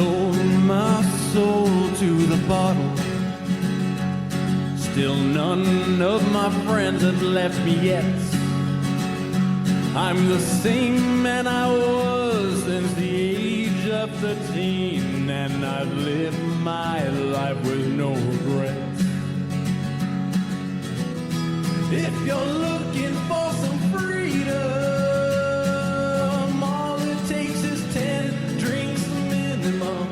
sold my soul to the bottle. Still none of my friends have left me yet. I'm the same man I was since the age of 13, and I've lived my life with no regrets. If you're looking for some freedom, all it takes is 10 drinks minimum.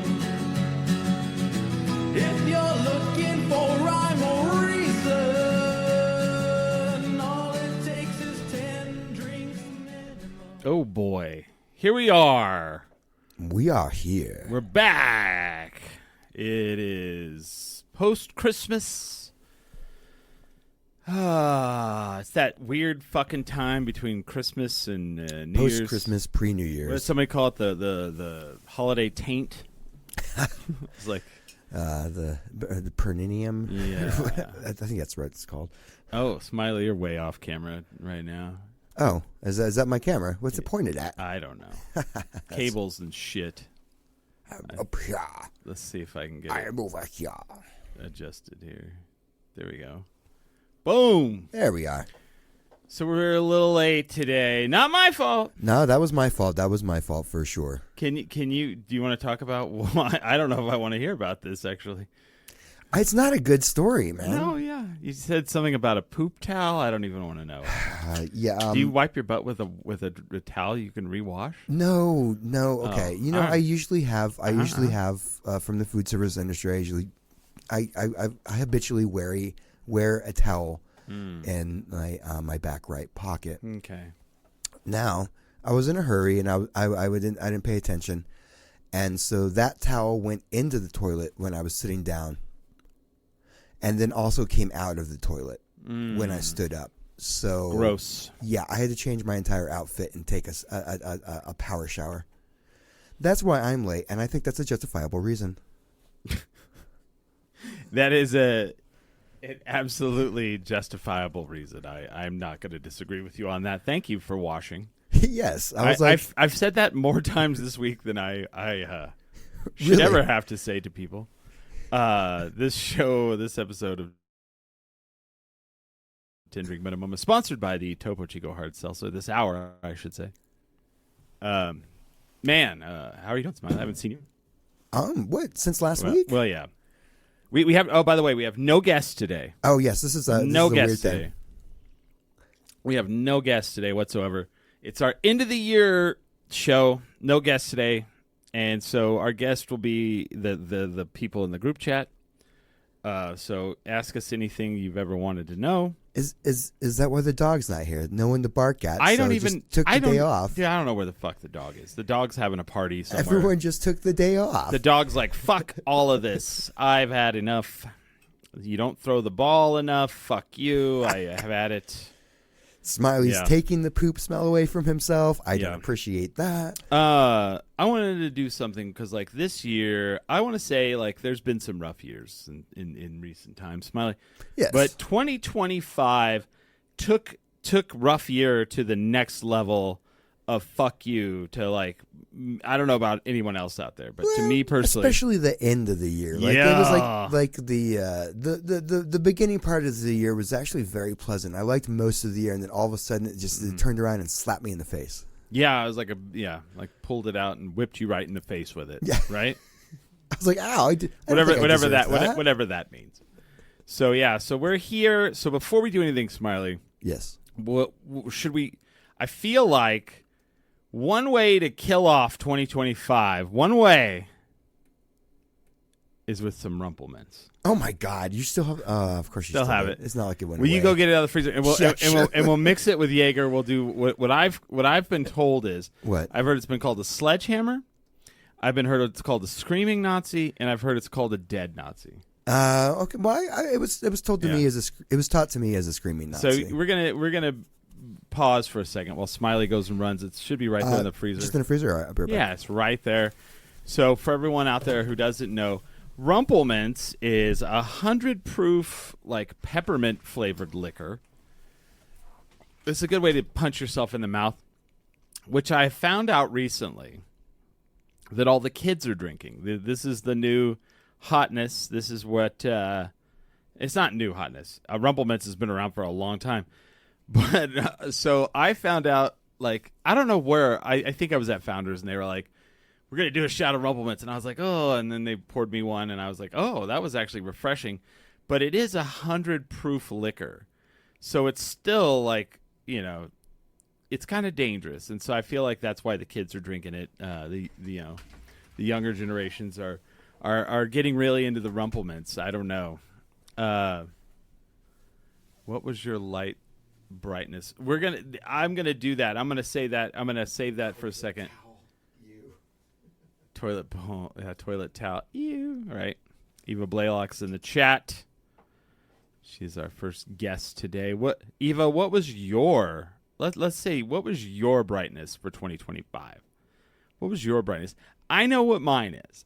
If you're looking for rhyme or reason, all it takes is 10 drinks minimum. Oh boy, here we are. We are here. We're back. It is post-Christmas. It's that weird fucking time between Christmas and New Year's. Post-Christmas, pre-New What Year's. does somebody call it? The holiday taint? It's like... the Perninium. Yeah. I think that's what it's called. Oh, Smiley, you're way off camera right now. Oh, is that my camera? What's it pointed at? I don't know. Cables and shit. Up here. Let's see if I can get I it am over here. adjusted here. There we go. Boom. There we are. So we're a little late today. Not my fault. No, that was my fault. That was my fault for sure. Do you want to talk about why? I don't know if I want to hear about this, actually. It's not a good story, man. No, yeah. You said something about a poop towel. I don't even want to know. Yeah. Do you wipe your butt with a towel you can rewash? No. Okay. Oh, all right. I usually have from the food service industry. I habitually wear a towel in my back right pocket. Okay. Now, I was in a hurry and I didn't pay attention, and so that towel went into the toilet when I was sitting down, and then also came out of the toilet when I stood up. So Gross. Yeah, I had to change my entire outfit and take a power shower. That's why I'm late, and I think that's a justifiable reason. That is an absolutely justifiable reason. I'm not going to disagree with you on that. Thank you for washing. Yes, I was like, I've said that more times this week than I should Really? ever have to say to people. This episode of 10 Drink Minimum is sponsored by the Topo Chico Hard Seltzer. This hour, I should say. Man, how are you doing, Smile? I haven't seen you. What? Since last week? Well, yeah. We have. Oh, by the way, we have no guests today. Oh yes, this is a No weird guests thing. today. We have no guests today whatsoever. It's our end of the year show. No guests today, and so our guest will be the people in the group chat. So ask us anything you've ever wanted to know. Is that why the dog's not here? No one to bark at. I so don't just even took the day off. Yeah, I don't know where the fuck the dog is. The dog's having a party somewhere. Everyone just took the day off. The dog's like, fuck all of this. I've had enough. You don't throw the ball enough. Fuck you. I have had it. Smiley's Yeah. taking the poop smell away from himself. I Yeah. don't appreciate that. I wanted to do something because, like, this year, I want to say, like, there's been some rough years in recent times, Smiley. Yes. But 2025 took rough year to the next level of fuck you to, like, I don't know about anyone else out there, but to me personally, especially the end of the year, like Yeah. it was like the beginning part of the year was actually very pleasant. I liked most of the year, and then all of a sudden it turned around and slapped me in the face. yeah, I was like pulled it out and whipped you right in the face with it. Yeah. Right. I was like, "Ow!" I don't whatever think I deserved that whatever that means. So yeah, so we're here. So before we do anything, Smiley, Yes. should we? I feel like one way to kill off 2025, one way is with some Rumple Mints. Oh my God! You still have? Of course you Still still have it. It's not like it went Will away. you go get it out of the freezer and we'll Yeah, and sure. we'll mix it with Jaeger? We'll do what I've been told is What? I've heard it's been called a sledgehammer. I've been heard it's called a screaming Nazi, and I've heard it's called a dead Nazi. Okay. Well, it was told to Yeah. me it was taught to me as a screaming Nazi. So we're gonna pause for a second while Smiley goes and runs. It should be right there in the freezer. Just in the freezer. All right, I'll be right back. Yeah, it's right there. So for everyone out there who doesn't know, Rumple Mints is 100 proof, like peppermint flavored liquor. It's a good way to punch yourself in the mouth, which I found out recently. that all the kids are drinking. This is the new hotness. This is what it's not new hotness. Rumple Minze has been around for a long time, but so I found out, like, I don't know where. I think I was at Founders, and they were like, "We're gonna do a shot of Rumple Minze," and I was like, "Oh," and then they poured me one, and I was like, "Oh, that was actually refreshing," but it is 100 proof liquor, so it's still like, you know, it's kind of dangerous, and so I feel like that's why the kids are drinking it. The younger generations are getting really into the Rumple Minze. I don't know. What was your light brightness? I'm gonna do that. I'm gonna say that. I'm gonna save that for a second. Toilet towel. Ew. All right. Eva Blaylock's in the chat. She's our first guest today. Eva? What was your let's say what was your brightness for 2025? What was your brightness? I know what mine is.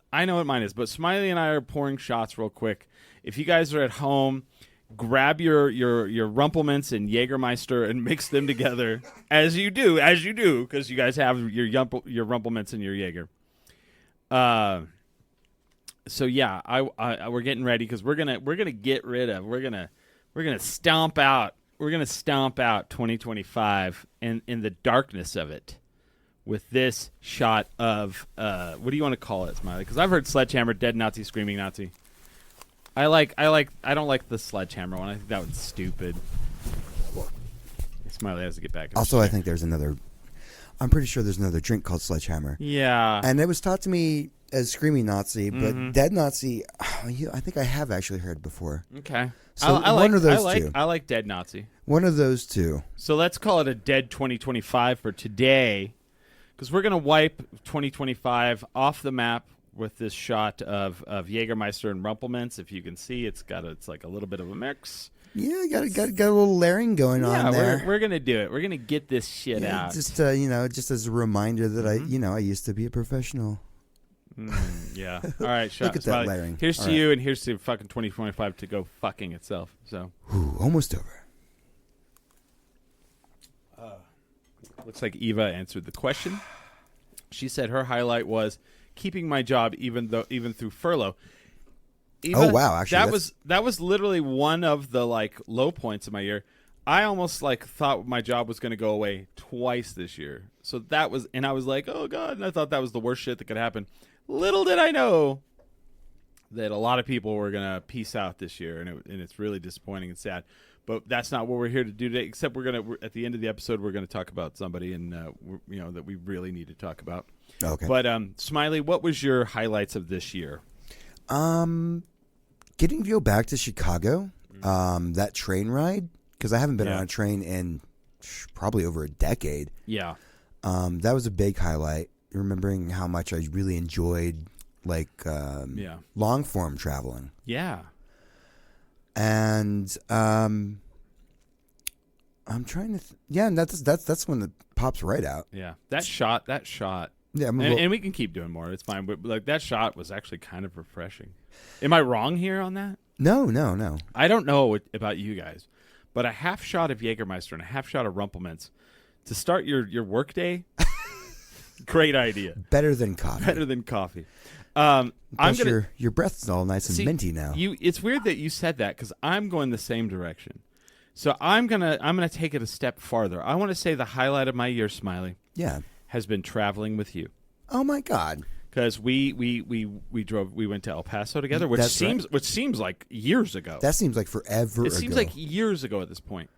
But Smiley and I are pouring shots real quick. If you guys are at home, grab your Rumple Minze and Jägermeister and mix them together as you do, because you guys have your Rumple Minze and your Jaeger. So yeah, we're getting ready because we're gonna get rid of we're gonna stomp out 2025 in the darkness of it with this shot of what do you want to call it, Smiley? Because I've heard Sledgehammer, Dead Nazi, Screaming Nazi. I don't like the Sledgehammer one. I think that one's stupid. Smiley has to get back. Also, I think there's another. I'm pretty sure there's another drink called Sledgehammer. Yeah, and it was taught to me as Screaming Nazi, but Dead Nazi, I think I have actually heard before. Okay, so one of those two. I like Dead Nazi. One of those two. So let's call it a Dead 2025 for today, because we're gonna wipe 2025 off the map with this shot of Jägermeister and Rumple Minze. If you can see, it's like a little bit of a mix. Yeah, got a little layering going on there. We're gonna do it. We're gonna get this shit out. Just just as a reminder that I used to be a professional. Yeah. All right. Shot. Look at that layering. Here's to you, and here's to fucking 2025 to go fucking itself. So. Ooh, almost over. Looks like Eva answered the question. She said her highlight was keeping my job even through furlough. Eva, oh wow! Actually, that was literally one of the like low points of my year. I almost like thought my job was going to go away twice this year. So that was, and I was like, oh god, and I thought that was the worst shit that could happen. Little did I know that a lot of people were going to peace out this year, and it's really disappointing and sad. But that's not what we're here to do today. Except we're at the end of the episode, we're going to talk about somebody, and that we really need to talk about. Okay. But Smiley, what was your highlights of this year? Getting to go back to Chicago, that train ride, because I haven't been on a train in probably over a decade. Yeah. That was a big highlight. Remembering how much I really enjoyed long form traveling. Yeah. And I'm trying to and that's when it pops right out. Yeah. That shot. Yeah, and we can keep doing more. It's fine. But like that shot was actually kind of refreshing. Am I wrong here on that? No. I don't know about you guys, but a half shot of Jägermeister and a half shot of Rumple Minze to start your work day. Great idea. Better than coffee. Your breath's all nice and minty now. It's weird that you said that because I'm going the same direction. So I'm gonna take it a step farther. I want to say the highlight of my year, Smiley, has been traveling with you. Oh my God! Because we went to El Paso together, which seems like years ago. That seems like forever. It seems like years ago at this point.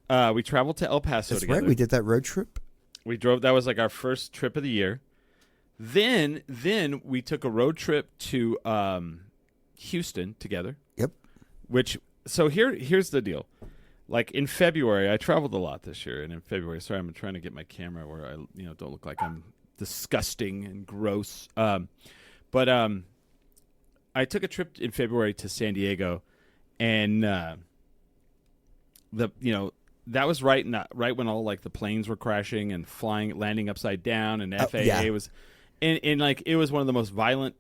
We traveled to El Paso together. That's right. We did that road trip. We drove. That was like our first trip of the year. Then we took a road trip to Houston together. Yep. So here's the deal. Like in February, I traveled a lot this year, and in February, sorry, I'm trying to get my camera where I don't look like I'm disgusting and gross. But I took a trip in February to San Diego, and that was right when all like the planes were crashing and landing upside down, and FAA was, and like it was one of the most violent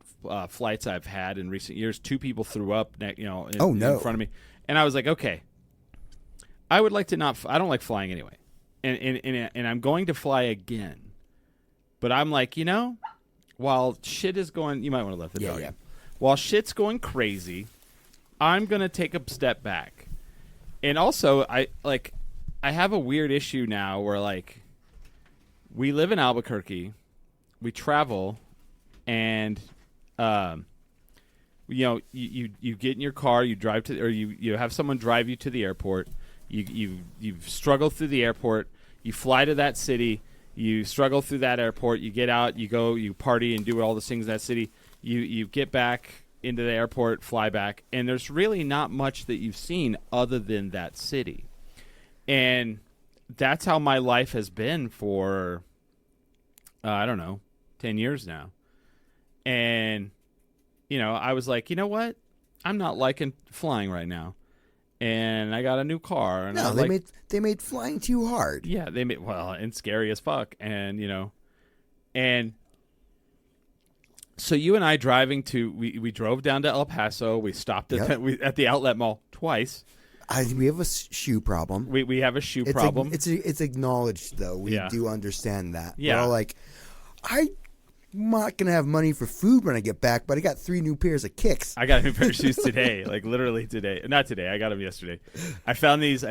flights I've had in recent years. 2 people threw up, in front of me, and I was like, okay, I would like to not. I don't like flying anyway, and I'm going to fly again, but I'm like, while shit is going, you might want to let the Yeah, dog yeah. in. While shit's going crazy, I'm gonna take a step back, and also I have a weird issue now where like we live in Albuquerque, we travel, and you get in your car, you drive to, or you have someone drive you to the airport. You've struggled through the airport. You fly to that city. You struggle through that airport. You get out. You go. You party and do all the things in that city. You get back into the airport, fly back, and there's really not much that you've seen other than that city. And that's how my life has been for I don't know, 10 years now. And I was like, you know what? I'm not liking flying right now. And I got a new car. And No, they made flying too hard. Yeah, they made and scary as fuck. And and so you and I driving to we drove down to El Paso. We stopped at the outlet mall twice. We have a shoe problem. We have a shoe problem. It's acknowledged though. We do understand that. Yeah. We're all like, I'm not gonna have money for food when I get back, but I got 3 new pairs of kicks. I got a new pair of shoes today, like literally today. Not today. I got them yesterday. I found these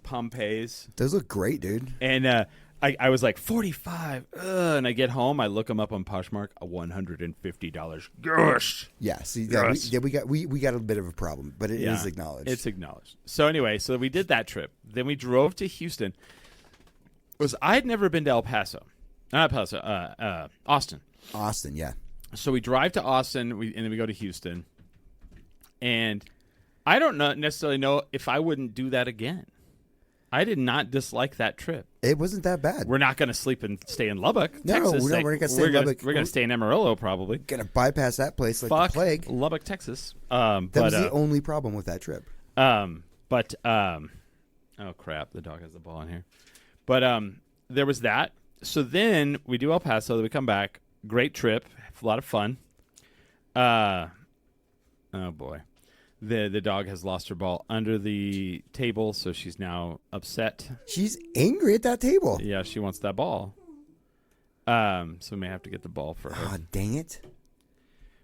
Pompeys. Those look great, dude. And I was like 45, and I get home, I look them up on Poshmark, $150. Gosh. Yeah. See, Yes. we got a bit of a problem, but it is acknowledged. It's acknowledged. So anyway, so we did that trip. Then we drove to Houston. I'd never been to El Paso, not El Paso, Austin. Austin, yeah. So we drive to Austin, and then we go to Houston, and I don't necessarily know if I wouldn't do that again. I did not dislike that trip. It wasn't that bad. We're not going to stay in Lubbock, No, Texas. we're not going to stay in Lubbock. We're going to stay in Amarillo, probably. Gonna bypass that place like Fuck the plague. Lubbock, Texas. That was the only problem with that trip. Oh crap, the dog has the ball in here. But there was that. So then we do El Paso, then we come back. Great trip, a lot of fun. Oh boy. The dog has lost her ball under the table, so she's now upset. She's angry at that table. Yeah, she wants that ball. So we may have to get the ball for her. Oh, dang it.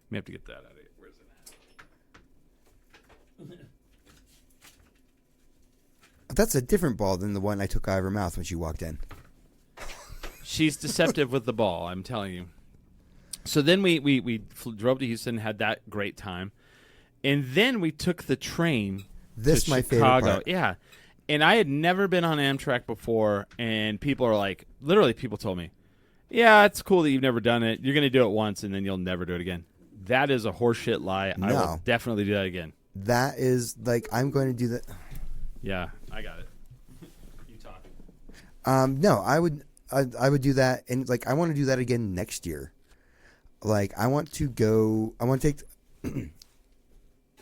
May have to get that out of here. Where's it at? That's a different ball than the one I took out of her mouth when she walked in. She's deceptive with the ball, I'm telling you. So then we drove to Houston, had that great time. And then we took the train This to my Chicago. favorite part. Yeah. And I had never been on Amtrak before, and people are like, literally people told me, yeah, it's cool that you've never done it. You're going to do it once, and then you'll never do it again. That is a horseshit lie. No. I will definitely do that again. That is, like, I'm going to do that. Yeah, I got it. You talk. No, I would do that, and, like, I want to do that again next year. Like, I want to take...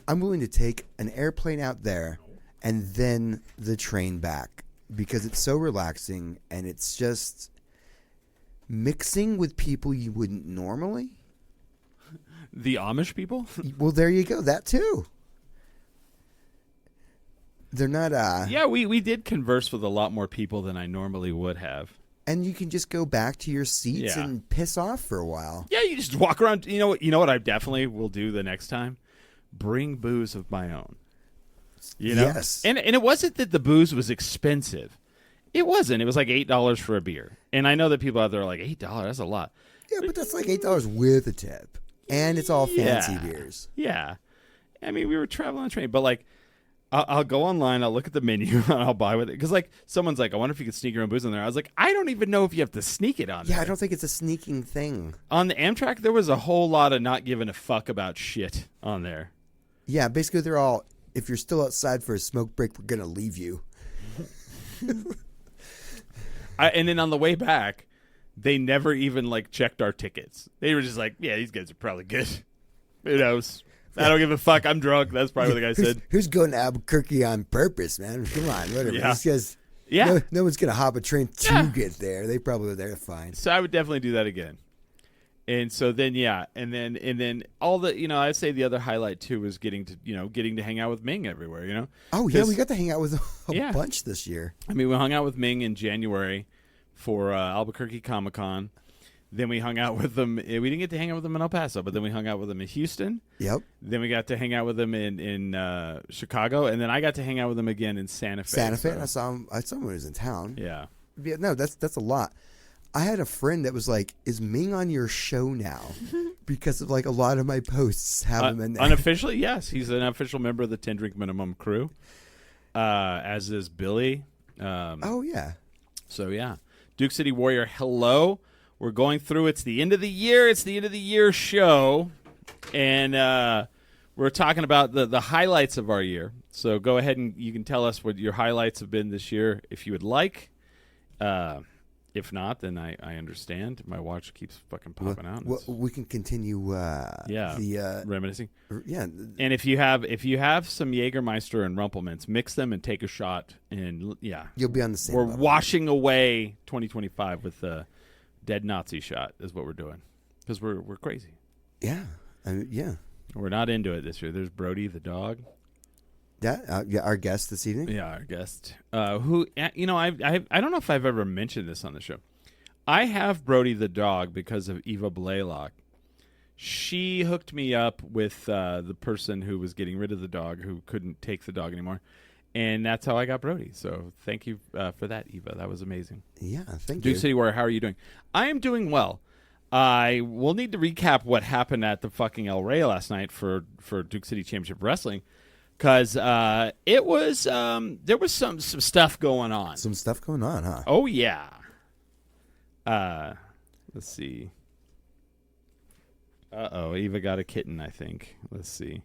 I'm willing to take an airplane out there and then the train back because it's so relaxing and it's just mixing with people you wouldn't normally. The Amish people? Well, there you go. That too. They're not. Yeah, we did converse with a lot more people than I normally would have. And you can just go back to your seats Yeah. and piss off for a while. Yeah, you just walk around. You know what I definitely will do the next time? Bring booze of my own. You know? Yes. And it wasn't that the booze was expensive. It wasn't. It was like $8 for a beer. And I know that people out there are like, $8, that's a lot. Yeah, but that's like $8 with a tip. And it's all fancy Yeah. beers. Yeah. I mean, we were traveling on a train, but like, I'll go online, I'll look at the menu, and I'll buy with it. Because, like, someone's like, I wonder if you could sneak your own booze on there. I was like, I don't even know if you have to sneak it on there. Yeah, I don't think it's a sneaking thing. On the Amtrak, there was a whole lot of not giving a fuck about shit on there. Yeah, basically they're all, if you're still outside for a smoke break, we're going to leave you. And then on the way back, they never even, like, checked our tickets. They were just like, yeah, these guys are probably good. Who knows? I don't give a fuck. I'm drunk. That's probably what the guy said. Who's going to Albuquerque on purpose, man? Come on, whatever. Yeah. These guys, Yeah. no one's going to hop a train to Yeah. get there. They probably were there fine. So I would definitely do that again. And so then, yeah. And then all the, I'd say the other highlight, too, was getting to hang out with Ming everywhere, Oh, yeah, 'Cause- we got to hang out with a Yeah. bunch this year. I mean, we hung out with Ming in January for Albuquerque Comic-Con. Then we hung out with them. We didn't get to hang out with them in El Paso, but then we hung out with them in Houston. Yep. Then we got to hang out with them in Chicago, and then I got to hang out with them again in Santa Fe. Santa Fe. So. I saw him when he was in town. Yeah. Yeah. No, that's a lot. I had a friend that was like, "Is Ming on your show now?" Because of like a lot of my posts have him in there. Unofficially, yes, he's an official member of the 10 Drink Minimum crew. As is Billy. Oh yeah. So yeah, Duke City Warrior. Hello. We're going through. It's the end of the year. It's the end of the year show, and we're talking about the highlights of our year. So go ahead and you can tell us what your highlights have been this year, if you would like. If not, then I understand. My watch keeps fucking popping out. Well, we can continue. Reminiscing. Yeah. And if you have some Jägermeister and Rumpelmans, mix them and take a shot. And yeah, You'll be on the same we're level. washing away 2025 with the dead Nazi shot is what we're doing because we're crazy. Yeah. Yeah. We're not into it this year. There's Brody the dog. Yeah. Yeah. Our guest this evening. Yeah, our guest. Who I don't know if I've ever mentioned this on the show. I have Brody the dog because of Eva Blaylock. She hooked me up with the person who was getting rid of the dog, who couldn't take the dog anymore. And that's how I got Brody. So thank you for that, Eva. That was amazing. Yeah, thank Duke you. City Warrior, how are you doing? I am doing well. I will need to recap what happened at the fucking El Rey last night for Duke City Championship Wrestling, because it was there was some stuff going on. Some stuff going on, huh? Oh yeah. Let's see. Eva got a kitten, I think. Let's see.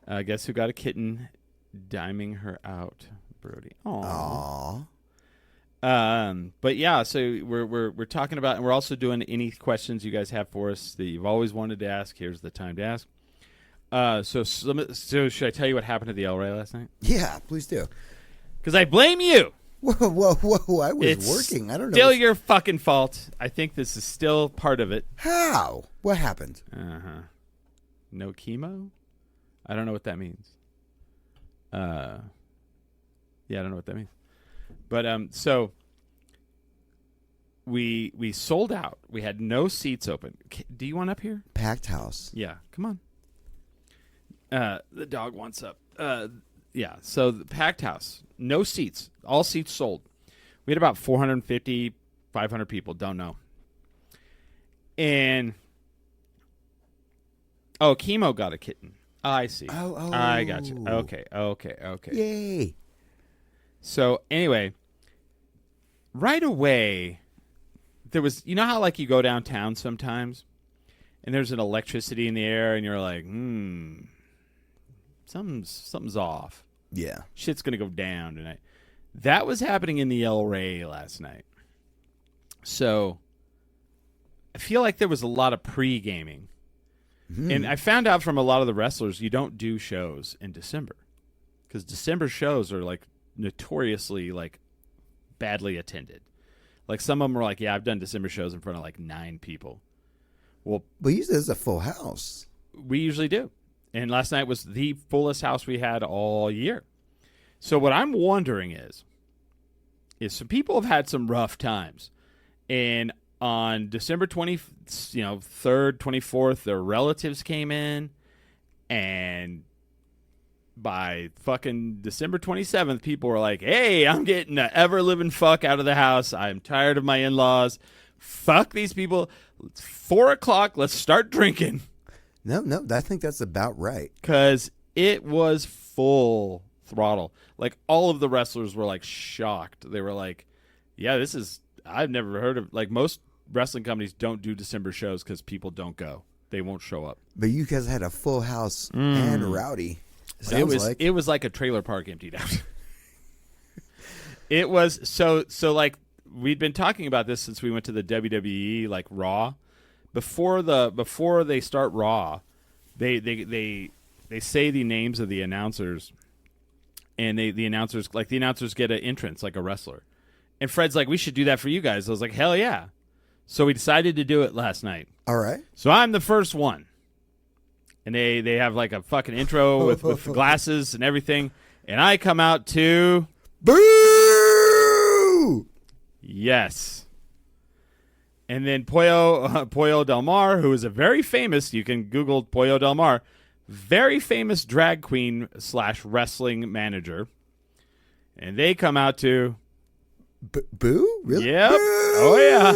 Guess who got a kitten? Diming her out, Brody. Aww. But yeah, so we're talking about, and we're also doing any questions you guys have for us that you've always wanted to ask. Here's the time to ask. So should I tell you what happened at the El Rey last night? Yeah, please do. Because I blame you. Whoa! I was It's working. I don't know. Still your fucking fault. I think this is still part of it. How? What happened? No chemo? I don't know what that means. Yeah, I don't know what that means. But so we sold out. We had no seats open. Do you want up here? Packed house. Yeah, come on. The dog wants up. Yeah, so the packed house. No seats. All seats sold. We had about 450, 500 people. Don't know. And Chemo got a kitten. I see. Oh. I got you. Okay. Yay. So anyway, right away, there was, you know how like you go downtown sometimes and there's an electricity in the air and you're like, something's off. Yeah. Shit's going to go down tonight. That was happening in the El Rey last night. So I feel like there was a lot of pre-gaming. And I found out from a lot of the wrestlers, you don't do shows in December because December shows are like notoriously like badly attended. Like some of them were like, yeah, I've done December shows in front of like 9 people. Well, usually it's a full house. We usually do. And last night was the fullest house we had all year. So what I'm wondering is some people have had some rough times. And on December 3rd, 24th, their relatives came in, and by fucking December 27th, people were like, hey, I'm getting the ever-living fuck out of the house. I'm tired of my in-laws. Fuck these people. It's 4 o'clock. Let's start drinking. No, I think that's about right. Because it was full throttle. Like, all of the wrestlers were, like, shocked. They were like, yeah, I've never heard of, like, most wrestling companies don't do December shows because people don't go. They won't show up. But you guys had a full house and rowdy. It was like a trailer park emptied out. It was so like we'd been talking about this since we went to the WWE like Raw. Before they start Raw, they say the names of the announcers, and the announcers get an entrance like a wrestler. And Fred's like, we should do that for you guys. I was like, hell yeah. So we decided to do it last night. All right. So I'm the first one. And they have like a fucking intro with glasses and everything. And I come out to... Boo! Yes. And then Pollo Del Mar, who is a very famous, you can Google Pollo Del Mar, very famous drag queen / wrestling manager. And they come out to... Boo? Really? Yep. Boo! Oh, yeah.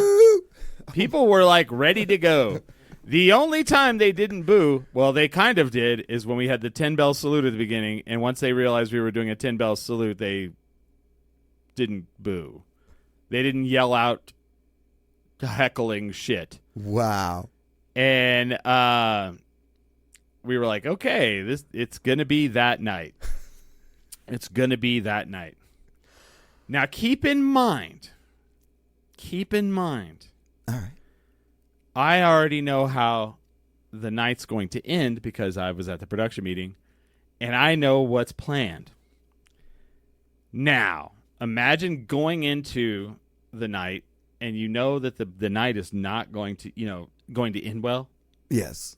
People were like ready to go. The only time they didn't boo, well, they kind of did, is when we had the 10-bell salute at the beginning. And once they realized we were doing a 10-bell salute, they didn't boo. They didn't yell out heckling shit. Wow. And we were like, okay, it's going to be that night. It's going to be that night. Now, keep in mind, All right. I already know how the night's going to end because I was at the production meeting, and I know what's planned. Now, imagine going into the night, and you know that the night is not going to end well. Yes.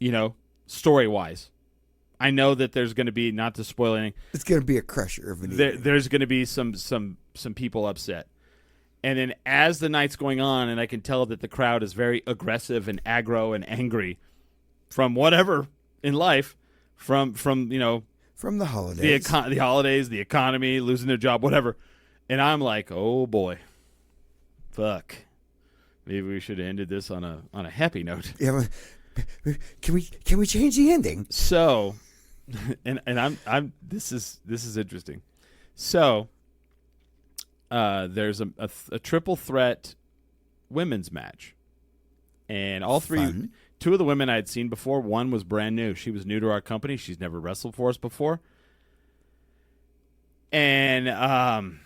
Story-wise. I know that there's going to be, not to spoil anything, It's going to be a crusher of an evening. there's going to be some people upset. And then as the night's going on, and I can tell that the crowd is very aggressive and aggro and angry from whatever in life, from From the holidays. the holidays, the economy, losing their job, whatever. And I'm like, oh boy, fuck. Maybe we should have ended this on a happy note. Yeah, can we change the ending? So, and I'm this is interesting. So, there's a triple threat women's match, and all three, Fun. two of the women I had seen before. One was brand new; she was new to our company. She's never wrestled for us before, and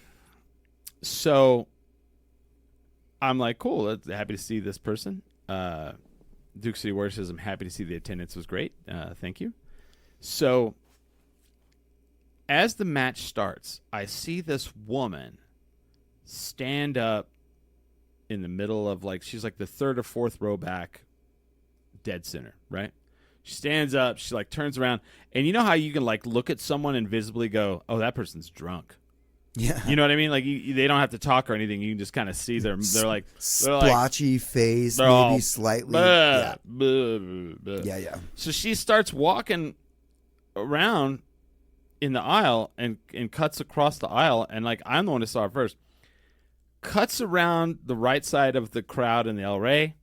so I'm like, cool, happy to see this person. Duke City Warrior says, I'm happy to see the attendance was great. Thank you. So, as the match starts, I see this woman stand up in the middle of, she's like the third or fourth row back, dead center, right? She stands up, she turns around, and you know how you can look at someone and visibly go, oh, that person's drunk. Yeah. You know what I mean? They don't have to talk or anything. You can just kind of see they're splotchy face, they're maybe all slightly. yeah. Yeah. So she starts walking around in the aisle and cuts across the aisle, and I'm the one who saw it first. Cuts around the right side of the crowd in the El Rey,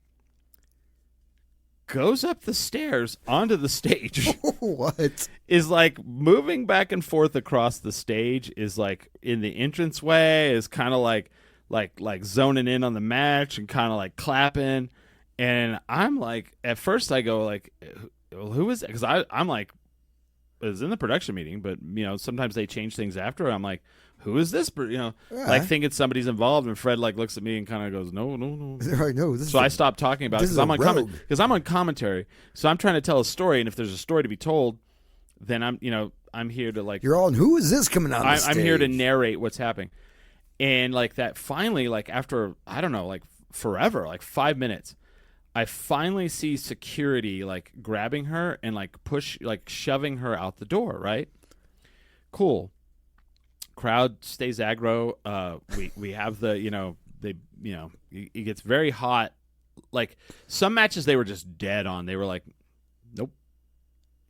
goes up the stairs onto the stage. What? Is moving back and forth across the stage, is in the entranceway, is kind of like zoning in on the match and kind of clapping. And I'm at first I go who is it? Because I'm it was in the production meeting, but sometimes they change things after. I'm like, who is this? Thinking somebody's involved, and Fred looks at me and kind of goes, no. Right, no. So I stopped talking about it because I'm on commentary. So I'm trying to tell a story, and if there's a story to be told, then I'm here to You're all, who is this coming on the stage? I'm here to narrate what's happening. And that finally, after, I don't know, forever, 5 minutes, I finally see security grabbing her and shoving her out the door, right? Cool. Crowd stays aggro. We have it gets very hot. Some matches they were just dead on. They were nope.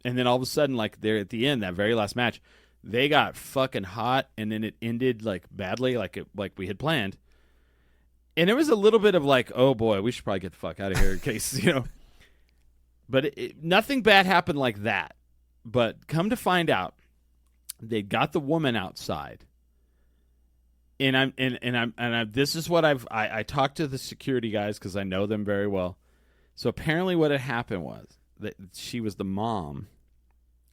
And then all of a sudden, they're at the end, that very last match, they got fucking hot, and then it ended badly, like we had planned. And it was a little bit of oh boy, we should probably get the fuck out of here in case But nothing bad happened like that. But come to find out, they got the woman outside. And this is what I talked to the security guys because I know them very well. So apparently what had happened was that she was the mom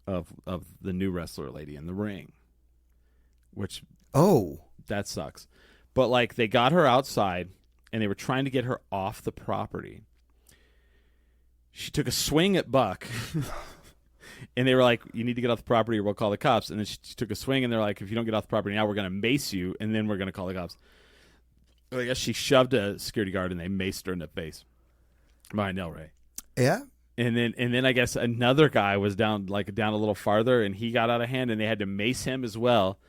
of the new wrestler lady in the ring, which that sucks. But they got her outside and they were trying to get her off the property. She took a swing at Buck. And they were like, you need to get off the property or we'll call the cops. And then she took a swing, and they're like, if you don't get off the property now, we're going to mace you, and then we're going to call the cops. I guess she shoved a security guard, and they maced her in the face behind El Rey. Yeah. And then I guess another guy was down a little farther, and he got out of hand, and they had to mace him as well.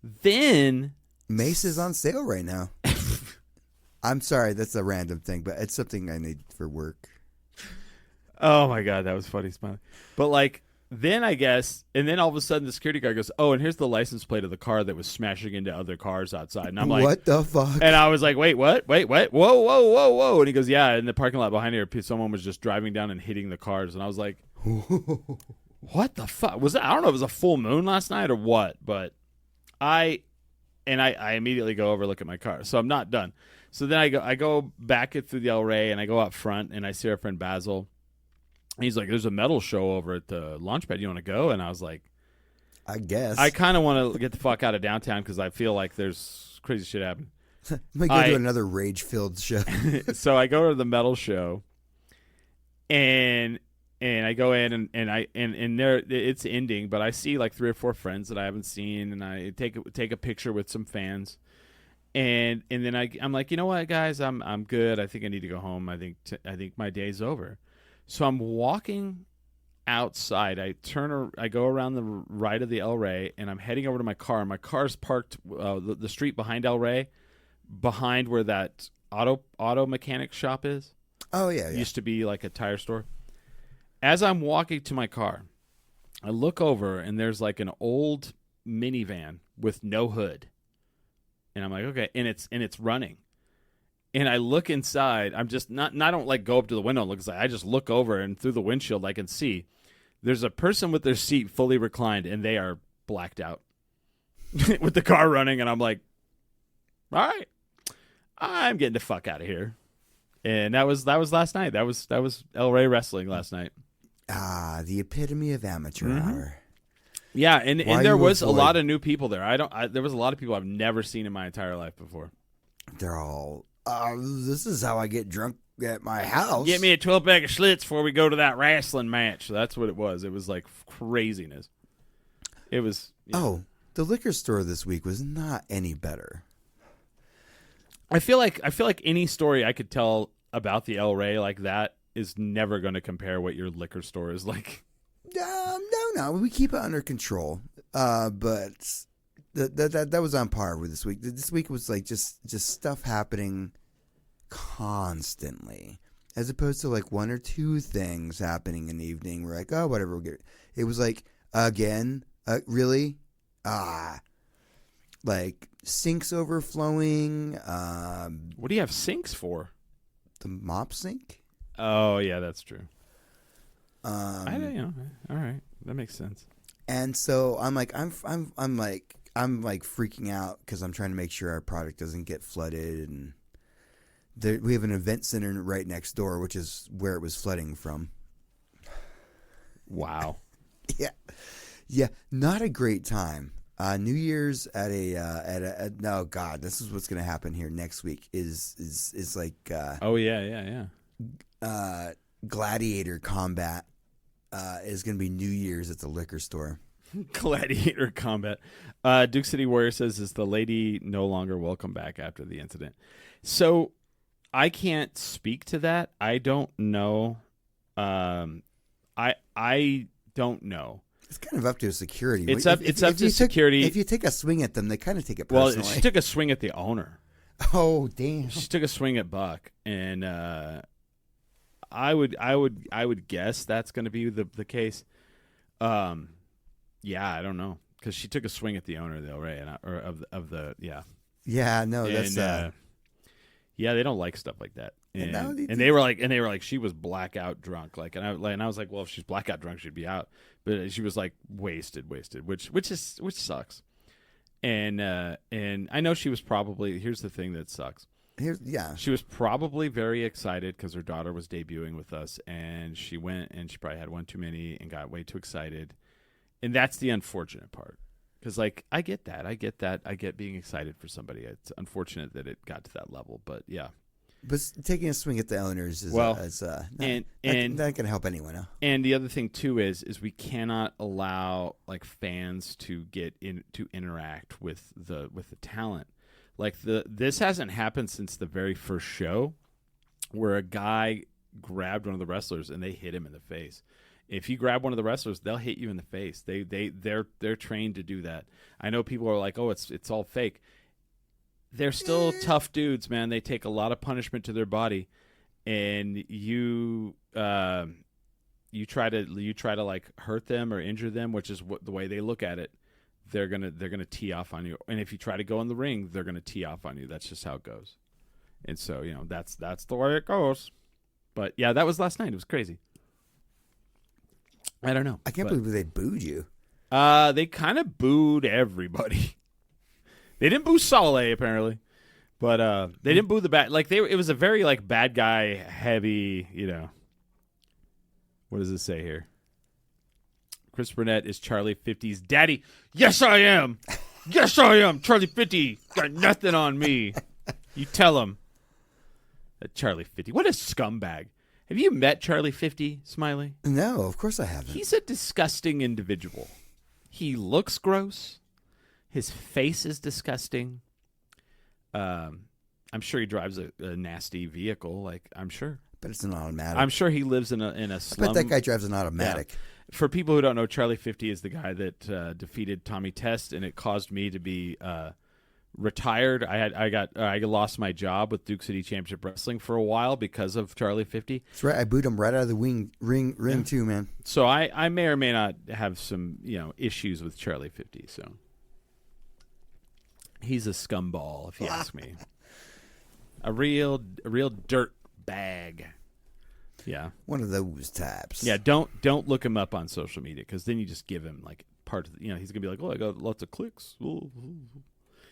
Then Mace is on sale right now. I'm sorry, that's a random thing, but it's something I need for work. Oh my god, that was funny, Smiley. But like, then I guess, and then all of a sudden the security guard goes, "Oh, and here's the license plate of the car that was smashing into other cars outside." And I'm like, what the fuck? And I was like, "Wait, what? Wait, whoa, whoa, whoa, whoa!" And he goes, "Yeah, in the parking lot behind here, someone was just driving down and hitting the cars." And I was like, "What the fuck was that?" I don't know if it was a full moon last night or what, but I immediately go over look at my car, so I'm not done. So then I go back through the El Rey and I go up front and I see our friend Basil. And he's like, "There's a metal show over at the Launchpad. You want to go?" And I was like, I guess. I kind of want to get the fuck out of downtown because I feel like there's crazy shit happening. I might go to another rage-filled show. So I go to the metal show, and I go in and there it's ending, but I see like 3 or 4 friends that I haven't seen, and I take a picture with some fans, and then I'm like, you know what, guys, I'm good. I think I need to go home. I think my day's over. So I'm walking outside. I go around the right of the El Rey, and I'm heading over to my car. My car's parked the street behind El Rey, behind where that auto mechanic shop is. Oh yeah, It used to be like a tire store. As I'm walking to my car, I look over and there's like an old minivan with no hood, and I'm like, okay, and it's running. And I look inside. I'm just not. I don't like go up to the window and look inside. I just look over, and through the windshield, I can see there's a person with their seat fully reclined, and they are blacked out with the car running. And I'm like, all right, I'm getting the fuck out of here. And that was last night. That was El Rey Wrestling last night. Ah, the epitome of amateur hour. Yeah, and Why there you was a avoid- lot of new people there. There was a lot of people I've never seen in my entire life before. They're all. This is how I get drunk at my house. Get me a 12-pack of Schlitz before we go to that wrestling match. So that's what it was. It was like craziness. It was. Yeah. Oh, the liquor store this week was not any better. I feel like any story I could tell about the El Rey like that is never going to compare what your liquor store is like. No, we keep it under control. But that was on par with this week. This week was like just stuff happening constantly, as opposed to like 1 or 2 things happening in the evening. We're like, oh, whatever, we'll get it. It was like, again, really, like sinks overflowing. What do you have sinks for? The mop sink. Oh yeah, that's true. Um, I don't know. All right, that makes sense. And so I'm like, I'm freaking out because I'm trying to make sure our product doesn't get flooded, and we have an event center right next door, which is where it was flooding from. Wow. Yeah, not a great time. New Year's at a no, God, this is what's gonna happen here next week is like Oh yeah. gladiator combat is gonna be New Year's at the liquor store. Gladiator combat. Duke City Warrior says, "Is the lady no longer welcome back after the incident?" So I can't speak to that. I don't know. I don't know. It's kind of up to security. It's up to security. If you take a swing at them, they kind of take it Well, personally. she took a swing at the owner. Oh, damn. She took a swing at Buck, and I would guess that's going to be the case. Yeah, I don't know, because she took a swing at the owner of the El Rey, Yeah, no, that's yeah, they don't like stuff like that. And they were like she was blackout drunk, and I was like, well, if she's blackout drunk, she'd be out, but she was like wasted, which sucks. And I know she was probably, here's the thing that sucks. She was probably very excited because her daughter was debuting with us, and she went and she probably had one too many and got way too excited, and that's the unfortunate part. Because like I get that, I get being excited for somebody. It's unfortunate that it got to that level, but yeah. But taking a swing at the owners is not going to help anyone. Huh? And the other thing too is we cannot allow like fans to get in to interact with the talent. Like this hasn't happened since the very first show, where a guy grabbed one of the wrestlers and they hit him in the face. If you grab one of the wrestlers, they'll hit you in the face. They're trained to do that. I know people are like, oh, it's all fake. they're still tough dudes, man. They take a lot of punishment to their body, and you try to like hurt them or injure them, which is the way they look at it. They're gonna tee off on you, and if you try to go in the ring, they're gonna tee off on you. That's just how it goes. And so that's the way it goes. But yeah, that was last night. It was crazy. I don't know. I can't believe they booed you. They kind of booed everybody. They didn't boo Saleh apparently, but they didn't boo the bad. Like it was a very like bad guy heavy. What does it say here? Chris Burnett is Charlie 50's daddy. Yes, I am. Yes, I am. Charlie 50 got nothing on me. You tell him. That Charlie 50. What a scumbag. Have you met Charlie 50, Smiley? No, of course I haven't. He's a disgusting individual. He looks gross. His face is disgusting. I'm sure he drives a nasty vehicle. Like I'm sure. But it's an automatic. I'm sure he lives in a slum. I bet that guy drives an automatic. Yeah. For people who don't know, Charlie 50 is the guy that defeated Tommy Test, and it caused me to be retired. I lost my job with Duke City Championship Wrestling for a while because of Charlie 50. That's right. I booed him right out of the ring too, man. So I may or may not have some issues with Charlie 50. So he's a scumball, if you ask me. A real dirt bag. Yeah, one of those types. Yeah, don't look him up on social media because then you just give him like part of he's gonna be like, oh, I got lots of clicks.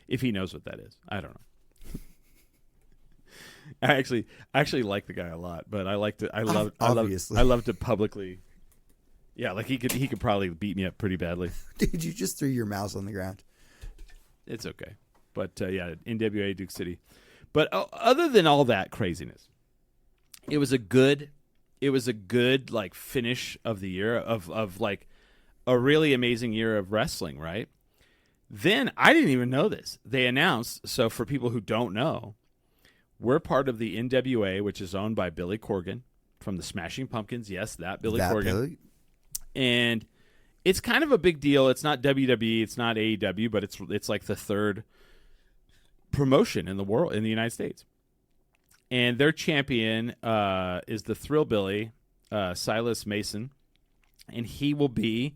If he knows what that is, I don't know. I actually like the guy a lot, but I love to publicly. Yeah, like he could probably beat me up pretty badly. Dude, you just threw your mouse on the ground. It's okay, but yeah, NWA Duke City. But other than all that craziness, it was a good like finish of the year of like a really amazing year of wrestling, right? Then I didn't even know this. They announced, so for people who don't know, we're part of the NWA, which is owned by Billy Corgan from the Smashing Pumpkins. Yes, that Billy Corgan. Billy? And it's kind of a big deal. It's not WWE, it's not AEW, but it's like the third promotion in the world, in the United States. And their champion is the Thrillbilly, Silas Mason, and he will be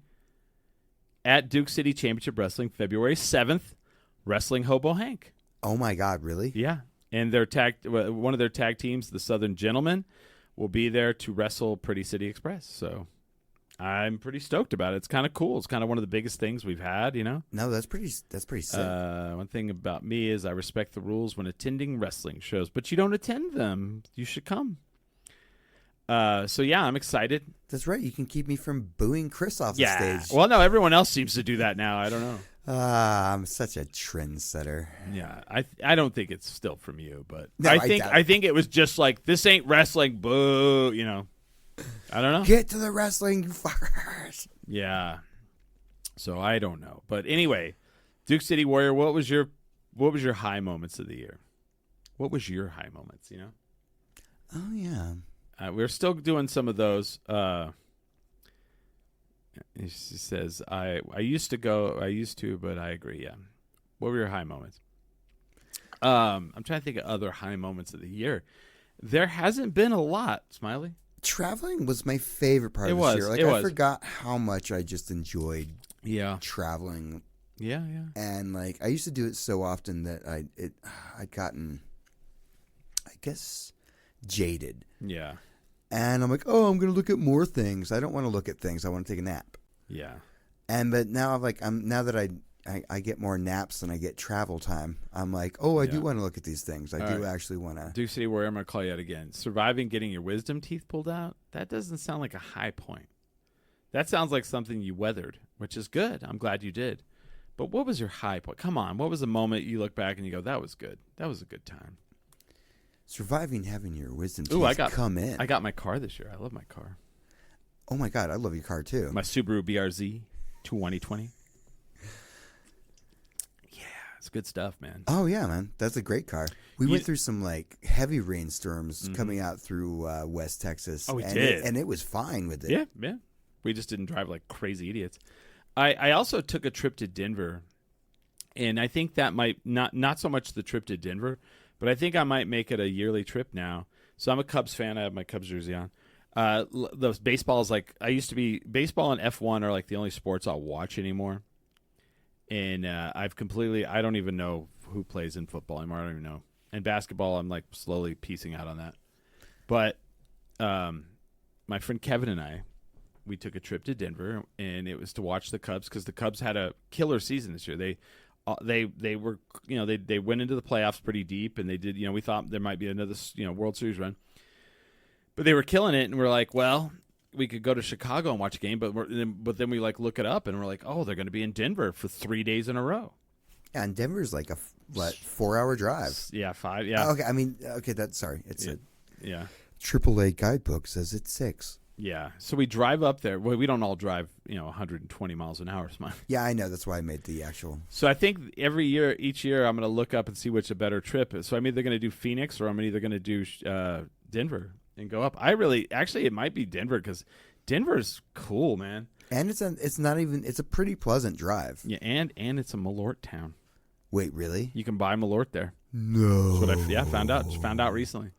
at Duke City Championship Wrestling February 7th, wrestling Hobo Hank. Oh my God, really? Yeah, and one of their tag teams, the Southern Gentlemen, will be there to wrestle Pretty City Express. So I'm pretty stoked about it. It's kind of cool. It's kind of one of the biggest things we've had, No, that's pretty sick. One thing about me is I respect the rules when attending wrestling shows, but you don't attend them. You should come. So yeah, I'm excited. That's right. You can keep me from booing Chris off the stage. Well, no, everyone else seems to do that now. I don't know. I'm such a trendsetter. Yeah, I don't think it's still from you, but no, I think it was just like, this ain't wrestling, boo, I don't know. Get to the wrestling, you fuckers. Yeah. So I don't know. But anyway, Duke City Warrior, what was your high moments of the year? What was your high moments, Oh yeah. We're still doing some of those. She says, I used to, but I agree, yeah. What were your high moments? I'm trying to think of other high moments of the year. There hasn't been a lot, Smiley. Traveling was my favorite part of this year. Like I forgot how much I just enjoyed traveling. Yeah. And like I used to do it so often that I'd gotten, I guess, jaded. Yeah. And I'm like, oh, I'm going to look at more things. I don't want to look at things. I want to take a nap. Yeah. But now now that I get more naps than I get travel time, I'm like, oh, I do want to look at these things. I do actually want to. Duke City Warrior, I'm going to call you out again. Surviving getting your wisdom teeth pulled out? That doesn't sound like a high point. That sounds like something you weathered, which is good. I'm glad you did. But what was your high point? Come on. What was the moment you look back and you go, that was good. That was a good time. Surviving having your wisdom teeth come in. I got my car this year. I love my car. Oh, my God. I love your car, too. My Subaru BRZ 2020. Yeah, it's good stuff, man. Oh, yeah, man. That's a great car. We went through some, like, heavy rainstorms coming out through West Texas. Oh, we did. And it was fine with it. Yeah. We just didn't drive like crazy idiots. I also took a trip to Denver And I think that might not so much the trip to Denver, but I think I might make it a yearly trip now. So I'm a Cubs fan. I have my Cubs jersey on. The baseball is like, I used to be, baseball and F1 are like the only sports I'll watch anymore. And I don't even know who plays in football anymore. I don't even know. And basketball, I'm like slowly piecing out on that. But my friend Kevin and I, we took a trip to Denver, and it was to watch the Cubs because the Cubs had a killer season this year. They were, they went into the playoffs pretty deep, and they did, we thought there might be another, World Series run. But they were killing it, and we're like, well, we could go to Chicago and watch a game, but then we like look it up, and we're like, oh, they're going to be in Denver for 3 days in a row. Yeah, and Denver's like a 4-hour drive. Yeah, 5. Yeah. Okay, it's a yeah. AAA guidebook says it's 6. Yeah. So we drive up there. Well, we don't all drive, 120 miles an hour. Yeah, I know. That's why I made the actual. So I think each year, I'm going to look up and see which a better trip is. So I'm either going to do Phoenix or I'm either going to do Denver and go up. Actually, it might be Denver because Denver's cool, man. And it's a pretty pleasant drive. Yeah, and it's a Malort town. Wait, really? You can buy Malort there. No. That's what I found out. Just found out recently.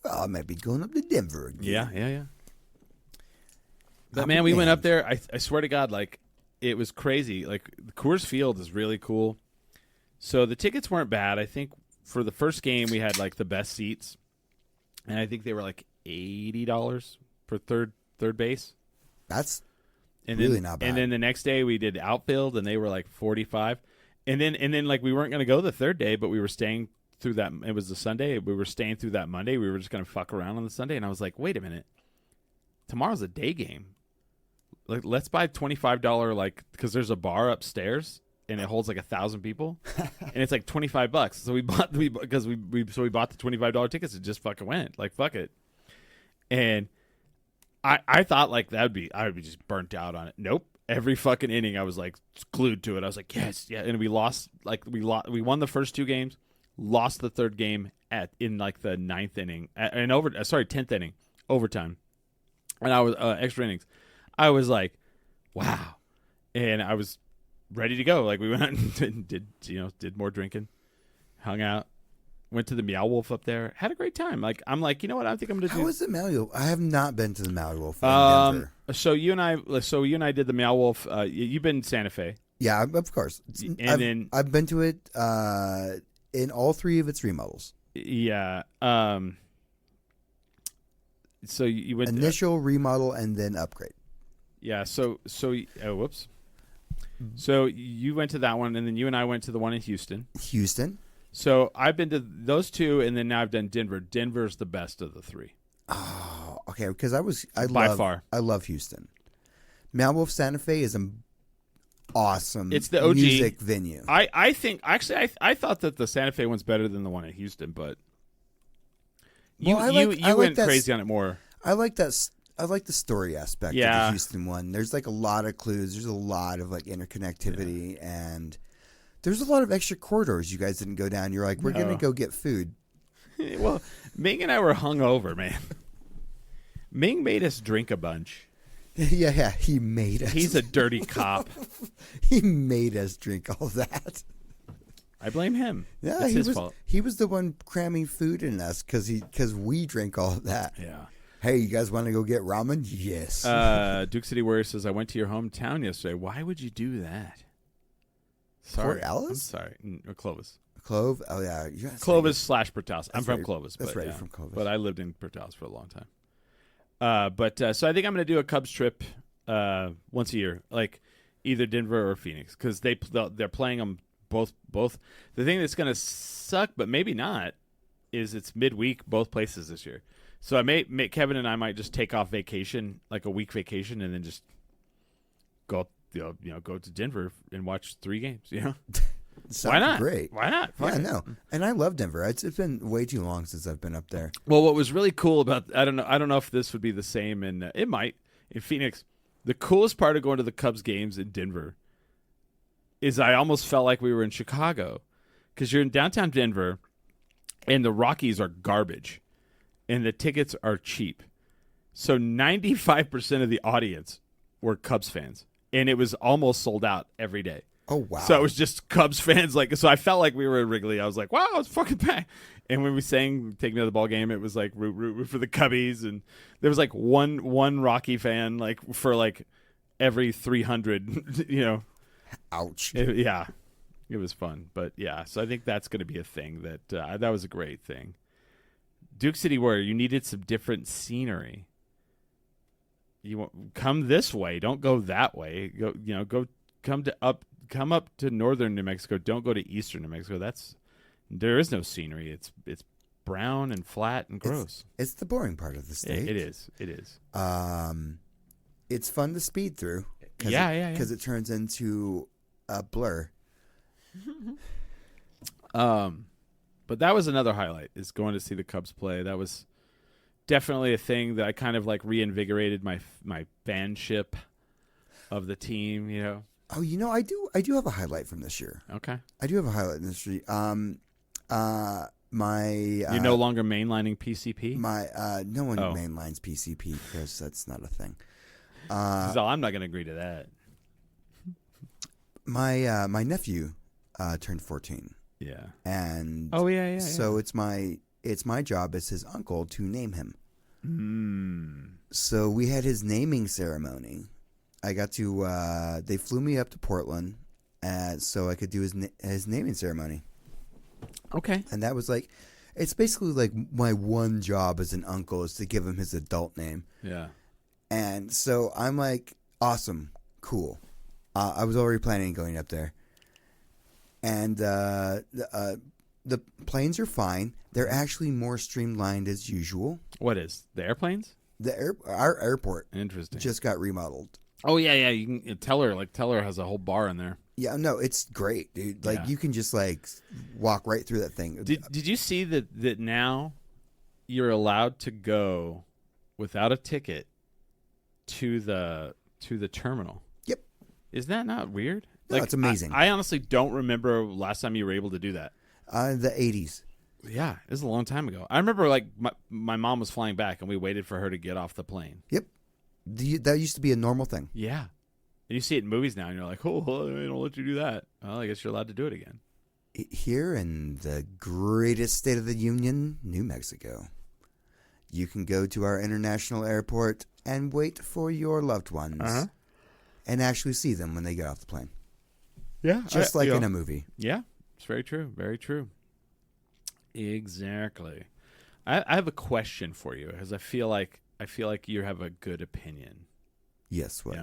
Well, I might be going up to Denver again. Yeah. But man, we went up there. I swear to God, like it was crazy. Like Coors Field is really cool. So the tickets weren't bad. I think for the first game we had like the best seats, and I think they were like $80 for third base. That's really not bad. And then the next day we did outfield, and they were like $45. And then like we weren't going to go the third day, but we were staying through that. It was the Sunday. We were staying through that Monday. We were just going to fuck around on the Sunday, and I was like, wait a minute, tomorrow's a day game. Like, let's buy $25 like because there's a bar upstairs and it holds like 1,000 people, and it's like $25. So we bought the $25 tickets and just fucking went like fuck it. And I thought like I would be just burnt out on it. Nope. Every fucking inning I was like glued to it. I was like yes, yeah. And we lost we won the first 2 games, lost the third game in like the 9th inning and 10th inning overtime, and I was extra innings. I was like, wow, and I was ready to go. Like we went and did more drinking, hung out, went to the Meow Wolf up there, had a great time. Like I'm like, you know what? I think I'm gonna do. How was the Meow Wolf? I have not been to the Meow Wolf in Denver. So you and I did the Meow Wolf. You've been in Santa Fe. Yeah, of course. I've been to it in all 3 of its remodels. Yeah. So you went initial remodel and then upgrade. Yeah. So whoops. So you went to that one, and then you and I went to the one in Houston. So I've been to those 2, and then now I've done Denver. Denver's the best of the 3. Oh, okay. Because by far. I love Houston. Meow Wolf Santa Fe is an awesome. It's the OG music venue. I think actually I thought that the Santa Fe one's better than the one in Houston, but you went crazy on it more. I like that. I like the story aspect of the Houston one. There's like a lot of clues. There's a lot of like interconnectivity, and there's a lot of extra corridors you guys didn't go down. You're like, we're going to go get food. Well, Ming and I were hungover, man. Ming made us drink a bunch. Yeah, he made us. He's a dirty cop. He made us drink all that. I blame him. Yeah, it's his fault. He was the one cramming food in us because we drank all of that. Yeah. Hey, you guys want to go get ramen? Yes. Duke City Warrior says, I went to your hometown yesterday. Why would you do that? Sorry. Port Alice? I'm sorry. Or Clovis. Clove? Oh, yeah. Clovis/Portales. I'm from Clovis. That's right, yeah. from Clovis. But I lived in Portales for a long time. So I think I'm going to do a Cubs trip once a year, like either Denver or Phoenix, because they're playing them both. The thing that's going to suck, but maybe not, is it's midweek both places this year. So Kevin and I might just take off vacation, like a week vacation, and then just go to Denver and watch 3 games. Why not? Great. Why not? Fuck yeah, it. no. And I love Denver. It's been way too long since I've been up there. Well, what was really cool about I don't know if this would be the same in it might in Phoenix. The coolest part of going to the Cubs games in Denver is I almost felt like we were in Chicago, because you're in downtown Denver, and the Rockies are garbage, and the tickets are cheap. So 95% of the audience were Cubs fans, and it was almost sold out every day. Oh wow! So it was just Cubs fans. So I felt like we were at Wrigley. I was like, wow, it's fucking packed. And when we sang "Take Me to the Ball Game," it was like root for the Cubbies, and there was like one Rocky fan for every 300. Ouch. Yeah, it was fun. But yeah, so I think that's going to be a thing that was a great thing. Duke City Warrior, you needed some different scenery. Come this way, don't go that way. Come up to northern New Mexico. Don't go to eastern New Mexico. There is no scenery. It's brown and flat and gross. It's the boring part of the state. It is. It is. It's fun to speed through. Because it turns into a blur. But that was another highlight, is going to see the Cubs play. That was definitely a thing that I kind of reinvigorated my fanship of the team. Oh, I do have a highlight from this year. Okay. I do have a highlight in this year. You're no longer mainlining PCP? No one mainlines PCP, Chris. That's not a thing. So I'm not going to agree to that. My nephew turned 14. Yeah. And yeah. So it's my job as his uncle to name him. So we had his naming ceremony. I got to they flew me up to Portland so I could do his naming ceremony. Okay. And that was it's basically my one job as an uncle is to give him his adult name. Yeah. And so I'm awesome, cool. I was already planning on going up there. And the planes are fine. They're actually more streamlined as usual. What is? The airplanes? Our airport Interesting. just got remodeled. Oh, yeah. You can Teller has a whole bar in there. Yeah, no, it's great, dude. You can just walk right through that thing. Did you see that now you're allowed to go without a ticket to the terminal? Yep. Is that not weird? No, it's amazing. I honestly don't remember last time you were able to do that. The 80s. Yeah, it was a long time ago. I remember my mom was flying back and we waited for her to get off the plane. Yep. That used to be a normal thing. Yeah. And you see it in movies now and you're like, oh, they don't let you do that. Well, I guess you're allowed to do it again. Here in the greatest state of the union, New Mexico, you can go to our international airport and wait for your loved ones and actually see them when they get off the plane. Yeah. Just in a movie. Yeah, it's very true. Very true. Exactly. I have a question for you because I feel like you have a good opinion. Yes, what?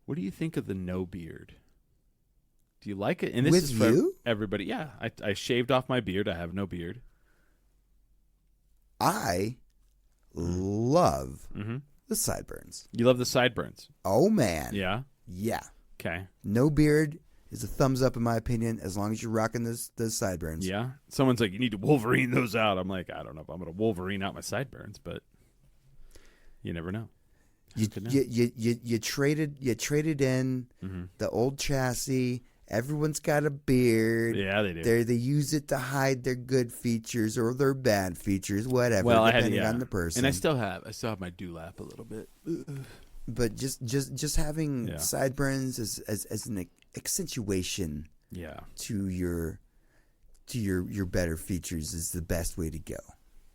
What do you think of the no beard? Do you like it? And this With is for you? everybody. Yeah, I shaved off my beard. I have no beard. I love Mm-hmm. the sideburns. You love the sideburns. Oh, man. Yeah. Yeah. Okay. No beard is a thumbs up in my opinion as long as you're rocking those sideburns. Yeah. Someone's like, you need to Wolverine those out. I'm like, I don't know if I'm going to Wolverine out my sideburns, but you never know. You traded in the old chassis. Everyone's got a beard. Yeah, they do. They use it to hide their good features or their bad features, whatever, Well, depending on the person. And I still have my dewlap a little bit. But just having sideburns as an accentuation to your better features is the best way to go.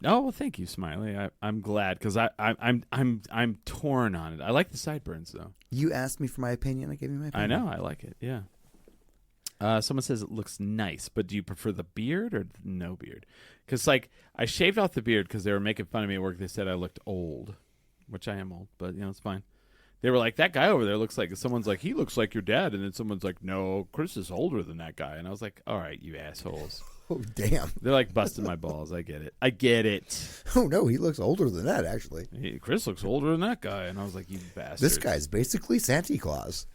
Oh, well, thank you, Smiley. I'm glad because I'm torn on it. I like the sideburns though. You asked me for my opinion. I gave you my opinion. I know. I like it. Yeah. Someone says it looks nice, but do you prefer the beard or no beard? Because I shaved off the beard because they were making fun of me at work. They said I looked old, which I am old, but it's fine. They were like, that guy over there looks like, someone's like, he looks like your dad. And then someone's like, no, Chris is older than that guy. And I was like, all right, you assholes. Oh, damn. They're busting my balls. I get it. Oh, no, he looks older than that, actually. Hey, Chris looks older than that guy. And I was like, you bastards. This guy's basically Santa Claus.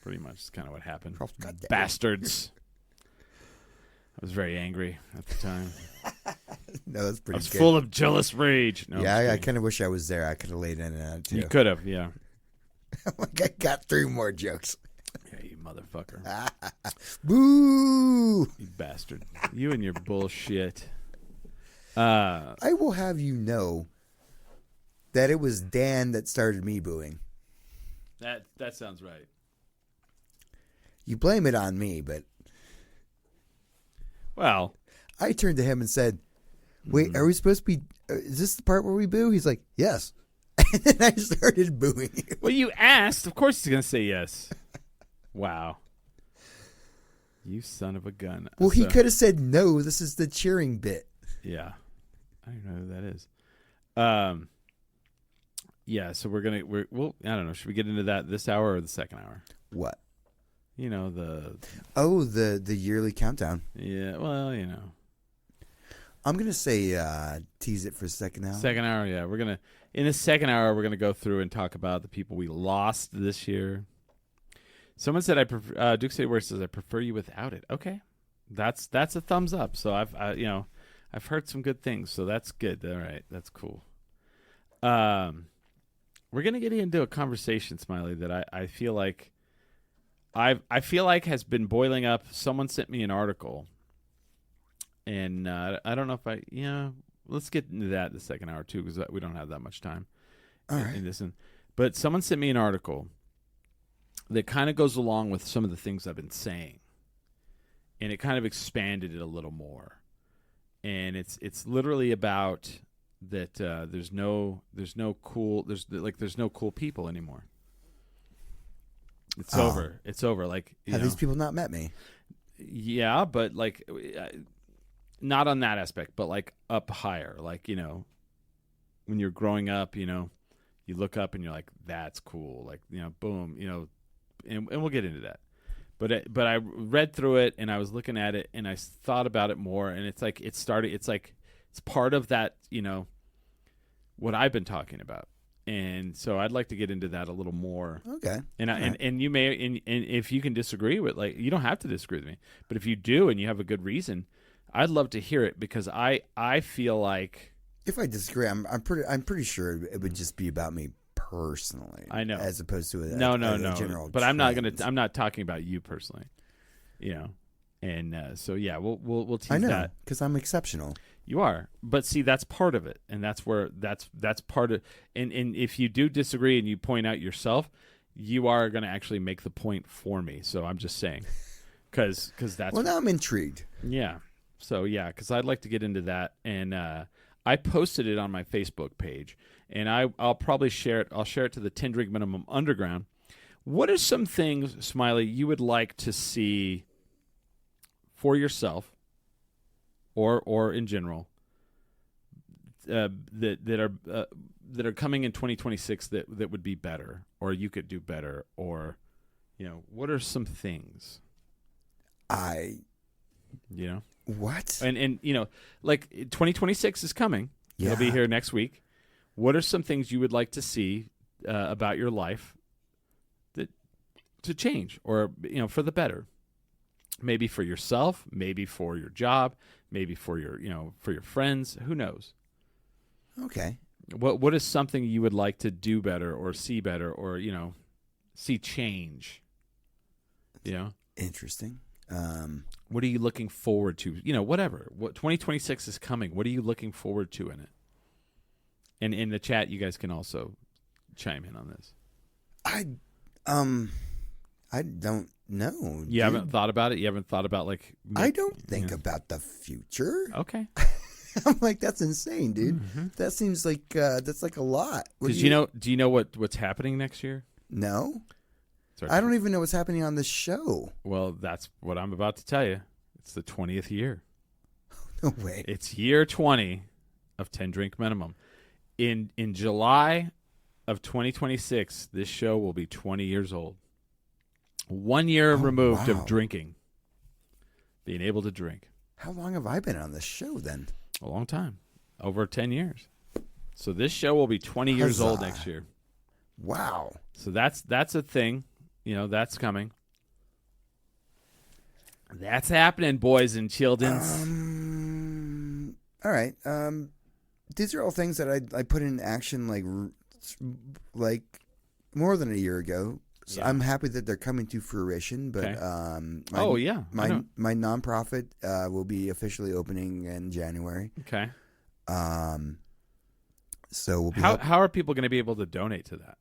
Pretty much is kind of what happened. Oh, goddamn. Bastards. I was very angry at the time. No, that's pretty I was good. full of jealous rage. No, yeah, I kind of wish I was there. I could have laid in on it, too. You could have, yeah. I got 3 more jokes. Yeah, you motherfucker. Boo! You bastard. You and your bullshit. I will have you know that it was Dan that started me booing. That sounds right. You blame it on me, but Well, I turned to him and said, "Wait, are we supposed to be? Is this the part where we boo?" He's like, "Yes," and then I started booing you. well, you asked. Of course, he's gonna say yes. Wow, you son of a gun. Well, he So- could have said no. This is the cheering bit. Yeah, I don't know who that is. Yeah. So well, I don't know. Should we get into that this hour or the second hour? What? You know the Oh, the yearly countdown. yeah. Well, you know, I'm gonna say tease it for second hour. second hour. Yeah, in the second hour we're gonna go through and talk about the people we lost this year. Someone said I prefer Duke City Where says I prefer you without it. Okay, that's a thumbs up. So I've heard some good things. So that's good. All right, that's cool. We're gonna get into a conversation, Smiley, that I feel like I feel like has been boiling up. Someone sent me an article, and I don't know if let's get into that in the second hour too, because we don't have that much time All in right. this. But someone sent me an article that kind of goes along with some of the things I've been saying, and it kind of expanded it a little more. And it's literally about that there's no cool people anymore. It's Oh. over. It's over. Like, you Have know, these people not met me? yeah, but like not on that aspect, but like up higher. Like, you know, when you're growing up, you know, you look up and you're like, that's cool. Like, you know, boom, you know, and we'll get into that. But I read through it and I was looking at it and I thought about it more, and it's like it's part of that, you know, what I've been talking about. And so I'd like to get into that a little more. Okay. And All right. and you may and if you can disagree with, like, you don't have to disagree with me, but if you do and you have a good reason, I'd love to hear it, because I feel like If I disagree, I'm pretty sure it would just be about me personally. I know. as opposed to a no general. but I'm trend. not talking about you personally, you know. And so yeah, we'll tease I know that. because I'm exceptional. You are, but see, that's part of it, and that's where that's part of. And if you do disagree and you point out yourself, you are going to actually make the point for me. So I'm just saying, because that's Well, now I'm intrigued. yeah. So yeah, because I'd like to get into that, and I posted it on my Facebook page, and I'll probably share it. I'll share it to the 10 Drink Minimum Underground. What are some things, Smiley, you would like to see for yourself, or in general, that are coming in 2026 that would be better, or you could do better, or, you know, what are some things, you know? What? And you know, like 2026 is coming. Yeah. It'll be here next week. What are some things you would like to see about your life to change, or, you know, for the better? Maybe for yourself, maybe for your job, maybe for your, you know, for your friends. Who knows? Okay. What is something you would like to do better, or see better, or, you know, see change? You know, Interesting. what are you looking forward to? You know, whatever. What 2026 is coming. What are you looking forward to in it? And in the chat, you guys can also chime in on this. I don't know. You haven't thought about it. You haven't thought about, like, I don't think yeah. about the future. Okay. I'm like, that's insane, dude. Mm-hmm. That seems like that's like a lot. What Because do you know what's happening next year? No, Sorry. I don't even know what's happening on this show. Well, that's what I'm about to tell you. It's the 20th year. No way. It's year 20 of 10 Drink Minimum. In July of 2026, this show will be 20 years old. 1 year removed wow. of drinking, being able to drink. How long have I been on this show then? A long time, over 10 years. So this show will be 20 years old Huzzah. next year. Wow. So that's a thing. You know, that's coming. That's happening, boys and children. All right. These are all things that I put in action like more than a year ago. So Yeah. I'm happy that they're coming to fruition. But Okay. my I know. my nonprofit will be officially opening in January. Okay. So we'll be How are people going to be able to donate to that?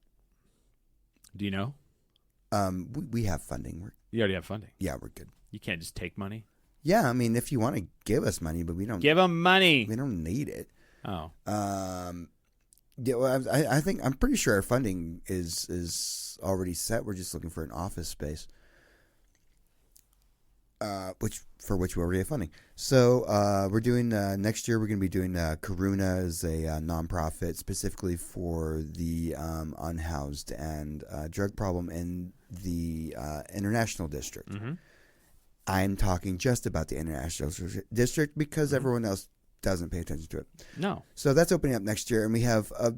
Do you know? we have funding. You already have funding. Yeah, we're good. You can't just take money. Yeah, I mean, if you want to give us money, but we don't. Give them money. We don't need it. Oh. Yeah, well, I think I'm pretty sure our funding is already set. We're just looking for an office space, which we already have funding. So we're doing next year. We're going to be doing Karuna as a nonprofit specifically for the unhoused and drug problem in the international district. Mm-hmm. I'm talking just about the international district because everyone else doesn't pay attention to it. No. So that's opening up next year, and we have all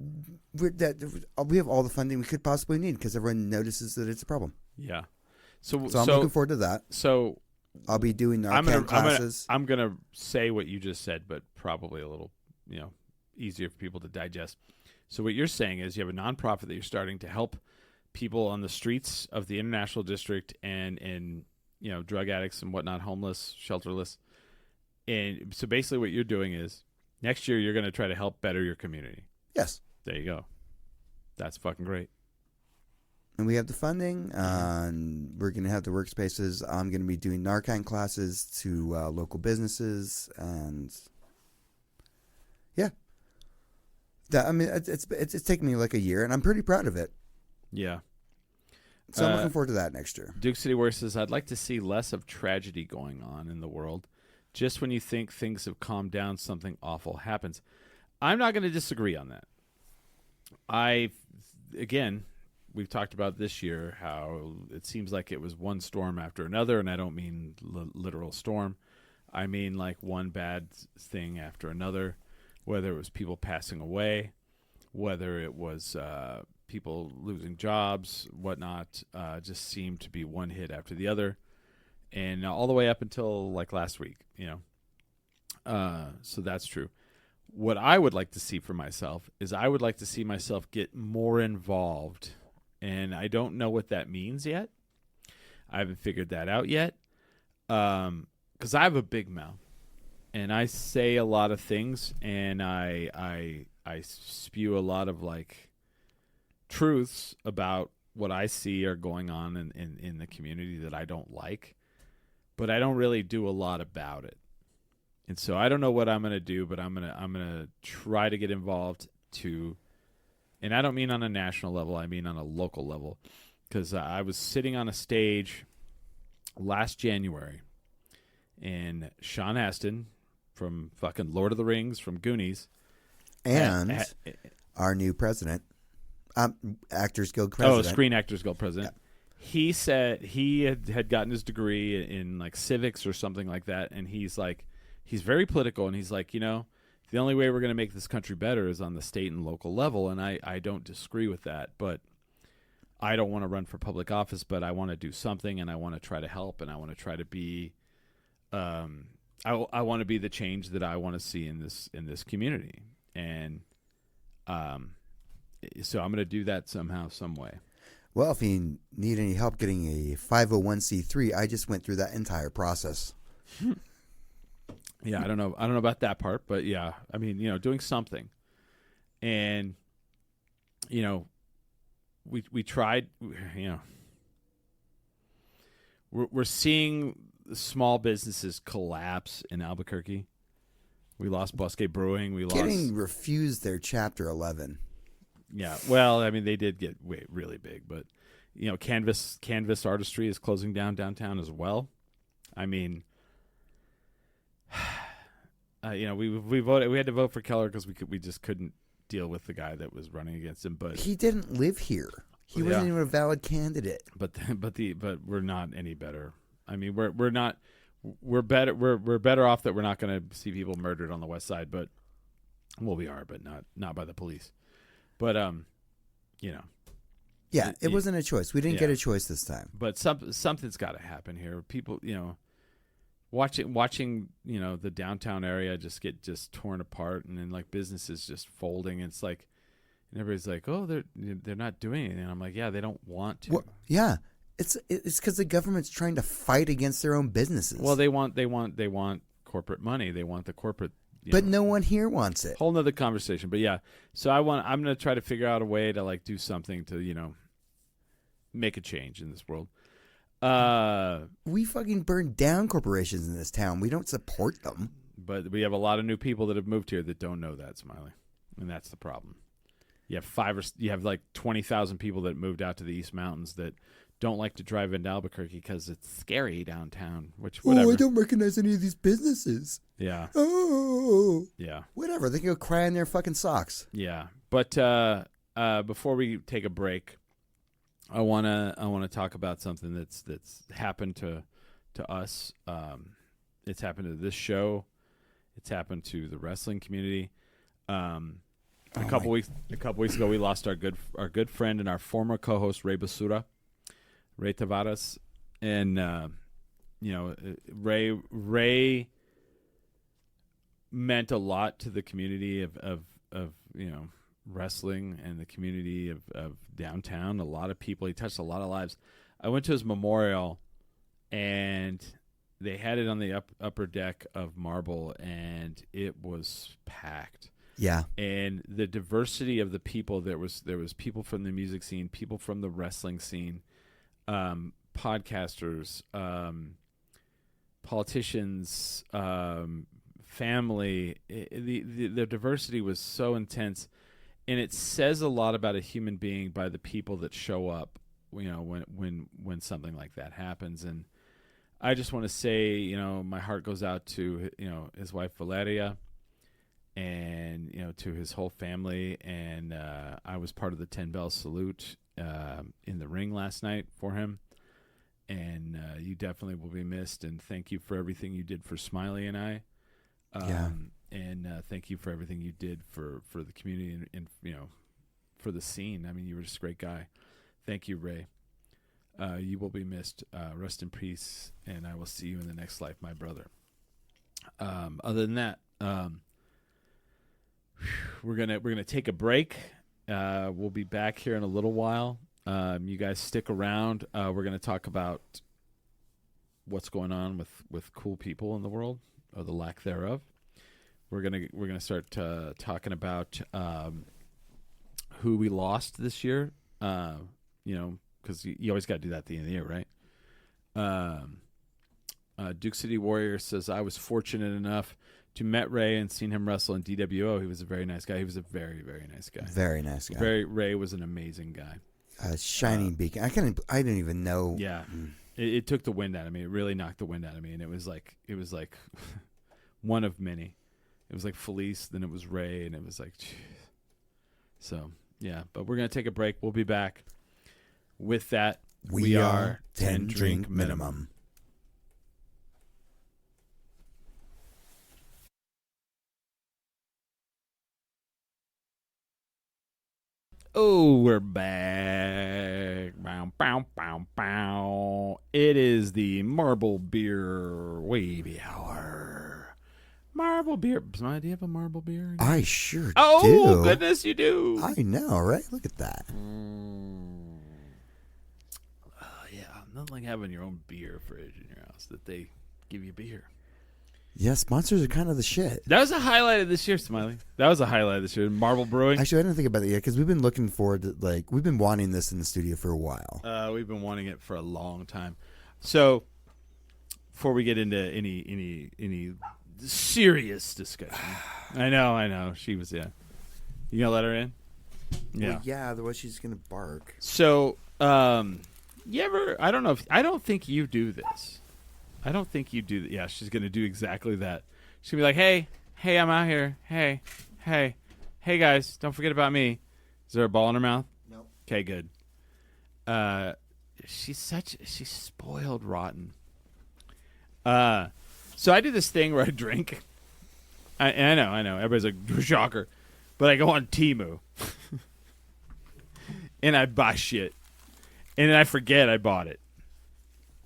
the funding we could possibly need because everyone notices that it's a problem. Yeah. So I'm looking forward to that. So I'll be doing Narcan classes. I'm gonna say what you just said, but probably a little, easier for people to digest. So what you're saying is you have a nonprofit that you're starting to help people on the streets of the international district and drug addicts and whatnot, homeless, shelterless. And so basically what you're doing is next year you're going to try to help better your community. Yes. There you go. That's fucking great. And we have the funding. And we're going to have the workspaces. I'm going to be doing Narcan classes to local businesses. And yeah. It's taken me like a year, and I'm pretty proud of it. Yeah. So I'm looking forward to that next year. Duke City War says, I'd like to see less of tragedy going on in the world. Just when you think things have calmed down, something awful happens. I'm not going to disagree on that. Again, we've talked about this year how it seems like it was one storm after another, and I don't mean literal storm. I mean like one bad thing after another, whether it was people passing away, whether it was people losing jobs, whatnot, just seemed to be one hit after the other. And all the way up until like last week, so that's true. What I would like to see for myself is I would like to see myself get more involved. And I don't know what that means yet. I haven't figured that out yet. Because I have a big mouth. And I say a lot of things. And I spew a lot of like truths about what I see are going on in the community that I don't like. But I don't really do a lot about it. And so I don't know what I'm going to do, but I'm going to try to get involved to, and I don't mean on a national level, I mean on a local level, because I was sitting on a stage last January, and Sean Astin from fucking Lord of the Rings, from Goonies, and our new president, Actors Guild president. Screen Actors Guild president. Yeah. He said he had gotten his degree in like civics or something like that, and he's very political, and he's like, the only way we're going to make this country better is on the state and local level, and I don't disagree with that, but I don't want to run for public office, but I want to do something, and I want to try to help, and I want to try to be, I want to be the change that I want to see in this community, and so I'm going to do that somehow, some way. Well, if you need any help getting a 501c3, I just went through that entire process. Yeah, I don't know about that part, but yeah, I mean, doing something, and we tried, we're seeing small businesses collapse in Albuquerque. We lost Bosque Brewing. Getting refused their Chapter 11. Yeah, well, I mean, they did get really big, but Canvas Artistry is closing down downtown as well. I mean, we voted. We had to vote for Keller because we just couldn't deal with the guy that was running against him. But he didn't live here. He wasn't even a valid candidate. But we're not any better. I mean, we're not. We're better. We're better off that we're not going to see people murdered on the West Side. But we are, but not by the police. But yeah, it wasn't a choice. We didn't get a choice this time. But something's got to happen here. People, watching the downtown area just torn apart, and then like businesses just folding. It's like, and everybody's like, oh, they're not doing anything. And I'm like, yeah, they don't want to. Well, yeah, it's because the government's trying to fight against their own businesses. Well, they want corporate money. They want the corporate. But no one here wants it. Whole nother conversation. But yeah, so I'm going to try to figure out a way to like do something to make a change in this world. We fucking burn down corporations in this town. We don't support them. But we have a lot of new people that have moved here that don't know that, Smiley, and that's the problem. You have like 20,000 people that moved out to the East Mountains that don't like to drive into Albuquerque because it's scary downtown. Which whatever. Oh, I don't recognize any of these businesses. Yeah. Oh, Yeah. whatever. They can go cry in their fucking socks. Yeah. But before we take a break, I wanna talk about something that's happened to us. It's happened to this show. It's happened to the wrestling community. A couple weeks ago, we lost our good friend and our former co-host Ray Basura, Ray Tavares, and Ray meant a lot to the community of wrestling and the community of downtown. A lot of people. He touched a lot of lives. I went to his memorial, and they had it on the upper deck of Marble, and it was packed. Yeah. And the diversity of the people, there was people from the music scene, people from the wrestling scene, podcasters, politicians, family. The diversity was so intense, and it says a lot about a human being by the people that show up, when something like that happens. And I just want to say, my heart goes out to, his wife Valeria, and to his whole family. And I was part of the 10 Bell salute in the ring last night for him, and you definitely will be missed. And thank you for everything you did for Smiley and I. And thank you for everything you did for the community and for the scene. I mean, you were just a great guy. Thank you, Ray. You will be missed. Rest in peace, and I will see you in the next life, my brother. Other than that, we're gonna take a break. We'll be back here in a little while. You guys stick around. We're gonna talk about what's going on with cool people in the world, or the lack thereof. We're gonna start talking about who we lost this year. Because you always got to do that at the end of the year, right? Duke City Warrior says, I was fortunate enough to met Ray and seen him wrestle in DWO. He was a very nice guy. He was a very, very nice guy. Very nice guy. Ray was an amazing guy. A shining beacon. I didn't even know. Yeah. It took the wind out of me. It really knocked the wind out of me. And it was like one of many. It was like Felice, then it was Ray, and it was like, geez. So, yeah. But we're going to take a break. We'll be back. With that, we are 10 Drink Minimum. Oh, we're back. Bow, bow, bow, bow. It is the Marble Beer Wavy Hour. Marble Beer. Do you have a Marble Beer? I sure do. Oh, goodness, you do. I know, right? Look at that. Nothing like having your own beer fridge in your house that they give you beer. Yeah, sponsors are kind of the shit. That was a highlight of this year, Smiley. That was a highlight of this year. Marble Brewing. Actually, I didn't think about it yet because we've been looking forward to, we've been wanting this in the studio for a while. We've been wanting it for a long time. So, before we get into any serious discussion, I know. She was, yeah. You gonna let her in? Yeah. Well, yeah, otherwise she's gonna bark. So, you ever? I don't think you do this. I don't think you do that. Yeah, she's gonna do exactly that. She's gonna be like, "Hey, I'm out here. Hey, guys, don't forget about me." Is there a ball in her mouth? No. Okay, good. She's spoiled rotten. So I do this thing where I drink. I know. Everybody's like, shocker, but I go on Temu and I buy shit. And then I forget I bought it.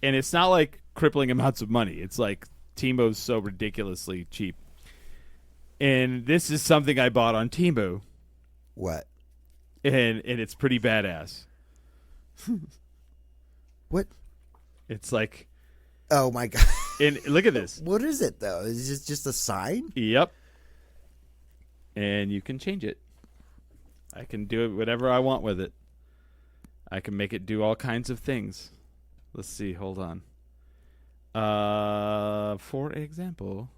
And it's not like crippling amounts of money. It's like Temu's so ridiculously cheap. And this is something I bought on Temu. What? And it's pretty badass. What? It's like... Oh, my God. And look at this. What is it, though? Is it just a sign? Yep. And you can change it. I can do whatever I want with it. I can make it do all kinds of things. Let's see. Hold on. For example,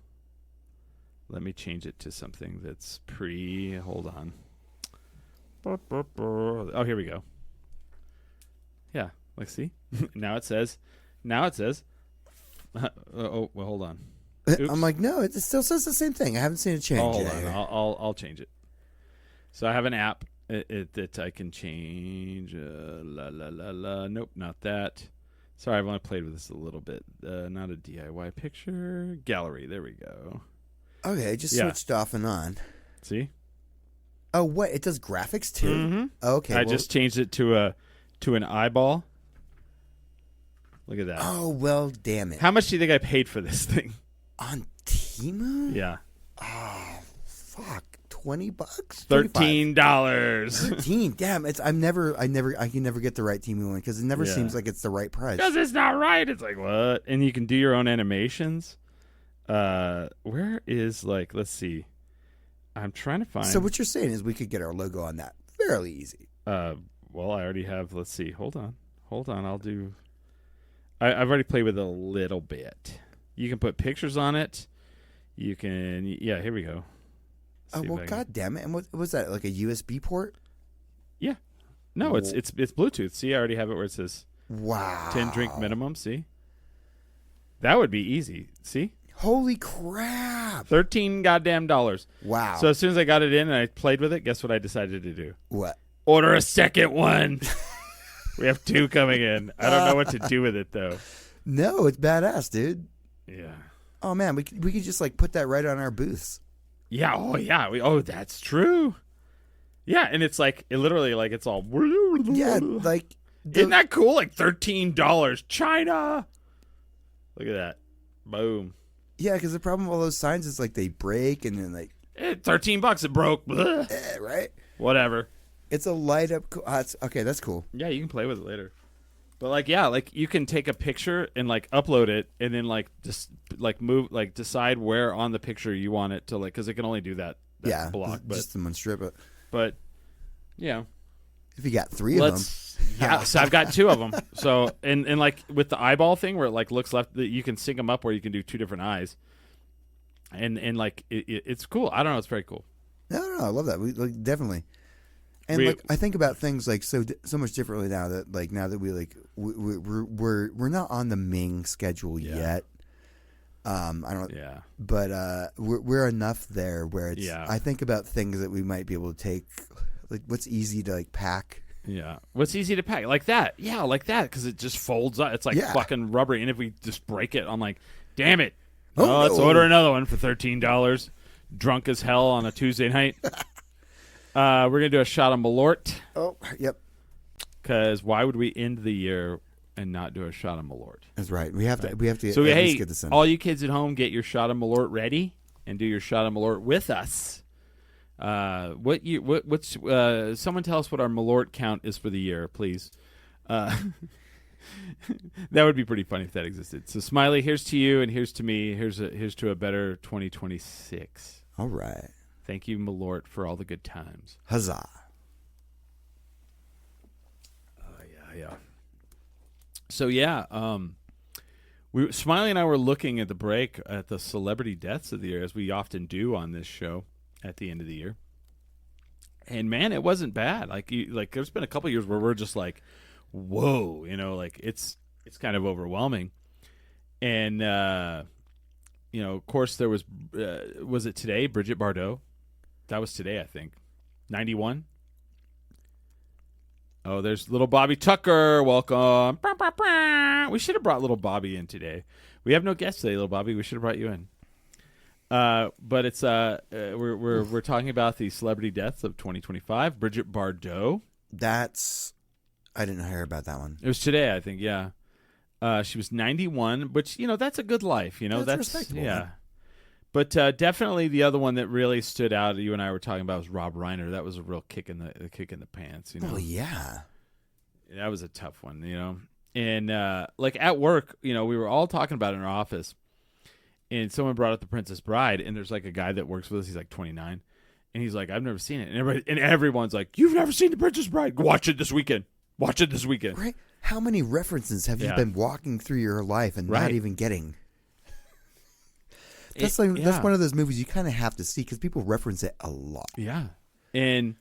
let me change it to something that's pre. Hold on. Oh, here we go. Yeah. Like, see? Now it says. Oh, well, hold on. Oops. I'm like, no, it still says the same thing. I haven't seen it change. Hold yet on. here. I'll change it. So I have an app that I can change. Nope, not that. Sorry, I've only played with this a little bit. Not a DIY picture. Gallery. There we go. Okay, just Yeah. switched off and on. See? Oh, what? It does graphics too? Mm-hmm. Okay. I well- just changed it to an eyeball. Look at that. Oh, well, damn it. How much do you think I paid for this thing? On Temu? Yeah. Oh, fuck. $20? $13. 13. Damn, I can never get the right Temu one because it never Yeah. seems like it's the right price. Because it's not right. It's like, what? And you can do your own animations. Where is, like, let's see. I'm trying to find. So what you're saying is we could get our logo on that fairly easy. Well, I already have. Let's see. Hold on. I'll do. I've already played with it a little bit. You can put pictures on it. You can. Yeah, here we go. Oh, See if well, I can- god damn it. And what was that, like a USB port? Yeah. No, it's Bluetooth. See, I already have it where it says Wow. 10 drink minimum. See? That would be easy. See? Holy crap. $13 goddamn dollars. Wow. So as soon as I got it in and I played with it, guess what I decided to do? What? Order a second one. We have 2 coming in. I don't know what to do with it, though. No, it's badass, dude. Yeah. Oh, man, we could just, like, put that right on our booths. Yeah. Oh, yeah. That's true. Yeah, and it's like, it literally, like, it's all. Yeah, like. Isn't that cool? Like $13. China. Look at that. Boom. Yeah, because the problem with all those signs is, like, they break and then, like. $13. It broke. Blah. Right? Whatever. It's a light up. Okay, that's cool. Yeah, you can play with it later. But like, yeah, like you can take a picture and like upload it, and then like just like move, like decide where on the picture you want it to, like, because it can only do that Yeah, block. But just in one strip. but yeah, If you got 3 of them. Yeah, so I've got 2 of them. So and like with the eyeball thing where it like looks left, you can sync them up where you can do 2 different eyes, and like it's cool. I don't know, it's very cool. No, I love that. We like, definitely. And like I think about things like so much differently now that we like we're not on the Ming schedule yet. I don't. Yeah. But we're enough there where it's. Yeah. I think about things that we might be able to take, like what's easy to like pack. Yeah. What's easy to pack? Like that. Yeah, like that, because it just folds up. It's like fucking rubbery. And if we just break it, I'm like, damn it. Oh, Let's no. order another one for $13. Drunk as hell on a Tuesday night. We're going to do a shot of Malort. Oh, yep. Because why would we end the year and not do a shot of Malort? That's right. We have to. We have to. So, at hey, least get this in. all you kids at home, get your shot of Malort ready and do your shot of Malort with us. What's someone tell us what our Malort count is for the year, please. That would be pretty funny if that existed. So, Smiley, here's to you, and here's to me. Here's to a better 2026. All right. Thank you, Malort, for all the good times. Huzzah. Yeah. So yeah, Smiley and I were looking at the break at the celebrity deaths of the year, as we often do on this show at the end of the year. And man, it wasn't bad. Like there's been a couple years where we're just like, whoa, like it's kind of overwhelming. And of course there was it today? Brigitte Bardot. That was today, I think. 91. Oh, there's little Bobby Tucker. Welcome. We should have brought little Bobby in today. We have no guests today, little Bobby. We should have brought you in. But it's we're talking about the celebrity deaths of 2025. Brigitte Bardot. I didn't hear about that one. It was today, I think. Yeah. She was 91, which that's a good life. That's respectable. Yeah. But definitely the other one that really stood out, you and I were talking about, was Rob Reiner. That was a real kick in the pants. Oh yeah, that was a tough one. And like at work, we were all talking about it in our office, and someone brought up The Princess Bride, and there's like a guy that works with us. He's like 29, and he's like, I've never seen it, and everyone's like, you've never seen The Princess Bride? Watch it this weekend. Watch it this weekend. right. How many references have you Yeah. been walking through your life and not Right. even getting? That's It- that's yeah. one of those movies you kind of have to see because people reference it a lot. Yeah. And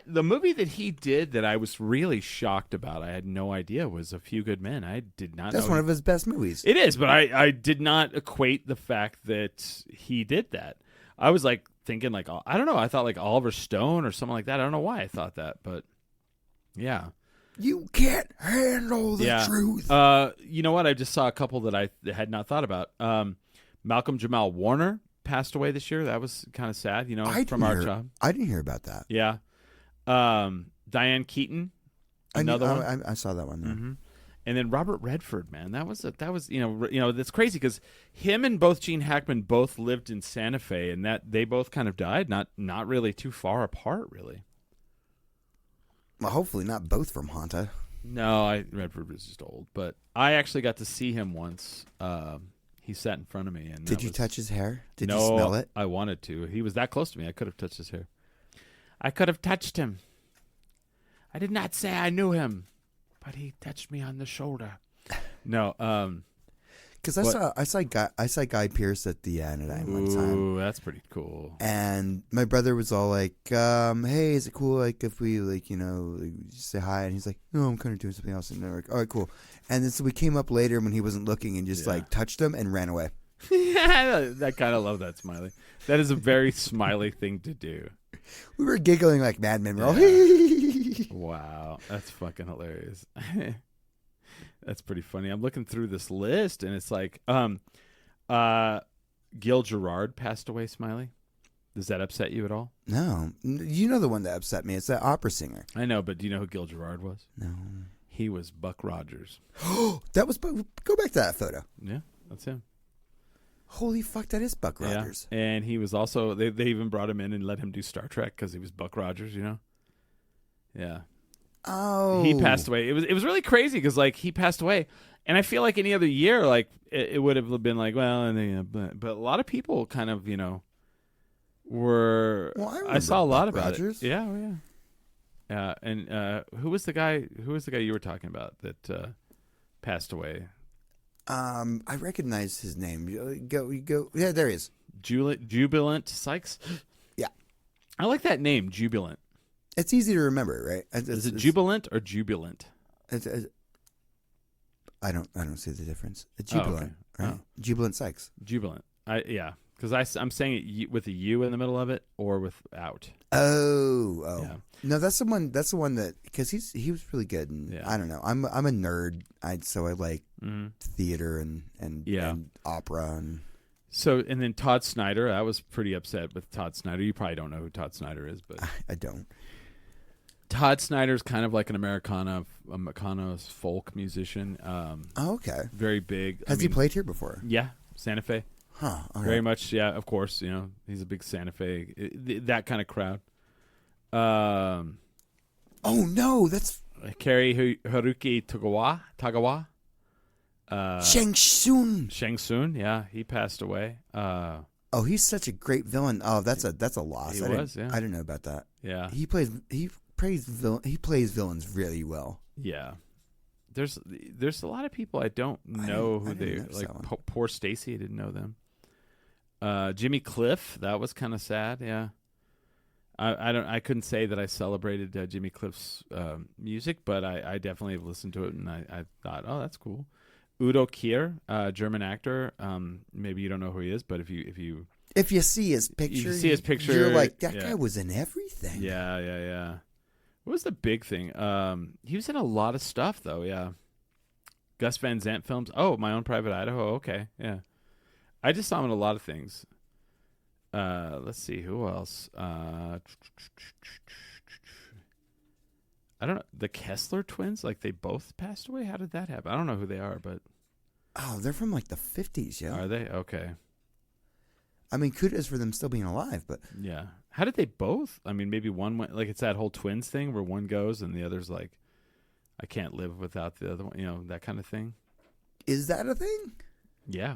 the movie that he did that I was really shocked about, I had no idea, was A Few Good Men. I did not That's know. one of his best movies. It is, but I did not equate the fact that he did that. I was like thinking like, I don't know. I thought like Oliver Stone or something like that. I don't know why I thought that, but yeah. You can't handle the truth. You know what? I just saw a couple that I had not thought about. Malcolm Jamal Warner passed away this year. That was kind of sad, from our job. I didn't hear about that. Yeah. Diane Keaton, another one. I saw that one. There. Mm-hmm. And then Robert Redford, man, that was that's crazy because him and both Gene Hackman both lived in Santa Fe, and that they both kind of died not really too far apart, really. Well, hopefully not both from Honta. No, Redford was just old, but I actually got to see him once. He sat in front of me, and Did you touch his hair? Did no, you smell it? I wanted to. He was that close to me. I could have touched his hair. I could have touched him. I did not say I knew him, but he touched me on the shoulder. No, because I saw Guy Pearce at the Anodyne one time. Ooh, that's pretty cool. And my brother was all like, "Hey, is it cool like if we say hi?" And he's like, "No, I'm kind of doing something else." And they're like, "All right, cool." And then so we came up later when he wasn't looking and just like touched him and ran away. Yeah, I kind of love that, Smiley. That is a very Smiley thing to do. We were giggling like madmen. We're all, Wow, that's fucking hilarious. That's pretty funny. I'm looking through this list, and it's like, Gil Gerard passed away, Smiley. Does that upset you at all? No, you know the one that upset me. It's that opera singer. I know, but do you know who Gil Gerard was? No, He was Buck Rogers. that was. Go back to that photo. Yeah, that's him. Holy fuck, that is Buck Rogers. Yeah. And he was also, they even brought him in and let him do Star Trek because he was Buck Rogers, Yeah. Oh, He passed away. It was really crazy because like he passed away, and I feel like any other year like it would have been like, well, and then, but a lot of people kind of were. Well, I saw a lot Buck about Rogers. it. Yeah. And who was the guy? Who was the guy you were talking about that passed away? I recognize his name. Go. Yeah, there he is. Jubilant Sykes. Yeah, I like that name, Jubilant. it's easy to remember, right? Is it Jubilant or Jubilant? I don't see the difference. It's Oh, Jubilant, okay. right? Oh. Jubilant Sykes. Jubilant. Because I'm saying it with a U in the middle of it or without. Oh. Yeah. No, that's the one. That's the one that because he was really good. And Yeah. I don't know. I'm a nerd. So I like theater and opera and. So and then Todd Snyder. I was pretty upset with Todd Snyder. You probably don't know who Todd Snyder is, but I don't. Todd Snyder's kind of like an Americana folk musician. Oh, okay. Very big. Has he played here before? Yeah, Santa Fe. Huh. All Very right. much. Yeah, of course. He's a big Santa Fe. That kind of crowd. Um. Oh no, that's Kari Haruki Tagawa. Shang Tsung. Shang Tsung, yeah, he passed away. Oh, he's such a great villain. Oh, that's a loss. He I was, didn't, yeah. I didn't know about that. Yeah, He plays villains really well. yeah. There's a lot of people I don't know who I didn't they notice like. that one. Poor Stacy, I didn't know them. Jimmy Cliff, that was kind of sad. Yeah, I couldn't say that I celebrated Jimmy Cliff's music, but I definitely have listened to it, and I thought, oh, that's cool. Udo Kier, German actor. Maybe you don't know who he is, but if you see his picture, you're like that yeah. guy was in everything. Yeah. What was the big thing? He was in a lot of stuff, though. Yeah, Gus Van Sant films. Oh, My Own Private Idaho. Okay, yeah. I just saw him in a lot of things. Let's see who else. I don't know. The Kessler twins, like they both passed away. How did that happen? I don't know who they are, but Oh, they're from like the 50s, yeah. are they? Okay. I mean, kudos for them still being alive, but Yeah. How did they both? I mean, maybe one went, like it's that whole twins thing where one goes and the other's like, I can't live without the other one, that kind of thing. is that a thing? Yeah.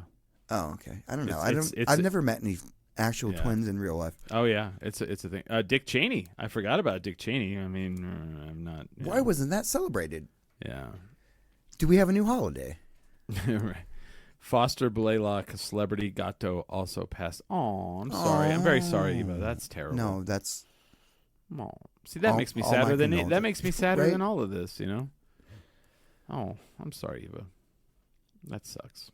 Oh, okay. I don't know. It's- I've never met any actual Yeah. twins in real life. Oh yeah, it's a thing. Dick Cheney. I forgot about Dick Cheney. I mean, I'm not. Why wasn't that celebrated? Yeah. Do we have a new holiday? Right. Foster Blaylock, Celebrity Gato, also passed. Oh, I'm sorry. I'm very sorry, Eva. That's terrible. No, that's Oh. See, that All- makes me all my sadder than condolences. that makes me sadder Right? than all of this. You know. Oh, I'm sorry, Eva. That sucks.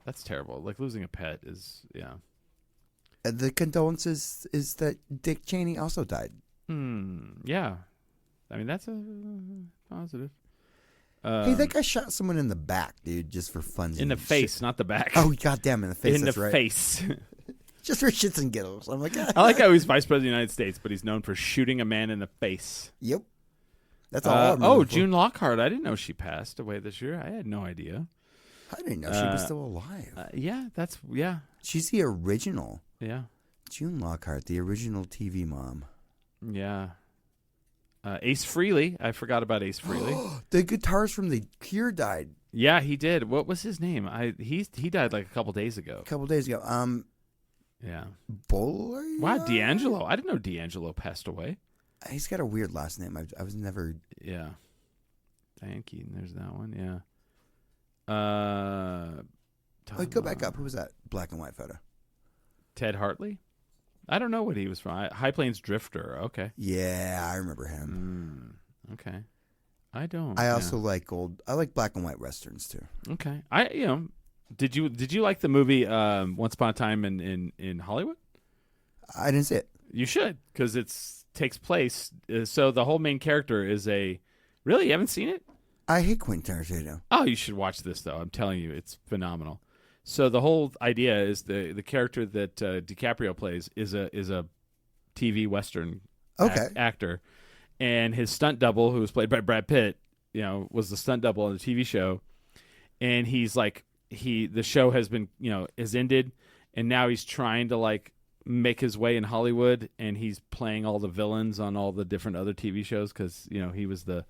That's terrible. Like losing a pet is, yeah. the condolences is that Dick Cheney also died. Yeah. I mean, that's a positive. Hey, that guy shot someone in the back, dude, just for fun. in the face, not the back. Oh, goddamn, in the face. in That's the right. face. Just for shits and giggles. I'm like, I like how he's vice president of the United States, but he's known for shooting a man in the face. Yep. That's all. I remember for. June Lockhart. I didn't know she passed away this year. I had no idea. I didn't know she was still alive. Yeah. She's the original Yeah. June Lockhart, the original TV mom. Yeah. Ace Frehley. I forgot about Ace Frehley. The guitarist from The Cure died Yeah, he did. What was his name? He died like a couple days ago. a couple days ago. Yeah. Bowler. Wow, D'Angelo. I didn't know D'Angelo passed away. He's got a weird last name. I was never. Yeah. Thank you. There's that one. Yeah. Wait, go back up. Who was that black and white photo? Ted Hartley? I don't know what he was from. High Plains Drifter. Okay. Yeah, I remember him. Okay. I don't. I also like I like black and white westerns too. Okay. Did you like the movie Once Upon a Time in Hollywood? I didn't see it. You should, because it takes place. So the whole main character is really, you haven't seen it? I hate Quentin Tarantino. Oh, you should watch this though. I'm telling you, it's phenomenal. So the whole idea is the character that DiCaprio plays is a TV Western actor, and his stunt double, who was played by Brad Pitt, was the stunt double on the TV show, and he's like the show has been has ended, and now he's trying to like make his way in Hollywood, and he's playing all the villains on all the different other TV shows because he was the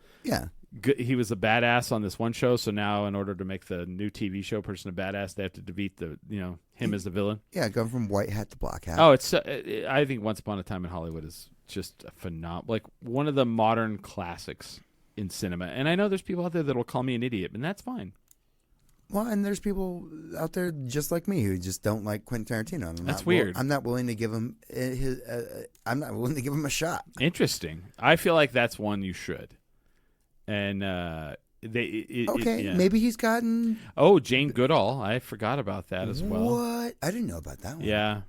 badass on this one show. So now, in order to make the new TV show person a badass, they have to defeat him as the villain. Yeah, going from white hat to black hat. Oh, it's I think Once Upon a Time in Hollywood is just a phenomenal, like one of the modern classics in cinema. And I know there's people out there that will call me an idiot, and that's fine. Well, and there's people out there just like me who just don't like Quentin Tarantino. That's weird. I'm not willing to give him I'm not willing to give him a shot. Interesting. I feel like that's one you should. And maybe he's gotten. Oh, Jane Goodall. I forgot about that as well. What? I didn't know about that one. Yeah,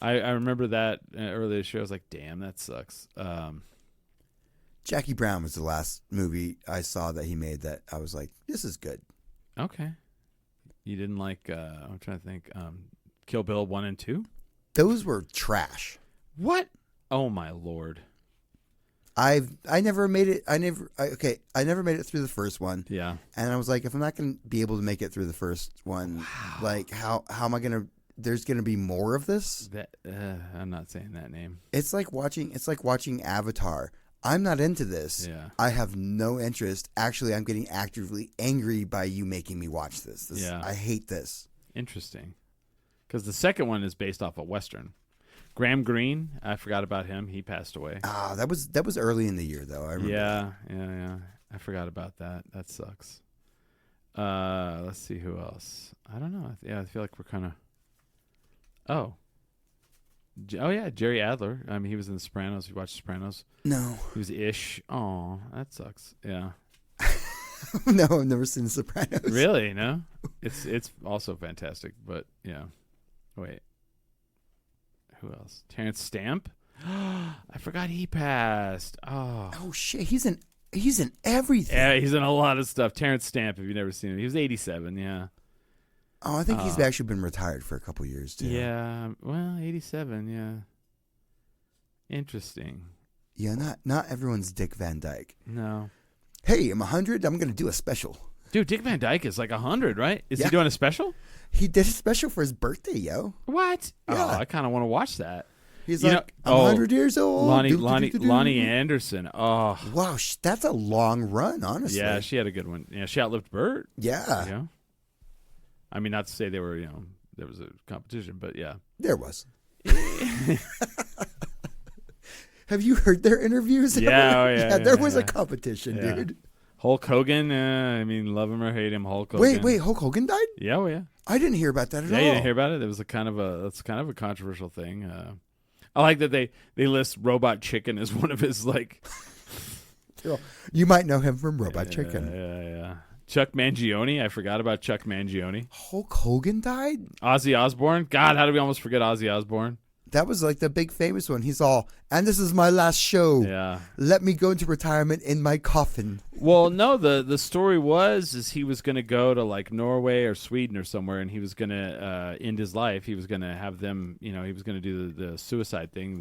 I remember that earlier this year. I was like, damn, that sucks. Jackie Brown was the last movie I saw that he made that I was like, this is good. Okay. You didn't like, I'm trying to think, Kill Bill 1 and 2? Those were trash. What? Oh, my Lord. I never made it. I never made it through the first one. Yeah. And I was like, if I'm not going to be able to make it through the first one, like how am I going to, there's going to be more of this? That I'm not saying that name. It's like watching Avatar. I'm not into this. Yeah. I have no interest. Actually, I'm getting actively angry by you making me watch this. Yeah. I hate this. Interesting. Because the second one is based off a Western. Graham Greene, I forgot about him. He passed away. Ah, that was early in the year, though. I remember. Yeah. I forgot about that. That sucks. Let's see who else. I don't know. I feel like we're kind of. Oh, yeah, Jerry Adler. I mean, he was in The Sopranos. You watched Sopranos? No. He was Ish. Oh, that sucks. Yeah. No, I've never seen The Sopranos. Really? No. It's also fantastic, but yeah. Wait. Who else? Terrence Stamp. I forgot he passed. Oh shit! He's in everything. Yeah, he's in a lot of stuff. Terrence Stamp, if you've never seen him, he was 87. Yeah. Oh, I think he's actually been retired for a couple years too. Yeah. Well, 87. Yeah. Interesting. Yeah, not everyone's Dick Van Dyke. No. Hey, I'm 100. I'm gonna do a special. Dude, Dick Van Dyke is like 100, right? Is Yeah. he doing a special? He did a special for his birthday, yo. What? Yeah. Oh, I kind of want to watch that. He's I'm 100 years old. Lonnie Anderson. Oh. Wow, that's a long run, honestly. Yeah, she had a good one. Yeah, she outlived Bert. Yeah. Yeah. I mean, not to say they were, there was a competition, but yeah. There was. Have you heard their interviews? Yeah, oh, yeah, there yeah, was yeah. a competition, Yeah. dude. Hulk Hogan. I mean, love him or hate him, Hulk Hogan. Wait, Hulk Hogan died? Yeah, well, yeah. I didn't hear about that at all. Yeah, you didn't hear about it. It was that's kind of a controversial thing. I like that they list Robot Chicken as one of his like. You might know him from Robot Chicken. Yeah. Chuck Mangione. I forgot about Chuck Mangione. Hulk Hogan died? Ozzy Osbourne. God, how did we almost forget Ozzy Osbourne? That was like the big famous one. He's all, and this is my last show. Yeah. Let me go into retirement in my coffin. Well, no, the story is he was going to go to like Norway or Sweden or somewhere, and he was going to end his life. He was going to have them, he was going to do the suicide thing.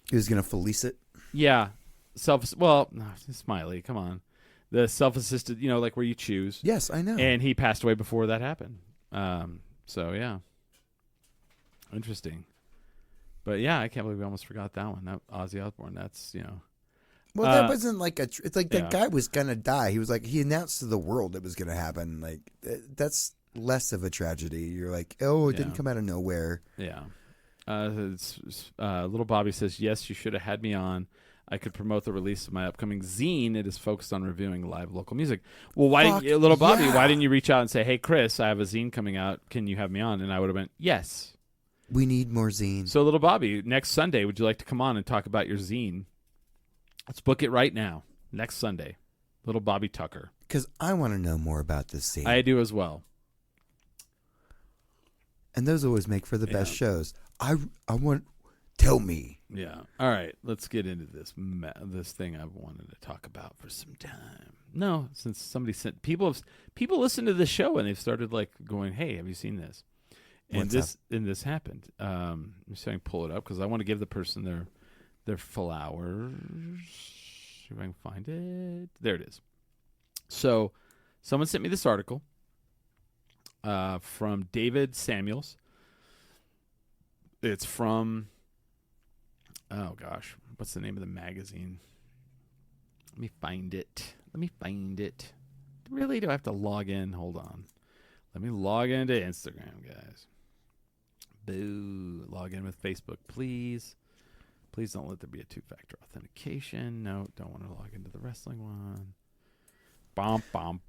He was going to Felice it. Yeah. Smiley, come on. The self-assisted, like where you choose. Yes, I know. And he passed away before that happened. So, yeah. Interesting. But, yeah, I can't believe we almost forgot that one. That Ozzy Osbourne, that's, Well, that wasn't like it's like that yeah. guy was going to die. He was like, he announced to the world it was going to happen. Like, that's less of a tragedy. You're like, oh, it didn't come out of nowhere. Yeah. Little Bobby says, yes, you should have had me on. I could promote the release of my upcoming zine. It is focused on reviewing live local music. Well, why didn't you reach out and say, hey, Chris, I have a zine coming out. Can you have me on? And I would have been, yes. We need more zines. So, Little Bobby, next Sunday, would you like to come on and talk about your zine? Let's book it right now. Next Sunday. Little Bobby Tucker. Because I want to know more about this zine. I do as well. And those always make for the best shows. I want... Tell me. Yeah. All right. Let's get into this thing I've wanted to talk about for some time. No, since somebody sent people listen to this show and they've started like going, "Hey, have you seen this?" And this happened. I'm just trying to pull it up because I want to give the person their flowers. See if I can find it. There it is. So, someone sent me this article from David Samuels. It's from. Oh, gosh. What's the name of the magazine? Let me find it. Really? Do I have to log in? Hold on. Let me log into Instagram, guys. Boo. Log in with Facebook, please. Please don't let there be a two-factor authentication. No, don't want to log into the wrestling one. Bomb.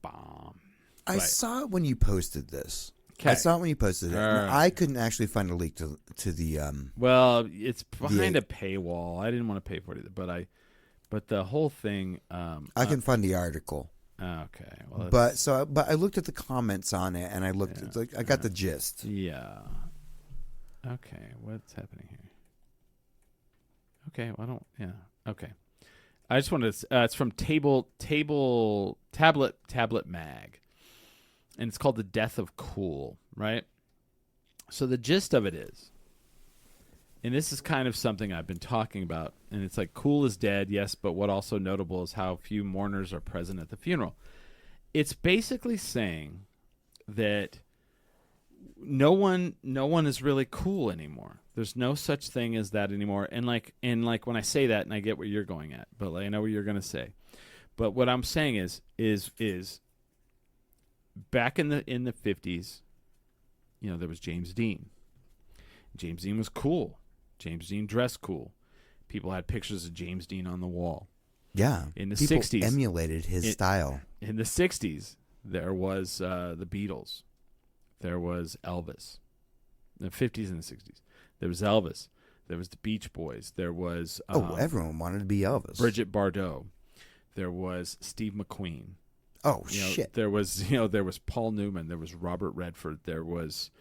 I saw it when you posted this. Okay. I saw it when you posted it. And I couldn't actually find a link to the. Well, it's behind a paywall. I didn't want to pay for it either, but the whole thing. I can find the article. Okay. Well, but I looked at the comments on it, and I looked. Yeah, I got the gist. Yeah. Okay. What's happening here? Okay. Well, I don't. Yeah. Okay. I just wanted to. It's from Tablet Mag. And it's called The Death of Cool, right? So the gist of it is, and this is kind of something I've been talking about, and it's like Cool is dead, yes, but what also notable is how few mourners are present at the funeral. It's basically saying that no one is really cool anymore. There's no such thing as that anymore. And like when I say that, and I get what you're going at, but I know what you're going to say. But what I'm saying is back in the 50s, there was James Dean. James Dean was cool. James Dean dressed cool. People had pictures of James Dean on the wall. Yeah. In the people 60s, emulated his style. In the 60s, there was the Beatles. There was Elvis. In the 50s and the 60s, there was Elvis. There was the Beach Boys. There was everyone wanted to be Elvis. Brigitte Bardot. There was Steve McQueen. Oh, shit. There was Paul Newman. There was Robert Redford. There was,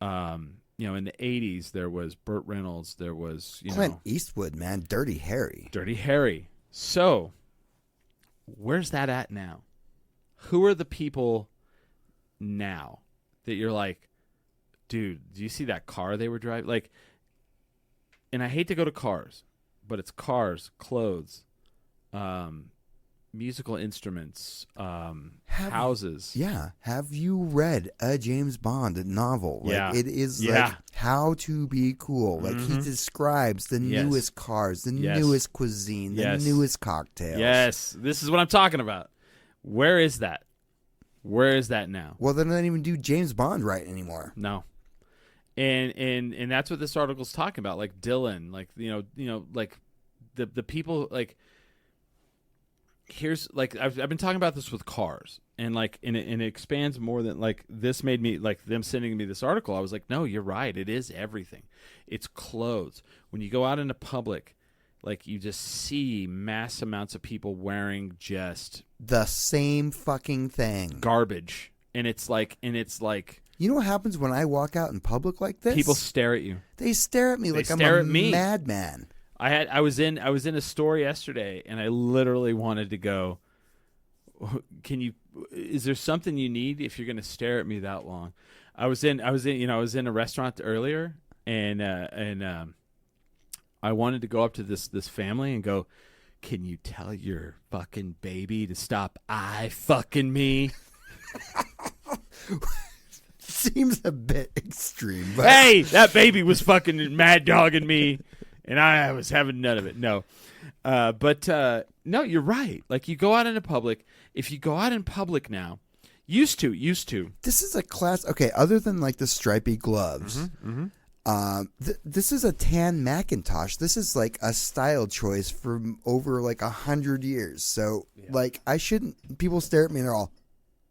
in the 80s, there was Burt Reynolds. There was, Clint Eastwood, man. Dirty Harry. Dirty Harry. So, where's that at now? Who are the people now that you're like, dude, do you see that car they were driving? Like, and I hate to go to cars, but it's cars, clothes, musical instruments, houses. Yeah. Have you read a James Bond novel? Like, it is like how to be cool. Like he describes the newest cars, the newest cuisine, the newest cocktails. Yes. This is what I'm talking about. Where is that? Where is that now? Well, they don't even do James Bond right anymore. No. And that's what this article's talking about. Like Dylan, like like the people like here's like I've been talking about this with cars, and like and it expands more than like this made me like them sending me this article. I was like, no, you're right. It is everything. It's clothes. When you go out into public, like you just see mass amounts of people wearing just The same fucking thing. garbage, and it's like You know what happens when I walk out in public like this? people stare at you. They stare at me like I'm stare a at me. madman. I was in a store yesterday, and I literally wanted to go. Is there something you need if you're going to stare at me that long? I was in a restaurant earlier, and I wanted to go up to this family and go, can you tell your fucking baby to stop fucking me? Seems a bit extreme, but Hey, that baby was fucking mad dogging me, and I was having none of it. No, but no, you're right. Like you go out into public. If you go out in public now, used to. this is a class. Okay, other than like the stripy gloves, this is a tan Macintosh. This is like a style choice from over like 100 years. So like I shouldn't. People stare at me and they're all,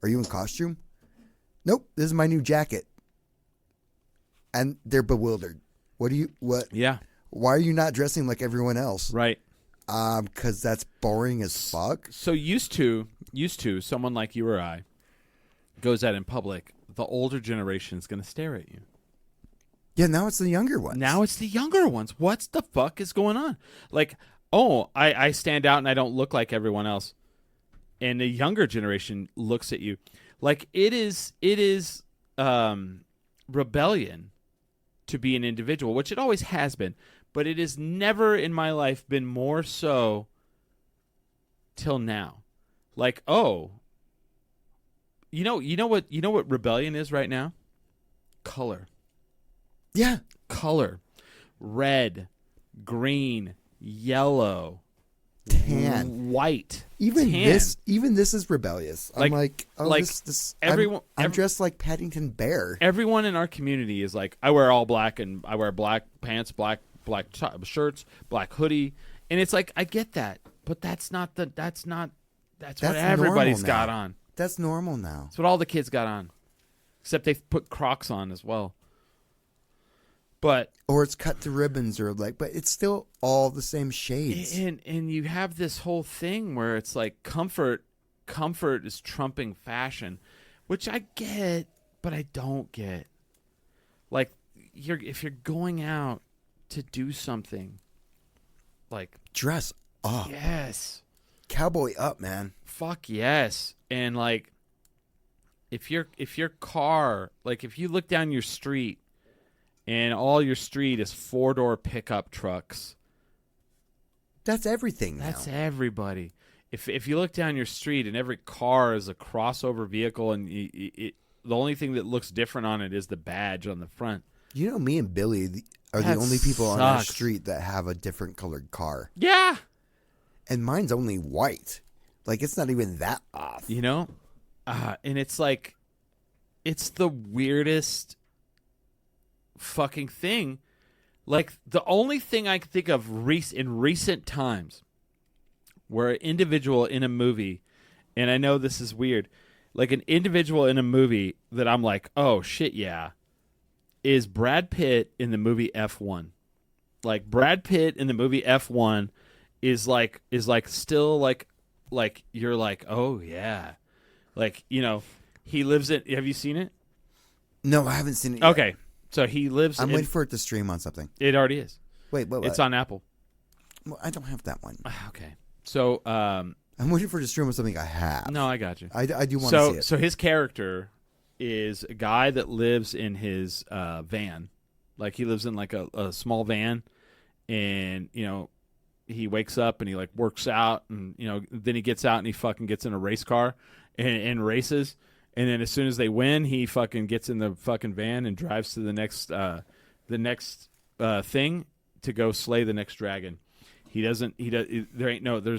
"Are you in costume?" Nope, this is my new jacket. And they're bewildered. What? Yeah, Why are you not dressing like everyone else? right. Because that's boring as fuck. So used to, someone like you or I goes out in public. The older generation is going to stare at you. Yeah, now it's the younger ones. Now it's the younger ones. What the fuck is going on? Like, oh, I stand out and I don't look like everyone else. And the younger generation looks at you. Like it is rebellion to be an individual, which it always has been, but it has never in my life been more so till now. Like, oh, you know what rebellion is right now? Color. Yeah. Color. Red, green, yellow, Tan. white. Even tan. this is rebellious. I'm like, this everyone. I'm dressed like Paddington Bear. Everyone in our community is like, I wear all black and I wear black pants, black shirts, black hoodie, and it's like I get that, but that's what everybody's normal got now. on. That's normal now. That's what all the kids got on, except they put Crocs on as well. But Or it's cut to ribbons, or like, but it's still all the same shades. and you have this whole thing where it's like comfort is trumping fashion, which I get, but I don't get. Like if you're going out to do something, like Dress up, yes, cowboy up, man. fuck yes, and like if your car, like if you look down your street and all your street is 4-door pickup trucks. That's everything now. That's everybody. If you look down your street and every car is a crossover vehicle, and the only thing that looks different on it is the badge on the front. You know, me and Billy are That the only people on our sucks. street that have a different colored car, Yeah, and mine's only white. Like it's not even that off. you know, and it's like, it's the weirdest fucking thing. Like the only thing I can think of in recent times where an individual in a movie, and I know this is weird, like an individual in a movie that I'm like, oh shit, yeah, is Brad Pitt in the movie F1. Like Brad Pitt in the movie F1 is like still like you're like, oh yeah, like, you know, he lives in. Have you seen it? No, I haven't seen it yet. Okay, so he lives. I'm waiting for it to stream on something. It already is. Wait, what? It's on Apple. Well, I don't have that one. Okay, so I'm waiting for it to stream on something I have. no, I got you. I do want to see it. So his character is a guy that lives in his van, like he lives in like a small van, and you know, he wakes up and he like works out, and you know, then he gets out and he fucking gets in a race car and races, and then as soon as they win, he fucking gets in the fucking van and drives to the next thing to go slay the next dragon. There's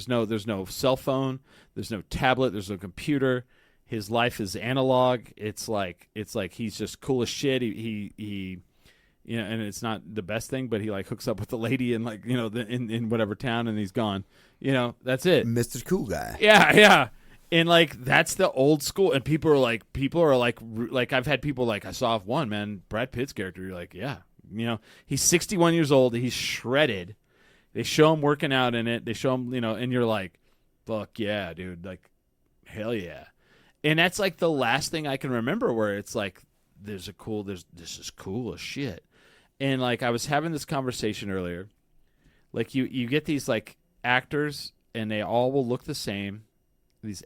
no cell phone, there's no tablet, there's no computer. His life is analog. It's like he's just cool as shit. He you know, and it's not the best thing, but he like hooks up with the lady in like, you know, in whatever town, and he's gone. You know, that's it. Mr. Cool Guy. Yeah. And like that's the old school, and people are like I've had people like, I saw one, man, Brad Pitt's character. You're like, yeah, you know, he's 61 years old, he's shredded. They show him working out in it. They show him, you know, and you're like, fuck yeah, dude, like hell yeah. And that's like the last thing I can remember where it's like this is cool as shit. And like I was having this conversation earlier, like you get these like actors, and they all will look the same. These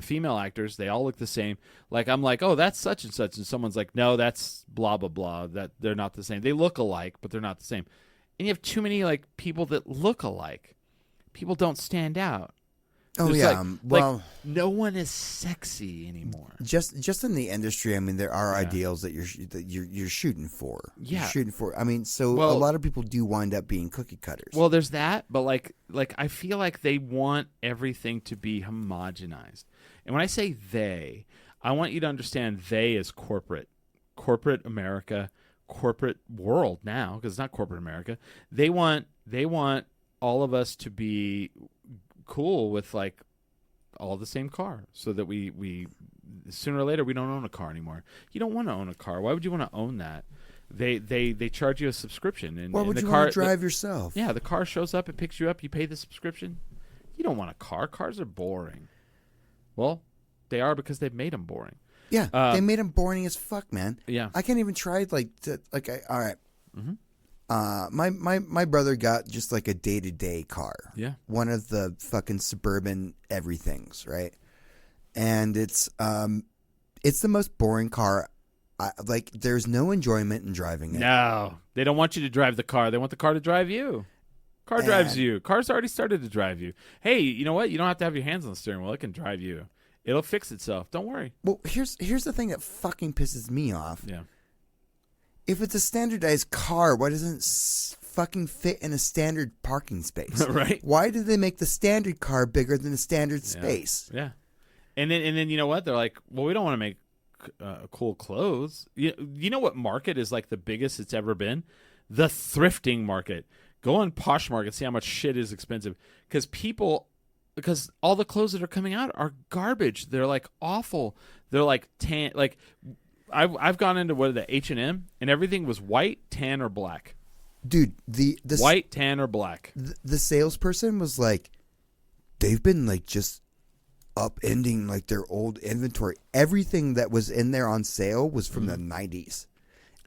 female actors, they all look the same. Like I'm like, oh, that's such and such, and someone's like, no, that's blah blah blah. That they're not the same. They look alike, but they're not the same. And you have too many like people that look alike. People don't stand out. Oh, There's yeah. like no one is sexy anymore. Just in the industry, I mean, there are ideals that you're shooting for. Yeah. You're shooting for. I mean, so a lot of people do wind up being cookie cutters. Well, there's that, but like I feel like they want everything to be homogenized. And when I say they, I want you to understand they is corporate America, corporate world now, because it's not corporate America. They want all of us to be cool with like all the same car, so that we sooner or later we don't own a car anymore. You don't want to own a car. Why would you want to own that? They charge you a subscription, and why would the you car want to drive yourself? Yeah, the car shows up, it picks you up, you pay the subscription. You don't want a car. Cars are boring. Well, they are because they've made them boring. Yeah, they made them boring as fuck, man. Yeah, I can't even try all right. Mm-hmm. My brother got just like a day-to-day car. Yeah. One of the fucking suburban everythings, right? And it's the most boring car. Like, there's no enjoyment in driving it. No, they don't want you to drive the car. They want the car to drive you. Car drives you. Car's already started to drive you. Hey, you know what? You don't have to have your hands on the steering wheel. It can drive you. It'll fix itself. Don't worry. Well, here's the thing that fucking pisses me off. Yeah. If it's a standardized car, why doesn't it fucking fit in a standard parking space? Right. Why do they make the standard car bigger than the standard space? Yeah. And then you know what? They're like, well, we don't want to make cool clothes. You know what market is like the biggest it's ever been? The thrifting market. Go on Poshmark, see how much shit is expensive. Because all the clothes that are coming out are garbage. They're like awful. They're like tan. Like I've gone into the H&M, and everything was white, tan, or black. Dude, the white, tan, or black. The salesperson was like, they've been like just upending like their old inventory. Everything that was in there on sale was from the 90s.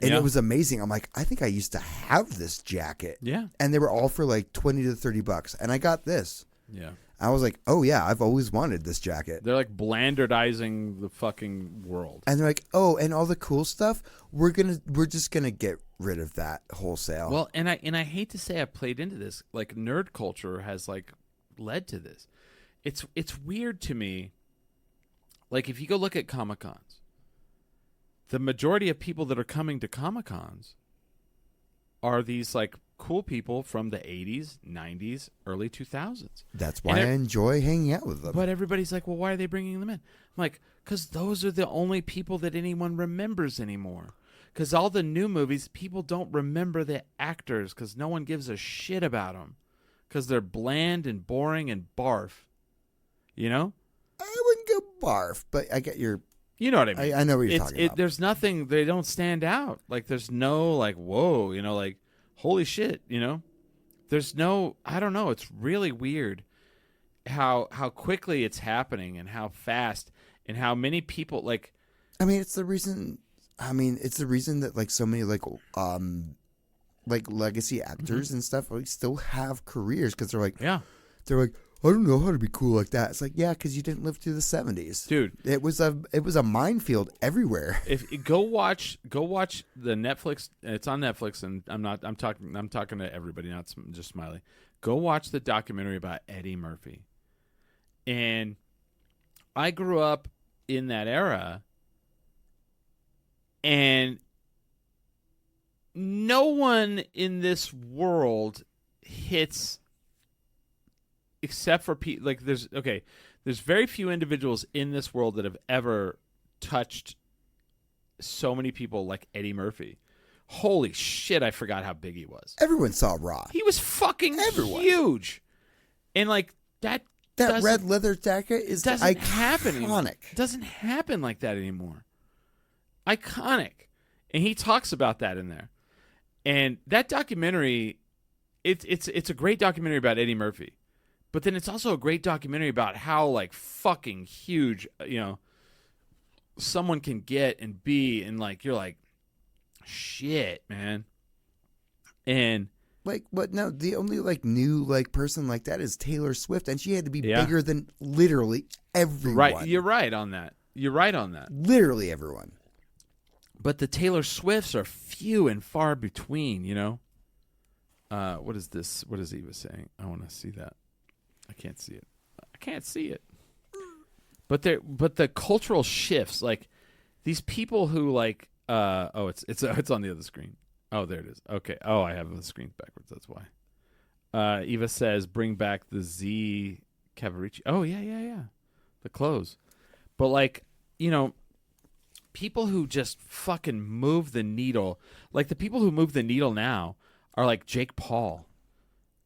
And it was amazing. I'm like, I think I used to have this jacket. Yeah. And they were all for like $20 to $30. And I got this. Yeah. I was like, oh yeah, I've always wanted this jacket. They're like blandardizing the fucking world. And they're like, oh, and all the cool stuff, we're just gonna get rid of that wholesale. Well, and I hate to say I played into this. Like nerd culture has like led to this. It's weird to me. Like if you go look at Comic-Cons, the majority of people that are coming to Comic-Cons are these like cool people from the 80s, 90s, early 2000s. That's why I enjoy hanging out with them. But everybody's like, well, why are they bringing them in? I'm like, because those are the only people that anyone remembers anymore. Because all the new movies, people don't remember the actors because no one gives a shit about them. Because they're bland and boring and barf. You know? I wouldn't go barf, but I get your... You know what I mean? I know what you're talking about. There's nothing, they don't stand out. Like, there's no, like, whoa, you know, like, holy shit, you know? There's no, I don't know, it's really weird how quickly it's happening and how fast and how many people, like... I mean, it's the reason that, like, so many, like legacy actors and stuff like, still have careers because they're like, I don't know how to be cool like that. It's like, yeah, because you didn't live through the 70s, dude. It was a minefield everywhere. If go watch the Netflix, it's on Netflix, and I'm talking to everybody, not just Smiley. Go watch the documentary about Eddie Murphy. And I grew up in that era, and no one in this world hits. Except for like there's very few individuals in this world that have ever touched so many people like Eddie Murphy. Holy shit, I forgot how big he was. Everyone saw Raw. He was fucking Everyone. huge. And like that red leather jacket is doesn't iconic. happen anymore. It doesn't happen like that anymore. Iconic. And he talks about that in there. And that documentary, it's a great documentary about Eddie Murphy. But then it's also a great documentary about how like fucking huge, someone can get and be, and like you're like, shit, man. And Like what? No, the only like new like person like that is Taylor Swift, and she had to be Yeah. bigger than literally everyone. right, you're right on that. You're right on that. Literally everyone. But the Taylor Swifts are few and far between, What is this? What is Eva saying? I want to see that. I can't see it. But the cultural shifts, like these people who like it's on the other screen. Oh, there it is. Okay. Oh, I have the screen backwards. That's why. Eva says, "Bring back the Z Cavarici." Oh yeah. The clothes, but like people who just fucking move the needle, like the people who move the needle now are like Jake Paul.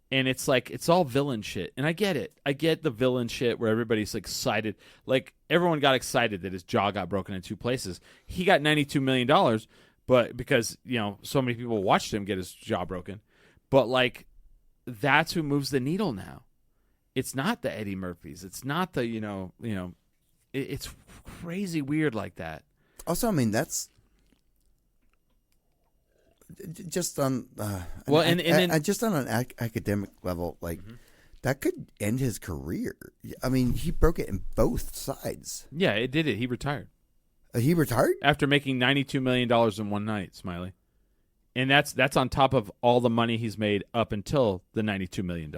And it's like, it's all villain shit. And I get it. I get the villain shit where everybody's excited. Like, everyone got excited that his jaw got broken in 2 places. He got $92 million, but because, so many people watched him get his jaw broken. But, like, that's who moves the needle now. It's not the Eddie Murphys. It's not the, it's crazy weird like that. Also, I mean, that's just on just on an academic level, like that could end his career. I mean, he broke it in both sides. Yeah, it did it. He retired. He retired After making $92 million in one night, Smiley. And that's on top of all the money he's made up until the $92 million.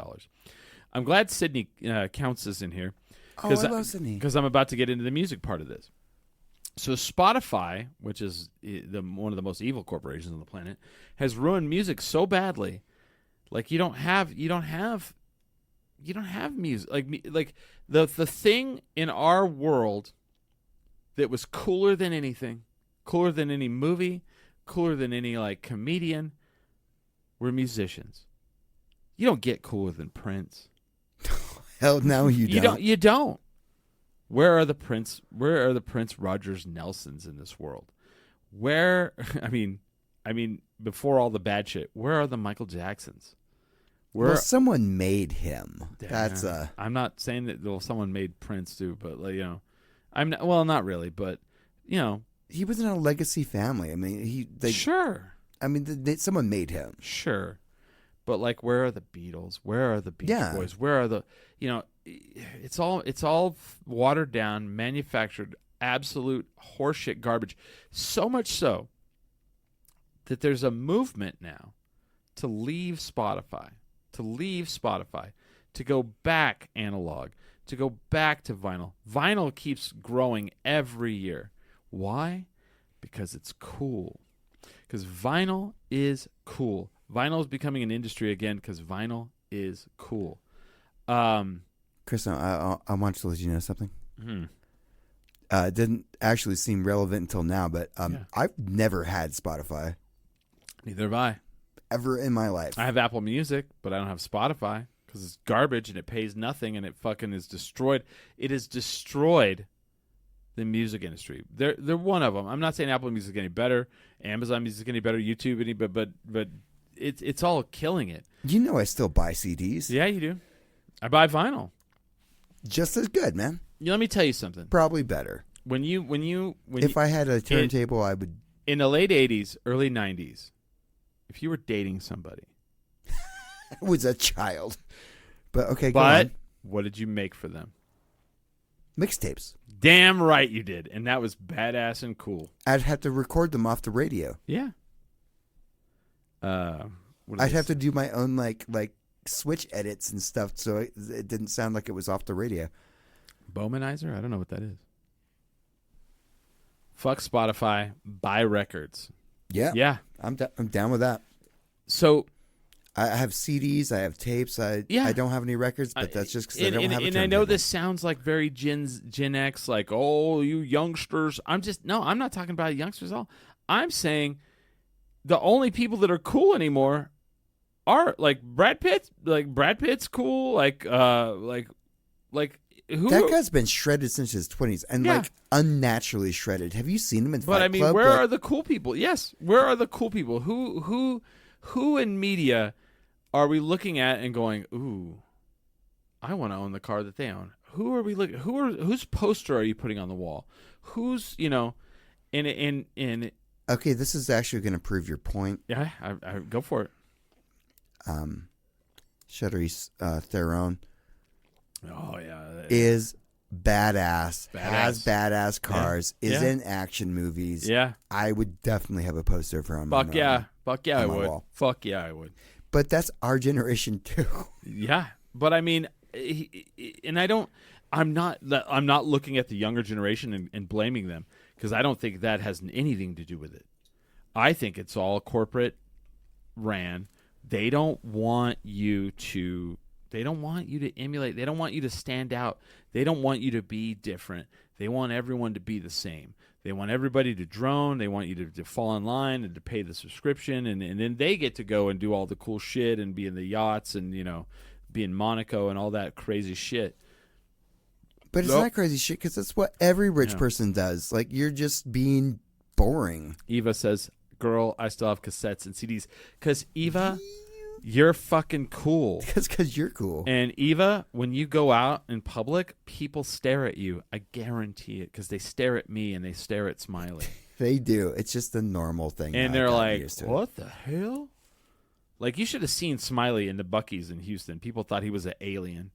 I'm glad Sydney Counts is in here. Oh, I love Sydney. Because I'm about to get into the music part of this. So Spotify, which is one of the most evil corporations on the planet, has ruined music so badly. Like you don't have music. Like the thing in our world that was cooler than anything, cooler than any movie, cooler than any like comedian, were musicians. You don't get cooler than Prince. Hell no, you don't. You don't. Where are the Prince Rogers Nelsons in this world? Where I mean before all the bad shit, where are the Michael Jacksons? Well, someone made him. That's I'm not saying that someone made Prince too, but like, I'm not, well, not really, but he was in a legacy family. I mean, sure. I mean, someone made him. Sure. But like, where are the Beatles? Where are the Beach Boys? Where are the it's all watered down, manufactured, absolute horseshit garbage. So much so that there's a movement now to leave Spotify, to go back analog, to go back to vinyl. Vinyl keeps growing every year. Why? Because it's cool. Because vinyl is cool. Vinyl is becoming an industry again because vinyl is cool. Chris, I want to let you know something. Mm-hmm. It didn't actually seem relevant until now, but I've never had Spotify. Neither have I. Ever in my life. I have Apple Music, but I don't have Spotify because it's garbage and it pays nothing and it fucking is destroyed. It has destroyed the music industry. They're one of them. I'm not saying Apple Music is any better, Amazon Music is any better, YouTube any, but it's all killing it. You know, I still buy CDs. Yeah, you do. I buy vinyl. Just as good, man. Let me tell you something. Probably better. If I had a turntable, I would. In the late 80s, early 90s, if you were dating somebody. I was a child. But okay, go on. What did you make for them? Mixtapes. Damn right you did. And that was badass and cool. I'd have to record them off the radio. Yeah. I'd have to do my own like switch edits and stuff so it didn't sound like it was off the radio. Bowmanizer? I don't know what that is. Fuck Spotify. Buy records. Yeah. Yeah. I'm down with that. So I have CDs. I have tapes. I don't have any records, but that's just because I don't have a turntable. And I know this sounds like very Gen X, like, oh, you youngsters. I'm not talking about youngsters at all. I'm saying the only people that are cool anymore are like Brad Pitt. Like Brad Pitt's cool. Like who? That guy's been shredded since his 20s and Yeah. like unnaturally shredded. Have you seen him in But Fight I mean, Club? where Like, are the cool people? Yes, where are the cool people? Who in media are we looking at and going, ooh, I want to own the car that they own? Who are we looking? Whose poster are you putting on the wall? Who's in okay, this is actually going to prove your point. yeah, I go for it. Charlize Theron Oh yeah, is badass, Badass. has badass cars, is Yeah. in action movies. yeah. I would definitely have a poster of her on my Fuck yeah, I on my would. wall. Fuck yeah, I would. But that's our generation too. Yeah, but I mean, and I'm not looking at the younger generation and blaming them because I don't think that has anything to do with it. I think it's all corporate ran. They don't want you to emulate. They don't want you to stand out. They don't want you to be different. They want everyone to be the same. They want everybody to drone. They want you to fall in line and to pay the subscription, and then they get to go and do all the cool shit and be in the yachts and be in Monaco and all that crazy shit. But it's Nope. not crazy shit because that's what every rich Yeah. person does. Like, you're just being boring. Eva says, "Girl, I still have cassettes and CDs." Because Eva, you're fucking cool. Because you're cool. And Eva, when you go out in public, people stare at you. I guarantee it, because they stare at me and they stare at Smiley, They do. It's just a normal thing. and I've they're gotten like, used to it. "What the hell?" Like, you should have seen Smiley in the Buc-ee's in Houston. People thought he was an alien.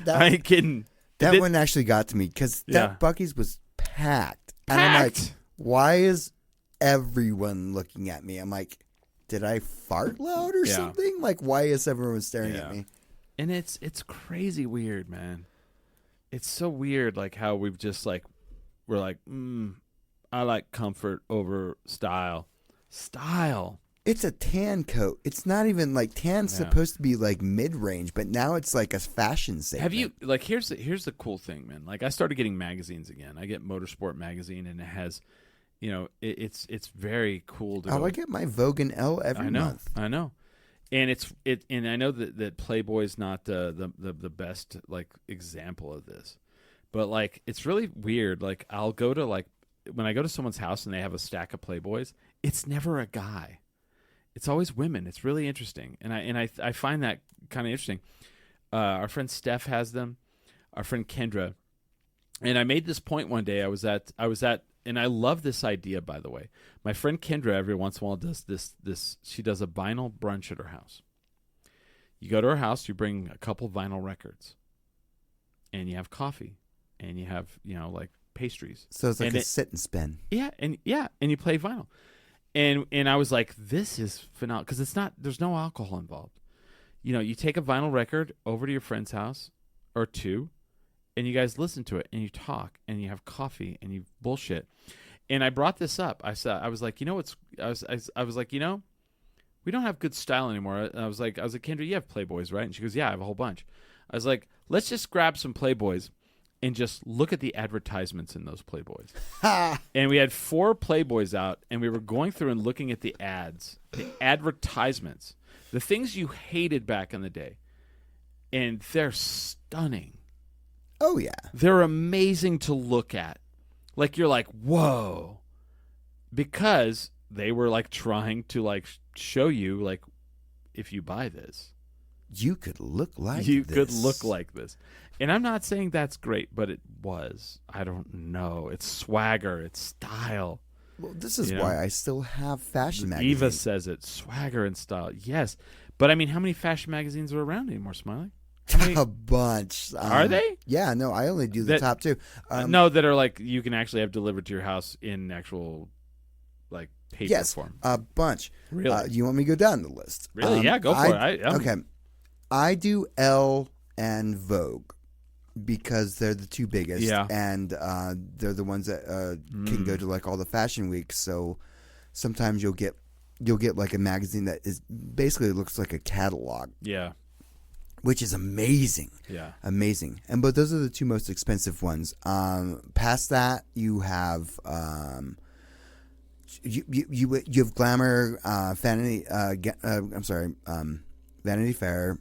That, I ain't kidding. that Did- one actually got to me because Yeah. that Buc-ee's was packed. And I'm like, Packed. why is everyone looking at me? I'm like, did I fart loud or Yeah. something? Like, why is everyone staring Yeah. at me? And it's crazy weird, man. It's so weird, like how we've just like we're like, I like comfort over style. Style. It's a tan coat. It's not even like tan's Yeah. supposed to be like mid range, but now it's like a fashion statement. Have you like here's the cool thing, man. Like I started getting magazines again. I get Motorsport magazine, and it has, it's very cool to Oh, go. I get my Vogue and L every I know, month. I know, and and I know that Playboy's not the best like example of this, but like it's really weird. Like I'll go to like when I go to someone's house and they have a stack of Playboys, it's never a guy. It's always women. It's really interesting, and I find that kind of interesting. Our friend Steph has them. Our friend Kendra, and I made this point one day. I was at, and I love this idea. By the way, my friend Kendra every once in a while does this. She does a vinyl brunch at her house. You go to her house, you bring a couple vinyl records, and you have coffee, and you have like pastries. So it's like And a it- sit and spin. and you play vinyl. And I was like, this is phenomenal because there's no alcohol involved. You take a vinyl record over to your friend's house or two, and you guys listen to it and you talk and you have coffee and you bullshit. And I brought this up. I was like, we don't have good style anymore. And I was like, Kendra, you have Playboys, right? And she goes, yeah, I have a whole bunch. I was like, let's just grab some Playboys and just look at the advertisements in those Playboys. And we had 4 Playboys out, and we were going through and looking at the ads, the advertisements, the things you hated back in the day. And they're stunning. Oh yeah. They're amazing to look at. Like, you're like, whoa. Because they were, like, trying to, like, show you, like, if you buy this, You could look like you this. could look like this. And I'm not saying that's great, but it was. I don't know. It's swagger. It's style. Well, this is You know? why I still have fashion magazines. Eva says it. Swagger and style. Yes. But, I mean, how many fashion magazines are around anymore, Smiley? How many a bunch. are they? Yeah, no, I only do the That- top 2. No, that are, like, you can actually have delivered to your house in actual, like, paper yes, form. a bunch. Really? You want me to go down the list? Really? Yeah, go for it. Okay. I do Elle and Vogue because they're the 2 biggest. Yeah. And they're the ones that can go to like all the fashion weeks. So sometimes you'll get like a magazine that is basically looks like a catalog, Yeah. which is amazing. Yeah. Amazing. But those are the 2 most expensive ones. Past that, you have you have Glamour, Vanity. Vanity Fair.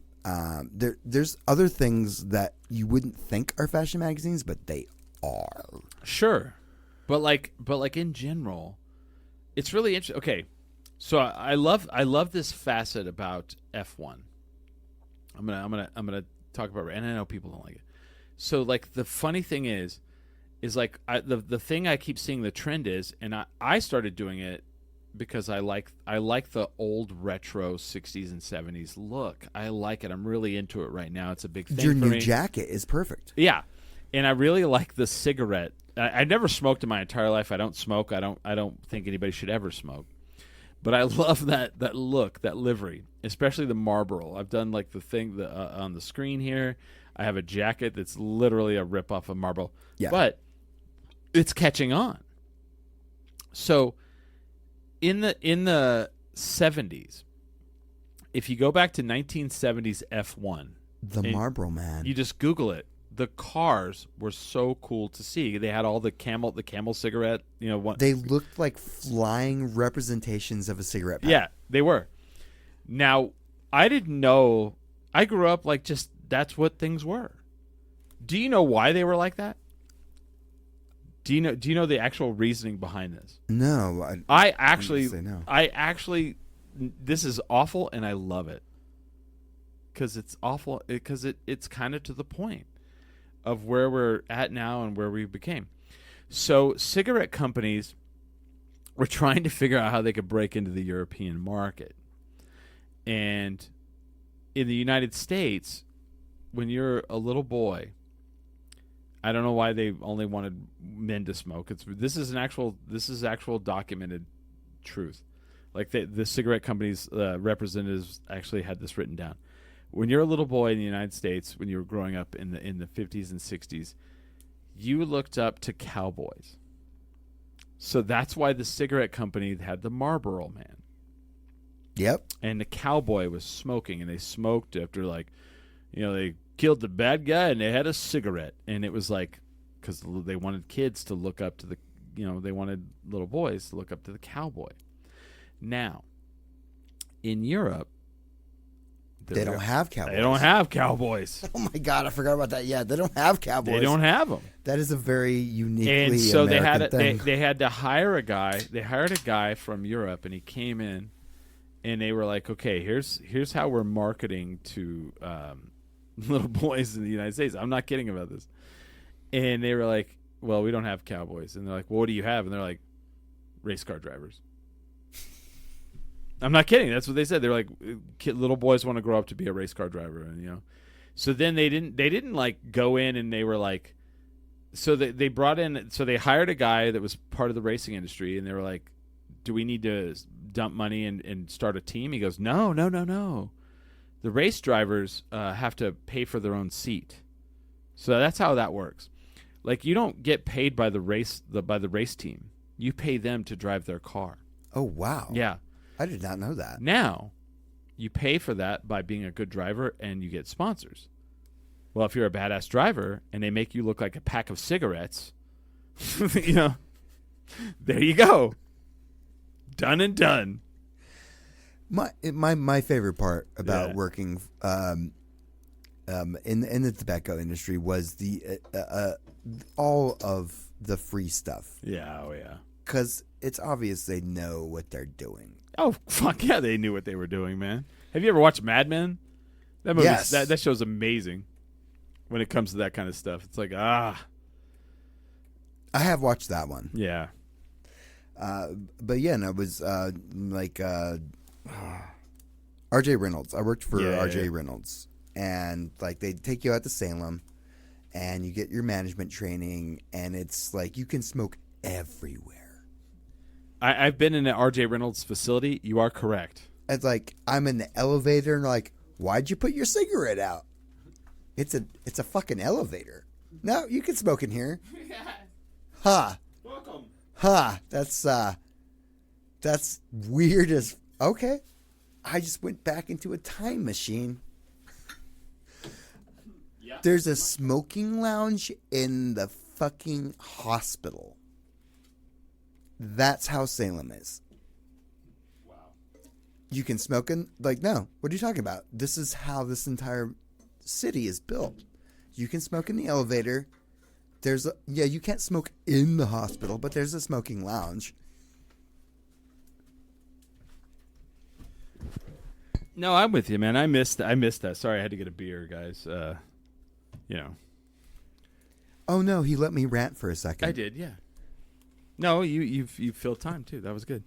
There's other things that you wouldn't think are fashion magazines, but they are. Sure, but like in general, it's really interesting. Okay, so I love this facet about F1. I'm gonna talk about it, and I know people don't like it. So like the funny thing is like the thing I keep seeing the trend is, and I started doing it because I like the old retro 60s and 70s look. I like it. I'm really into it right now. It's a big thing Your for new me. jacket is perfect. Yeah, and I really like the cigarette. I never smoked in my entire life. I don't smoke. I don't think anybody should ever smoke. But I love that look, that livery, especially the Marlboro. I've done like the thing on the screen here. I have a jacket that's literally a rip-off of Marlboro. Yeah. But it's catching on. So in the 70s, if you go back to 1970s F1, The Marlboro Man. you just Google it. The cars were so cool to see. They had all the camel cigarette. They looked like flying representations of a cigarette pack. Yeah, they were. Now, I didn't know. I grew up like just that's what things were. Do you know why they were like that? Do you know the actual reasoning behind this? No, I actually say no. this is awful, and I love it because it's awful because it's kind of to the point of where we're at now and where we became. So cigarette companies were trying to figure out how they could break into the European market. And in the United States, when you're a little boy, I don't know why they only wanted men to smoke. This is actual documented truth. Like the cigarette companies' representatives actually had this written down. When you're a little boy in the United States, when you were growing up in the 50s and 60s, you looked up to cowboys. So that's why the cigarette company had the Marlboro Man. Yep. And the cowboy was smoking, and they smoked after they killed the bad guy, and they had a cigarette, and it was like because they wanted kids to look up to they wanted little boys to look up to the cowboy. Now, in Europe, They don't have cowboys. They don't have cowboys. Oh my God, I forgot about that. Yeah, they don't have cowboys. They don't have them. That is a very uniquely And so American thing. they had to hire a guy. They hired a guy from Europe, and he came in, and they were like, "Okay, here's how we're marketing to little boys in the United States." I'm not kidding about this. And they were like, "Well, we don't have cowboys." And they're like, "Well, what do you have?" And they're like, "Race car drivers." I'm not kidding. That's what they said. They're like, little boys want to grow up to be a race car driver, and So then they didn't like go in and they were like, so they brought in, so they hired a guy that was part of the racing industry, and they were like, "Do we need to dump money and start a team?" He goes, "No. The race drivers have to pay for their own seat." So that's how that works. Like you don't get paid by the race team. You pay them to drive their car. Oh wow. Yeah. I did not know that. Now, you pay for that by being a good driver, and you get sponsors. Well, if you're a badass driver and they make you look like a pack of cigarettes, there you go. Done and done. My favorite part about Yeah. working in the tobacco industry was the all of the free stuff, Yeah, oh yeah. because it's obvious they know what they're doing. Oh, fuck yeah, they knew what they were doing, man. Have you ever watched Mad Men? That movie, Yes. that show's amazing when it comes to that kind of stuff. It's like, I have watched that one. yeah. But yeah, and it was R.J. Reynolds. I worked for Yeah, R.J. yeah. Reynolds, and like they take you out to Salem, and you get your management training, and it's like you can smoke everywhere. I've been in an R.J. Reynolds facility. You are correct. It's like I'm in the elevator, and like, why'd you put your cigarette out? It's a fucking elevator. No, you can smoke in here. Ha. Welcome. Ha. That's weird as okay. I just went back into a time machine. Yeah. There's a smoking lounge in the fucking hospital. That's how Salem is. Wow. You can smoke in, like, no, what are you talking about? This is how this entire city is built. You can smoke in the elevator. You can't smoke in the hospital, but there's a smoking lounge. No, I'm with you, man. I missed that. Sorry, I had to get a beer, guys. Oh no, he let me rant for a second. I did, yeah. No, you filled time too. That was good.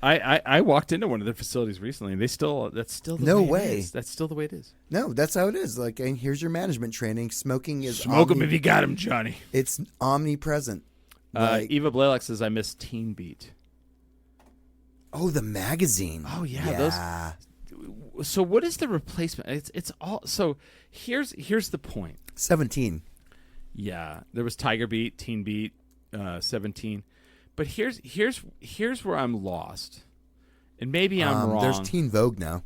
I walked into one of their facilities recently, and that's still the way it is. That's still the way it is. No, that's how it is. Like, and here's your management training. Smoking is Smoke 'em if you got 'em, Johnny. It's omnipresent. Like, Eva Blaylock says I miss Teen Beat. oh, the magazine. Oh yeah, those. So what is the replacement? It's all. So here's the point. 17. Yeah, there was Tiger Beat, Teen Beat, 17. But here's where I'm lost, and maybe I'm wrong. There's Teen Vogue now.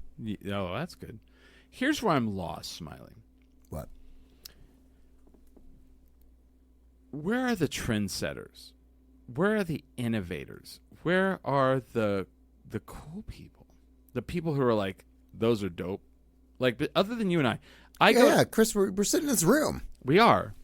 Oh, that's good. Here's where I'm lost, Smiling. What? Where are the trendsetters? Where are the innovators? Where are the cool people? The people who are like, those are dope. Like, but other than you and I, Chris, we're sitting in this room. We are.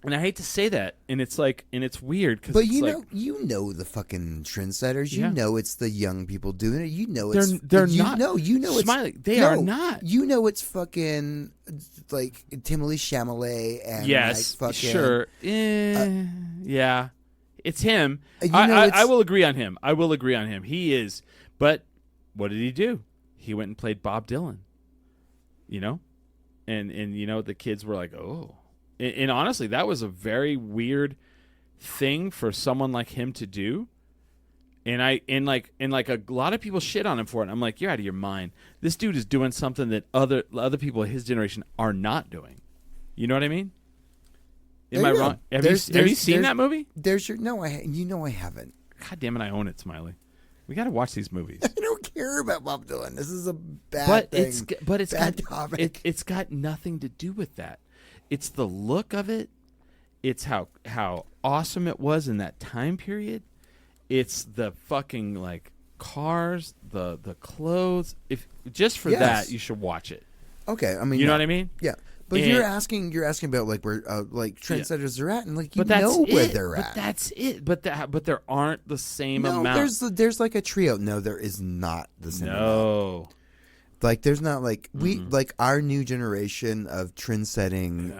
And I hate to say that, and it's like, and it's weird because. But you know the fucking trendsetters. You know it's the young people doing it. You know it's they're not. No, you know it's Smiley. They are not. You know it's fucking like Timothée Chalamet and yes, like fucking sure, yeah, it's him. I will agree on him. I will agree on him. He is. But what did he do? He went and played Bob Dylan. You know, and the kids were like, oh. And honestly, that was a very weird thing for someone like him to do. And a lot of people shit on him for it. I'm like, you're out of your mind. This dude is doing something that other people of his generation are not doing. You know what I mean? Am I wrong? Have you seen that movie? I haven't. God damn it, I own it, Smiley. We got to watch these movies. I don't care about Bob Dylan. This is a bad thing. Topic. It's got nothing to do with that. It's the look of it. It's how awesome it was in that time period. It's the fucking like cars, the clothes. If just for that, you should watch it. Okay, I mean, you know what I mean? Yeah, but you're asking about like where like trendsetters are at, and like where they're at. But that's it. But there aren't the same amount. There's like a trio. No, there is not the same. No. Amount. Like there's not like like our new generation of trend setting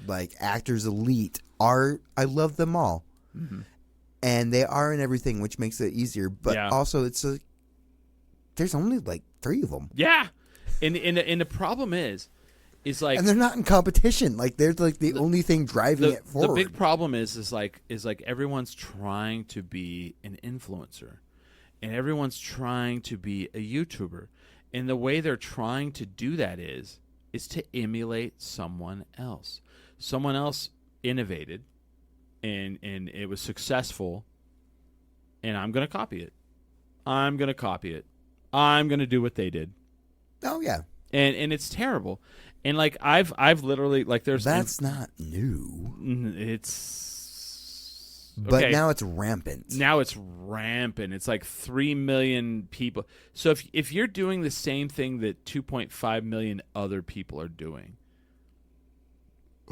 like actors elite I love them all. Mm-hmm. And they are in everything, which makes it easier, but also there's only like 3 of them. Yeah. And the problem is like, and they're not in competition. Like they're like the only thing driving it forward. The big problem is like everyone's trying to be an influencer, and everyone's trying to be a YouTuber. And the way they're trying to do that is to emulate someone else. Someone else innovated, and it was successful, and I'm going to copy it. I'm going to do what they did. Oh yeah. And it's terrible. And like I've literally like that's not new. It's but now it's rampant. It's like 3 million people. So if you're doing the same thing that 2.5 million other people are doing,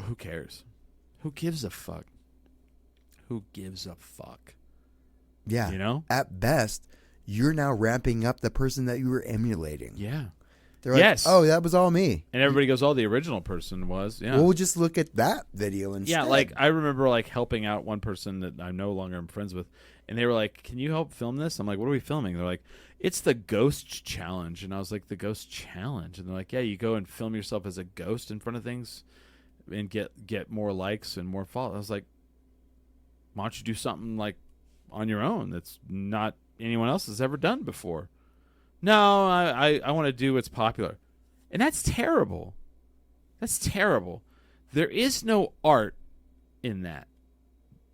who cares? Who gives a fuck? Yeah. You know? At best, you're now ramping up the person that you were emulating. Yeah. They're like, oh, that was all me. And everybody goes, oh, the original person was. Yeah. Well, we'll just look at that video instead. Yeah, like I remember like helping out one person that I no longer am friends with, and they were like, can you help film this? I'm like, what are we filming? They're like, it's the ghost challenge. And I was like, the ghost challenge? And they're like, yeah, you go and film yourself as a ghost in front of things and get more likes and more followers. I was like, why don't you do something like on your own that's not anyone else has ever done before? No, I want to do what's popular. And that's terrible. That's terrible. There is no art in that.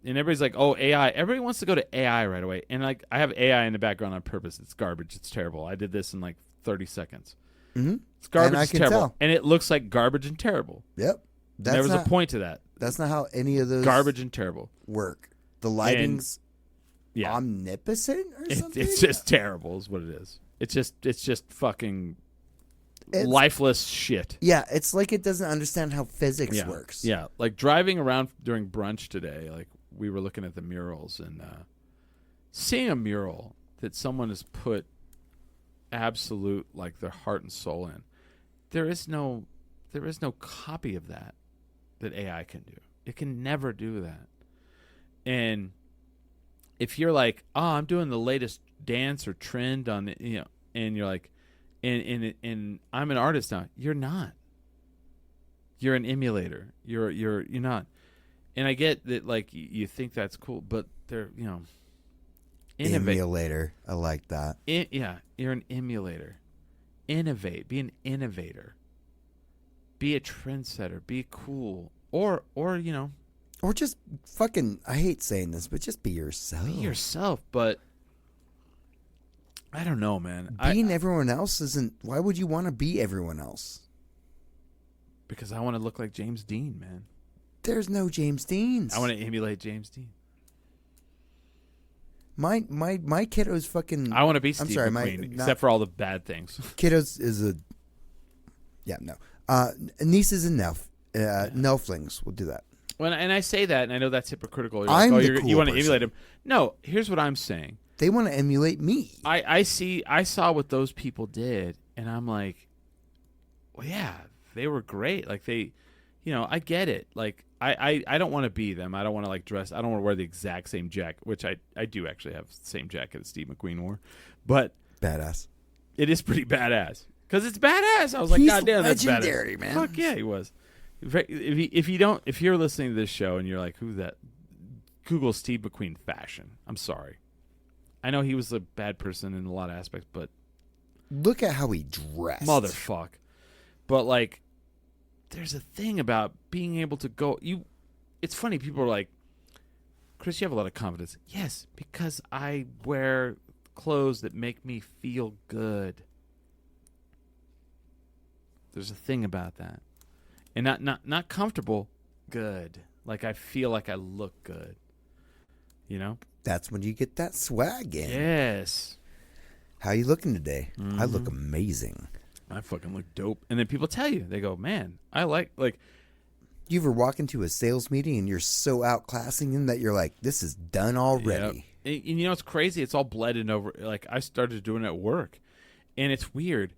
And everybody's like, oh, AI. Everybody wants to go to AI right away. And like, I have AI in the background on purpose. It's garbage. It's terrible. I did this in like 30 seconds. Mm-hmm. It's garbage. It's terrible. And it looks like garbage and terrible. Yep. There was a point to that. That's not how any of those garbage and terrible work. The lighting's Yeah, omnipotent or something. it's just terrible, is what it is. It's just fucking lifeless shit. Yeah, it's like it doesn't understand how physics works. Yeah, like driving around during brunch today, like we were looking at the murals and seeing a mural that someone has put absolute like their heart and soul in. There is no copy of that AI can do. It can never do that. And if you're like, oh, I'm doing the latest dance or trend on the, and you're like, and I'm an artist now. You're not. You're an emulator. You're not. And I get that, like, you think that's cool, but they're, Emulator. I like that. Yeah, you're an emulator. Innovate. Be an innovator. Be a trendsetter. Be cool. Or Or just fucking, I hate saying this, but just be yourself. be yourself. But I don't know, man. Being everyone else isn't, why would you want to be everyone else? Because I want to look like James Dean, man. There's no James Deans. I want to emulate James Dean. My kiddo's fucking. I want to be Steve I'm sorry, McQueen, except for all the bad things. Kiddo's is a. Yeah, no. Nieces and Nelflings will do that. And I say that, and I know that's hypocritical. You're I'm like, the cool you want to person. emulate him. No, here's what I'm saying. They want to emulate me. I saw what those people did, and I'm like, well, yeah, they were great. Like they, I get it. Like I don't want to be them. I don't want to like dress. I don't want to wear the exact same jacket, which I do actually have the same jacket that Steve McQueen wore, but Badass. it is pretty badass because it's badass. I was like, He's God damn, that's legendary, badass, man. Fuck yeah, he was. If you're listening to this show and you're like, who that? Google Steve McQueen fashion. I'm sorry. I know he was a bad person in a lot of aspects, but Look at how he dressed. motherfuck. But like, there's a thing about being able to go. It's funny. People are like, Chris, you have a lot of confidence. Yes, because I wear clothes that make me feel good. There's a thing about that, and not comfortable. Good. Like I feel like I look good. That's when you get that swag in. Yes. How you looking today? Mm-hmm. I look amazing. I fucking look dope. And then people tell you, they go, man, I like. You ever walk into a sales meeting and you're so outclassing them that you're like, this is done already. Yeah. And it's crazy. It's all blended over. Like I started doing it at work, and it's weird.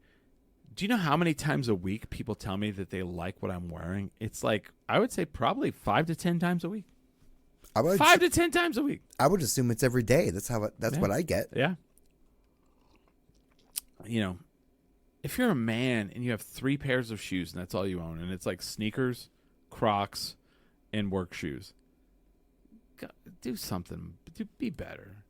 Do you know how many times a week people tell me that they like what I'm wearing? It's like, I would say probably 5 to 10 times a week. 5 to 10 times a week. I would assume it's every day. That's what I get. Yeah. If you're a man and you have 3 pairs of shoes and that's all you own, and it's like sneakers, Crocs, and work shoes, do something. Be better.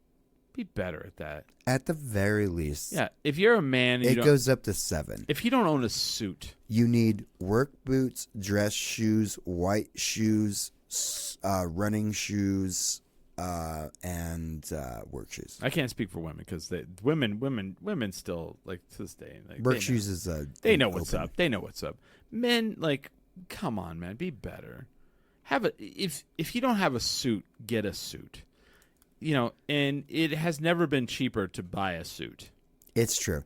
Be better at that. At the very least. Yeah. If you're a man, and it goes up to 7. If you don't own a suit, you need work boots, dress shoes, white shoes, running shoes, and work shoes. I can't speak for women because women still like to this day. Like, work shoes is they know what's up. They know what's up. Men, like, come on, man, be better. If you don't have a suit, get a suit. And it has never been cheaper to buy a suit. It's true.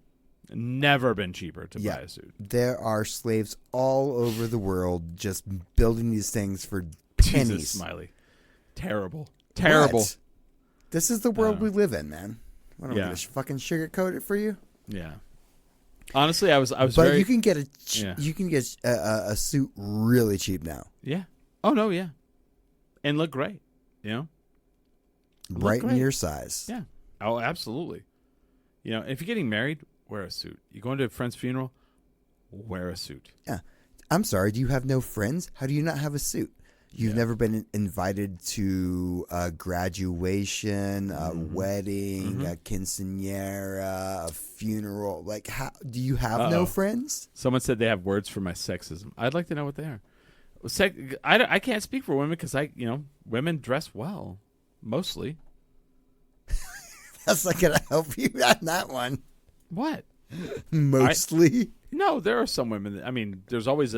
Never been cheaper to buy a suit. There are slaves all over the world just building these things for pennies. Jesus, Smiley. Terrible. What? This is the world we live in, man. What am I Yeah. gonna fucking sugarcoat it for you? Yeah. Honestly, I was. But very, you can get Yeah. a suit really cheap now. Yeah. Oh no. Yeah. And look great. Right in great. your size. Yeah. Oh, absolutely. If you're getting married, wear a suit. You go into a friend's funeral, wear a suit. Yeah. I'm sorry, do you have no friends? How do you not have a suit? You've never been invited to a graduation, a wedding, a quinceañera, a funeral. Like, how do you have no friends? Someone said they have words for my sexism. I'd like to know what they are. I can't speak for women because women dress well, mostly. That's not gonna help you on that one. What? Mostly. No, there are some women. There's always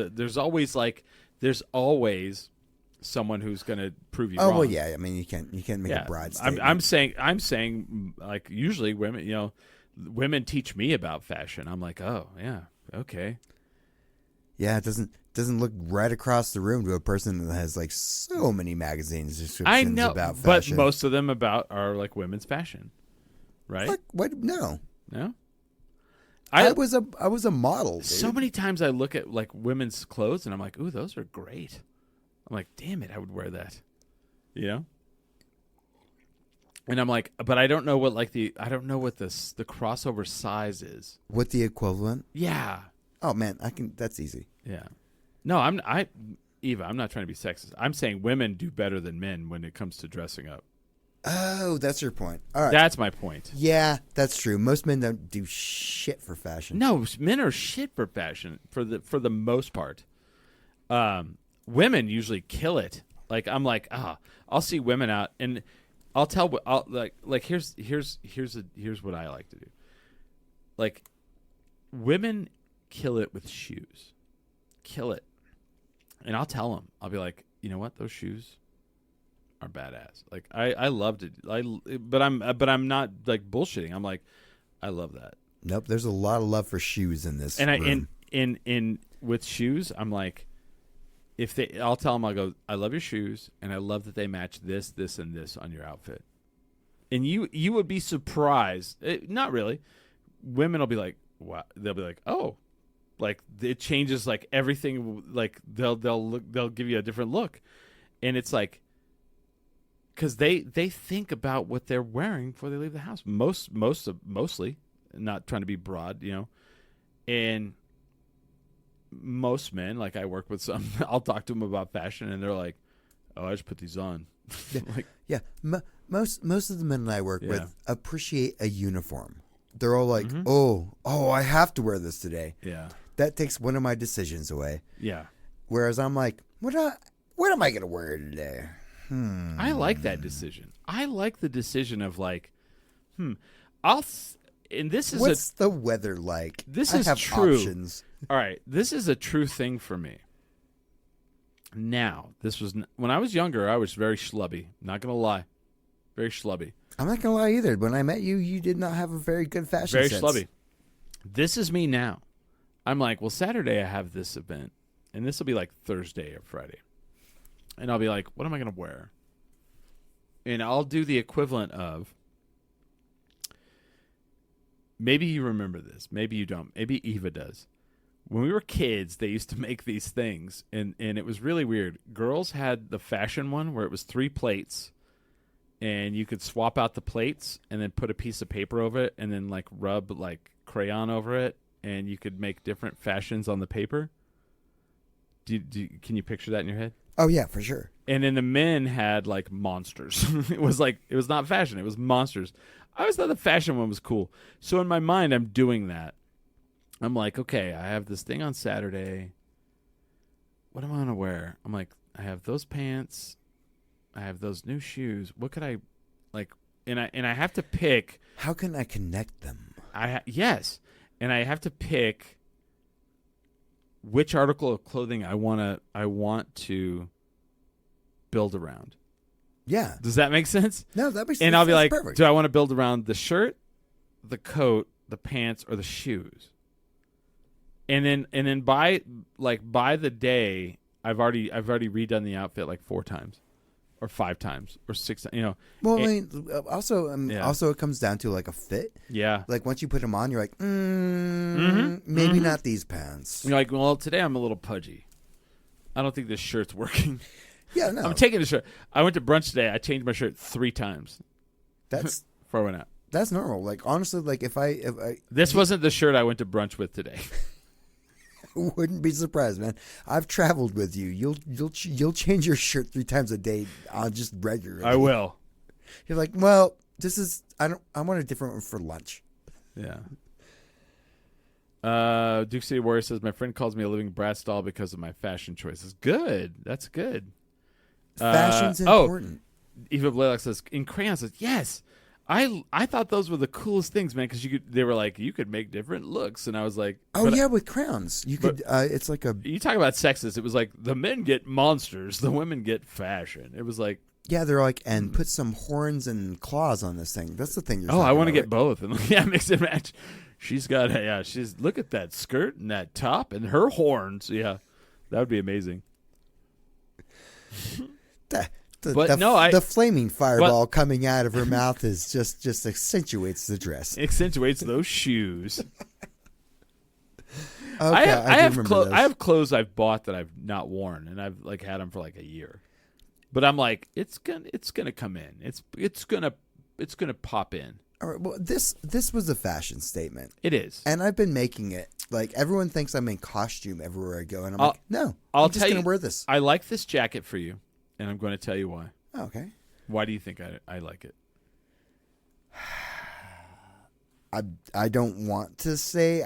someone who's going to prove you Oh wrong. well, yeah. I mean, you can't make a broad statement. I'm saying like usually women, women teach me about fashion. I'm like, oh yeah, okay. Yeah, it doesn't look right across the room to a person that has like so many magazines descriptions I know, about but fashion. most of them are like women's fashion, right? Like, what? No, No. I was a model. Dude. So many times I look at like women's clothes and I'm like, ooh, those are great. I'm like, damn it, I would wear that. And I'm like, but I don't know what the crossover size is. What the equivalent? Yeah. Oh man, that's easy. Yeah. No, Eva, I'm not trying to be sexist. I'm saying women do better than men when it comes to dressing up. Oh, that's your point. All right. That's my point. Yeah, that's true. Most men don't do shit for fashion. No, men are shit for fashion for the most part. Women usually kill it. Like I'm like, I'll see women out and I'll here's what I like to do. Like women kill it with shoes. Kill it. And I'll tell them. I'll be like, you know what? Those shoes are badass. Like I loved it. But I'm not like bullshitting. I'm like, I love that. Nope. There's a lot of love for shoes in this. And in with shoes, I'm like, I'll tell them, I'll go, I love your shoes, and I love that they match this, this, and this on your outfit. And you would be surprised. Not really. Women will be like, wow. They'll be like, oh, like it changes like everything. Like they'll give you a different look, and it's like, because they think about what they're wearing before they leave the house. Mostly, not trying to be broad, and most men, like I work with some, I'll talk to them about fashion, and they're like, "Oh, I just put these on." Like, yeah, most of the men I work with appreciate a uniform. They're all like, "Oh, I have to wear this today." Yeah, that takes one of my decisions away. Yeah. Whereas I'm like, what am I gonna wear today? I like that decision. I like the decision of like, and this is what's the weather like? This I is have true. Options. All right, this is a true thing for me. Now, this was when I was younger. I was very schlubby. Not gonna lie, very schlubby. I'm not gonna lie either. When I met you, you did not have a very good fashion Very sense. schlubby. This is me now. I'm like, well, Saturday I have this event, and this will be like Thursday or Friday, and I'll be like, what am I gonna wear? And I'll do the equivalent of. Maybe you remember this. Maybe you don't. Maybe Eva does. When we were kids, they used to make these things, and it was really weird. Girls had the fashion one where it was 3 plates, and you could swap out the plates and then put a piece of paper over it and then like rub like crayon over it, and you could make different fashions on the paper. Can you picture that in your head? Oh yeah, for sure. And then the men had like monsters. It was not fashion. It was monsters. I always thought the fashion one was cool. So in my mind, I'm doing that. I'm like, okay, I have this thing on Saturday. What am I going to wear? I'm like, I have those pants. I have those new shoes. What could I like? And I have to pick. How can I connect them? Yes. And I have to pick which article of clothing I want to build around. Yeah. Does that make sense? No, that makes sense. And I'll be like, perfect. do I want to build around the shirt, the coat, the pants, or the shoes? And then by the day, I've already redone the outfit like 4 times, or 5 times, or 6 times. Well, also it comes down to like a fit. Yeah. Like once you put them on, you're like, maybe not these pants. You're like, well, today I'm a little pudgy. I don't think this shirt's working. Yeah, no. I'm taking the shirt. I went to brunch today. I changed my shirt 3 times. That's before I went out. That's normal. Like honestly, like if I this wasn't the shirt I went to brunch with today. Wouldn't be surprised, man. I've traveled with you. You'll change your shirt 3 times a day on just regularly. I will. You're like, well, I want a different one for lunch. Yeah. Duke City Warrior says my friend calls me a living brat doll because of my fashion choices. Good. That's good. Fashion's important. Eva Blaylock says in crayons. Says yes. I thought those were the coolest things, man, because they were like, you could make different looks, and I was like, Oh yeah, with crowns, you could. It's like a you talk about sexist. It was like the men get monsters, the women get fashion. It was like, yeah, they're like, and put some horns and claws on this thing. That's the thing. You're oh, I talking want to about, get right? both, and yeah, mix and match. She's got she's look at that skirt and that top and her horns. Yeah, that would be amazing. The flaming fireball coming out of her mouth is just accentuates the dress. Accentuates those shoes. Okay, I do remember those. I have clothes I've bought that I've not worn, and I've like had them for like a year. But I'm like, it's gonna come in. It's gonna pop in. All right, well, this was a fashion statement. It is, and I've been making it. Like everyone thinks I'm in costume everywhere I go, and I'm like, no, I'm just gonna wear this. I like this jacket for you, and I'm going to tell you why. Oh, okay. Why do you think I like it? I don't want to say.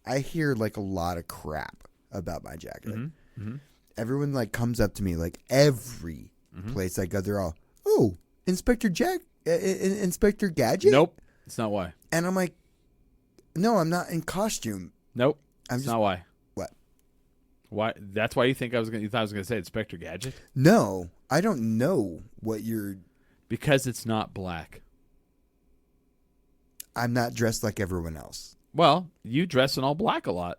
I hear like a lot of crap about my jacket. Mm-hmm. Everyone like comes up to me like every place I go. They're all, oh, Inspector Gadget. Nope, it's not why. And I'm like, no, I'm not in costume. Nope, I'm it's just, not why. What? Why? That's why you think you thought I was going to say Inspector Gadget? No, I don't know what you're. Because it's not black. I'm not dressed like everyone else. Well, you dress in all black a lot.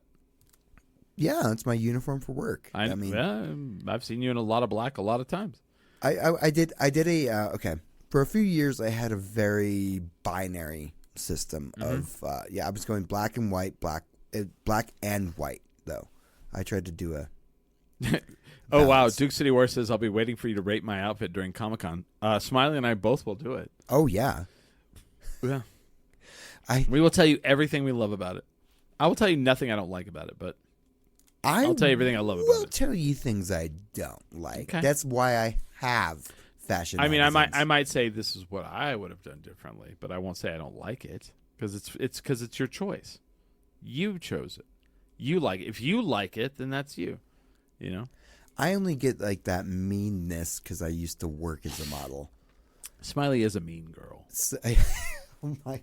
Yeah, it's my uniform for work. I mean, I've seen you in a lot of black a lot of times. I did okay. For a few years, I had a very binary system of I was going black and white, black and white though. I tried to do a. Oh wow, Duke City War says I'll be waiting for you to rate my outfit during Comic-Con. Smiley and I both will do it. Oh yeah, yeah. We will tell you everything we love about it. I will tell you nothing I don't like about it, but I'll tell you everything I love about it. I will tell you things I don't like. Okay. That's why I have fashion. I mean, magazines. I might say this is what I would have done differently, but I won't say I don't like it because it's your choice. You chose it. You like it. If you like it, then that's you. You know. I only get like that meanness because I used to work as a model. Smiley is a mean girl. So, oh my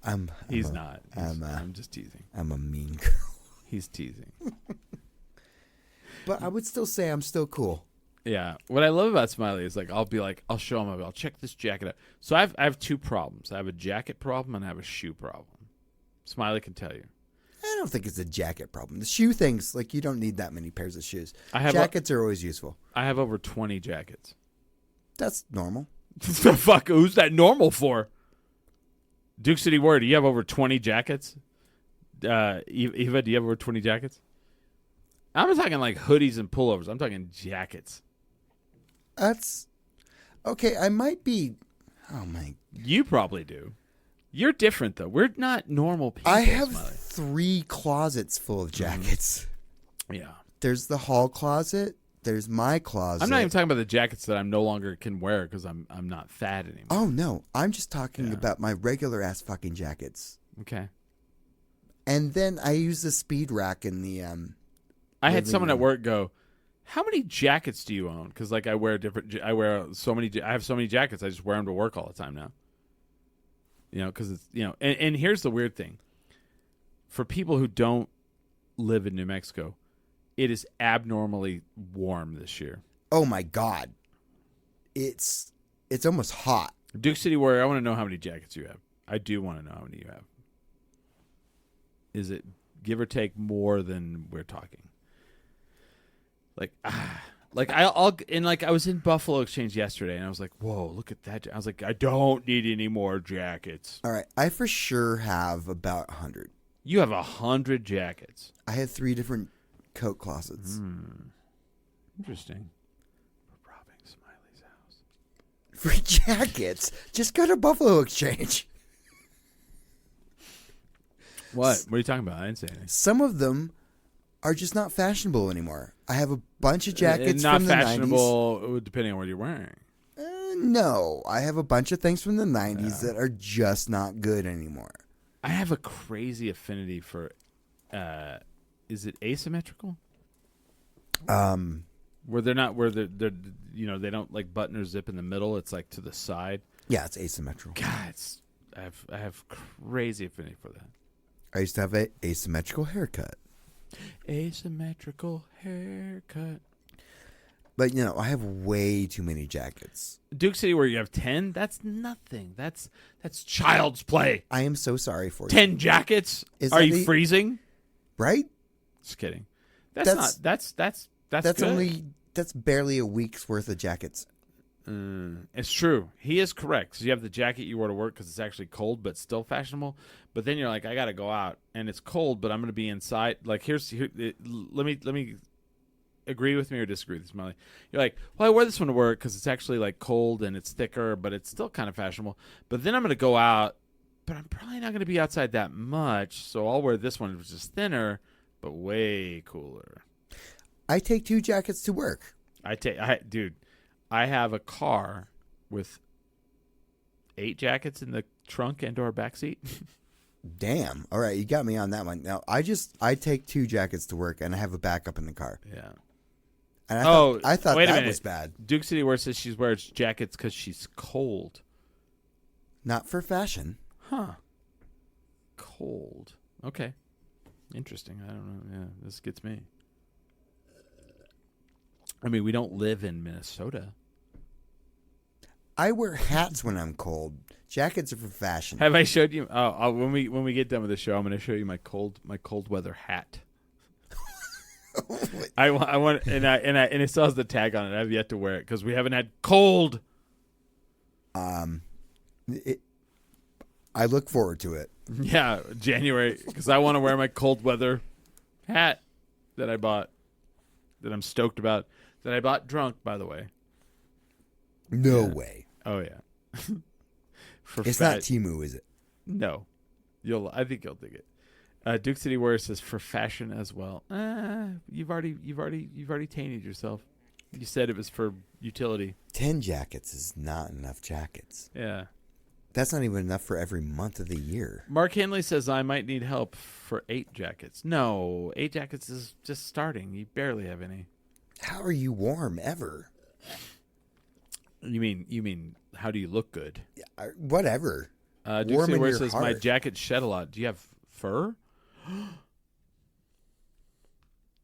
god. He's not. I'm just teasing. I'm a mean girl. He's teasing. But I would still say I'm still cool. Yeah. What I love about Smiley is like I'll show him. I'll check this jacket out. So I have two problems. I have a jacket problem and I have a shoe problem. Smiley can tell you. I don't think it's a jacket problem. The shoe things, like you don't need that many pairs of shoes. Jackets are always useful. I have over 20 jackets. That's normal. The fuck? Who's that normal for? Duke City Warrior, do you have over 20 jackets? Eva, do you have over 20 jackets? I'm not talking like hoodies and pullovers. I'm talking jackets. That's okay. I might be. Oh my! You probably do. You're different though. We're not normal people. I have Smiley. 3 closets full of jackets. Yeah. There's the hall closet. There's my closet. I'm not even talking about the jackets that I'm no longer can wear because I'm not fat anymore. Oh no! I'm just talking about my regular ass fucking jackets. Okay. And then I use the speed rack in the. I had someone at work go, "How many jackets do you own?" Because like I have so many jackets. I just wear them to work all the time now. You know, because it's and here's the weird thing. For people who don't live in New Mexico, it is abnormally warm this year. Oh my god! It's almost hot. Duke City Warrior, I want to know how many jackets you have. I do want to know how many you have. Is it give or take more than we're talking? I was in Buffalo Exchange yesterday, and I was like, "Whoa, look at that!" I was like, "I don't need any more jackets." All right, I for sure have about 100. You have 100 jackets. I have 3 different coat closets. Interesting. We're robbing Smiley's house. For jackets, just go to Buffalo Exchange. What? What are you talking about? I didn't say anything. Some of them are just not fashionable anymore. I have a bunch of jackets not from the 90s. fashionable, depending on what you're wearing. No, I have a bunch of things from the 90s that are just not good anymore. I have a crazy affinity for, is it asymmetrical? Where they're not where they're they don't like button or zip in the middle. It's like to the side. Yeah, it's asymmetrical. God, I have crazy affinity for that. I used to have a asymmetrical haircut. Asymmetrical haircut. But, I have way too many jackets. Duke City, where you have 10, that's nothing. That's child's play. I am so sorry for you. 10 jackets? Is Are that you freezing? Right? Just kidding. That's good. That's barely a week's worth of jackets. It's true. He is correct. So you have the jacket you wore to work because it's actually cold, but still fashionable. But then you're like, I got to go out, and it's cold, but I'm going to be inside. Like, let me agree with me or disagree with this, Molly. You're like, well, I wear this one to work because it's actually like cold and it's thicker, but it's still kind of fashionable. But then I'm going to go out, but I'm probably not going to be outside that much, so I'll wear this one, which is thinner, but way cooler. I take 2 jackets to work. Dude, I have a car with 8 jackets in the trunk and or back seat. Damn. All right, you got me on that one. Now, I take 2 jackets to work, and I have a backup in the car. Yeah. And I thought wait a that minute. was bad. Duke City Where says she wears jackets because she's cold. Not for fashion. Huh. Cold. Okay. Interesting. I don't know. Yeah, this gets me. I mean, we don't live in Minnesota. I wear hats when I'm cold. Jackets are for fashion. Have I showed you? Oh, when we get done with the show, I'm going to show you my cold weather hat. I want and it still has the tag on it. I've yet to wear it because we haven't had cold. I look forward to it. Yeah, January, because I want to wear my cold weather hat that I bought, that I'm stoked about, that I bought drunk, by the way. No way. Oh yeah. It's not Temu, is it? No, I think you'll dig it. Duke City Warrior says for fashion as well. You've already tainted yourself. You said it was for utility. 10 jackets is not enough jackets. Yeah. That's not even enough for every month of the year. Mark Henley says I might need help for 8 jackets. No, 8 jackets is just starting. You barely have any. How are you warm ever? You mean how do you look good? Yeah, whatever. Duke City Warrior says my jacket shed a lot. Do you have fur?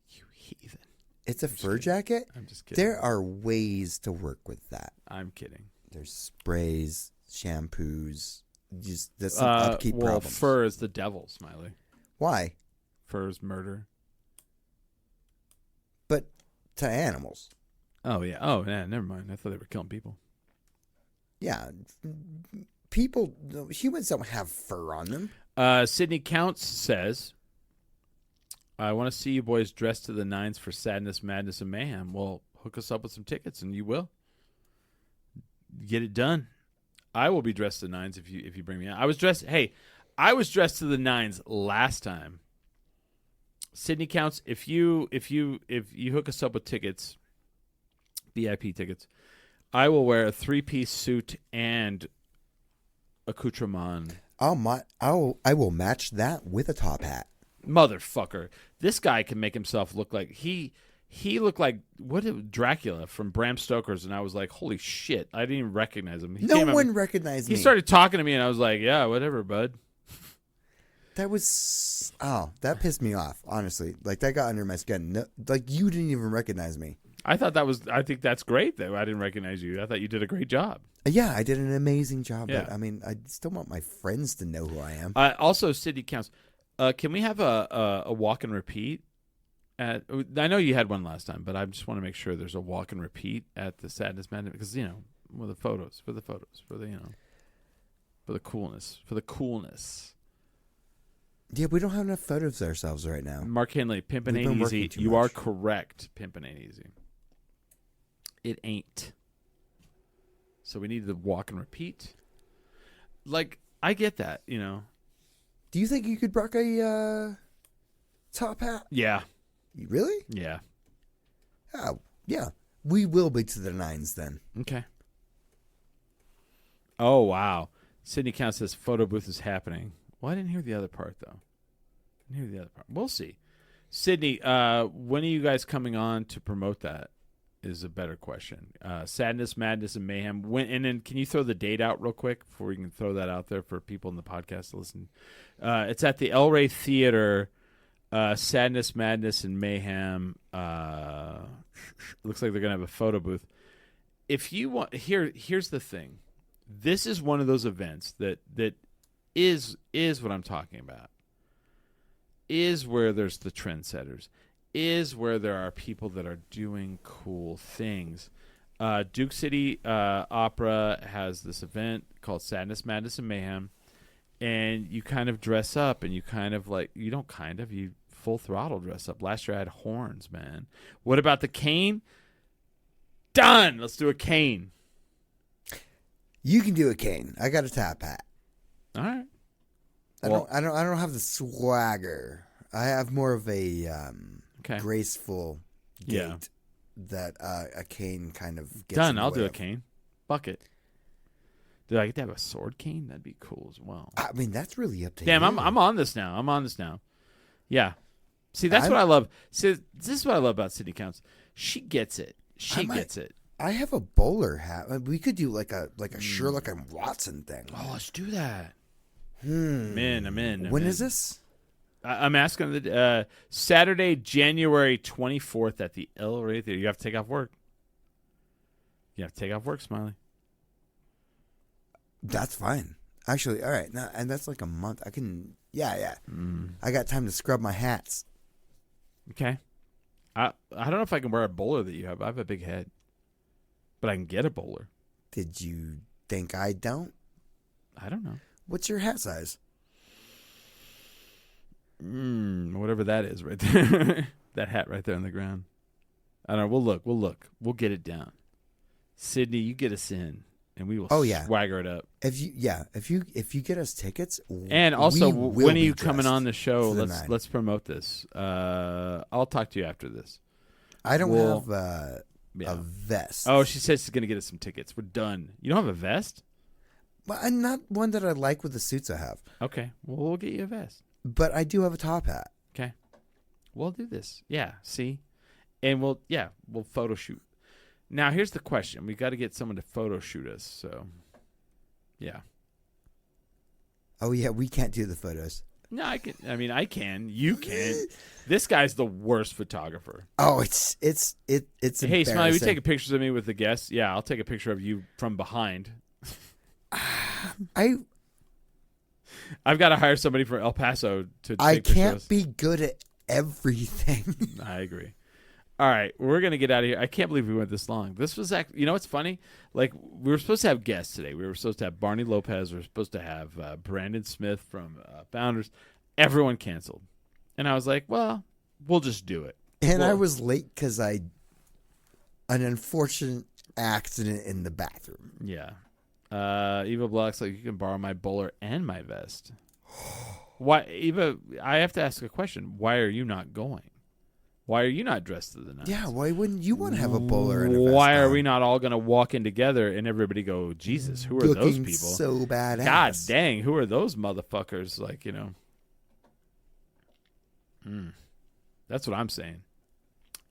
You heathen. It's a fur jacket? I'm just kidding. There are ways to work with that. I'm kidding. There's sprays, shampoos. Just there's some upkeep problems. Fur is the devil, Smiley. Why? Fur is murder. But to animals. Oh yeah. Oh yeah. Never mind. I thought they were killing people. Yeah. People, humans don't have fur on them. Sydney Counts says, I want to see you boys dressed to the nines for Sadness, Madness, and Mayhem. Well, hook us up with some tickets, and you will. Get it done. I will be dressed to the nines if you bring me out. I was dressed to the nines last time. Sydney Counts, if you hook us up with tickets, VIP tickets, I will wear a 3-piece suit and accoutrement. I will match that with a top hat. Motherfucker. This guy can make himself look like he looked like Dracula from Bram Stoker's, and I was like, holy shit, I didn't even recognize him. No one recognized me. He started talking to me, and I was like, yeah, whatever, bud. That pissed me off, honestly. Like, that got under my skin. No, like, you didn't even recognize me. I think that's great that I didn't recognize you. I thought you did a great job. Yeah, I did an amazing job. Yeah. But, I mean, I still want my friends to know who I am. Also, Sydney Counts. Can we have a walk and repeat? I know you had one last time, but I just want to make sure there's a walk and repeat at the Sadness Madness because for the coolness. Yeah, we don't have enough photos of ourselves right now. Mark Henley, pimpin' ain't easy. You are correct. Pimpin' ain't easy. It ain't. So we need the walk and repeat. Like, I get that, Do you think you could rock a top hat? Yeah. Really? Yeah. Oh, yeah. We will be to the nines then. Okay. Oh, wow. Sydney Count says photo booth is happening. Well, I didn't hear the other part, though. We'll see. Sydney, when are you guys coming on to promote that? is a better question. Sadness, Madness, and Mayhem. And then can you throw the date out real quick before we can throw that out there for people in the podcast to listen? It's at the El Rey Theater. Sadness, Madness, and Mayhem. Looks like they're gonna have a photo booth. If you want, here's the thing. This is one of those events that is what I'm talking about. Is where there's the trendsetters. Is where there are people that are doing cool things. Duke City Opera has this event called Sadness, Madness, and Mayhem, and you kind of dress up, and you kind of like you full throttle dress up. Last year I had horns, man. What about the cane? Done. Let's do a cane. You can do a cane. I got a top hat. All right. I don't have the swagger. I have more of a graceful gait that a cane kind of gets. Done. I'll do a cane. Bucket. Did I get to have a sword cane? That'd be cool as well. I mean, that's really up to you. Damn, I'm on this now. Yeah. See, that's what I love. See, this is what I love about City Counts. She gets it. Gets it. I have a bowler hat. We could do like a Sherlock and Watson thing. Oh, let's do that. I'm in. When is this? I'm asking the Saturday, January 24th at the El Rey Theater. You have to take off work. Smiley. That's fine. Actually, all right. Now, and that's like a month. I can. Yeah. I got time to scrub my hats. Okay. I don't know if I can wear a bowler that you have. I have a big head, but I can get a bowler. Did you think I don't? I don't know. What's your hat size? Whatever that is right there. That hat right there on the ground. I don't know. We'll look. We'll get it down. Sydney, you get us in, and we will swagger it up. If you get us tickets, and also when are you coming on the show? Let's promote this. I'll talk to you after this. I don't have a vest. Oh, she says she's gonna get us some tickets. We're done. You don't have a vest? Well, I'm not one that I like with the suits I have. Okay, well we'll get you a vest. But I do have a top hat. Okay, we'll do this. Yeah, see, and we'll photo shoot. Now here's the question: we got to get someone to photo shoot us. So, yeah. Oh yeah, we can't do the photos. No, I can. I mean, I can. You can't. This guy's the worst photographer. Oh, it's Hey, Smiley, we take pictures of me with the guests. Yeah, I'll take a picture of you from behind. I've got to hire somebody from El Paso to take I can't pictures. be good at everything. I agree. All right, we're going to get out of here. I can't believe we went this long. This was actually, you know what's funny? Like, we were supposed to have guests today. We were supposed to have Barney Lopez. We were supposed to have Brandon Smith from Founders. Everyone canceled. And I was like, well, we'll just do it. And I was late because an unfortunate accident in the bathroom. Yeah. Eva Block's like, you can borrow my bowler and my vest. Why, Eva, I have to ask a question. Why are you not going? Why are you not dressed to the nines? Yeah, why wouldn't you want to have a bowler and a vest Why are on? we not all going to walk in together and everybody go, Jesus, who are those Looking people? so badass. God dang, who are those motherfuckers? Like, you know. That's what I'm saying.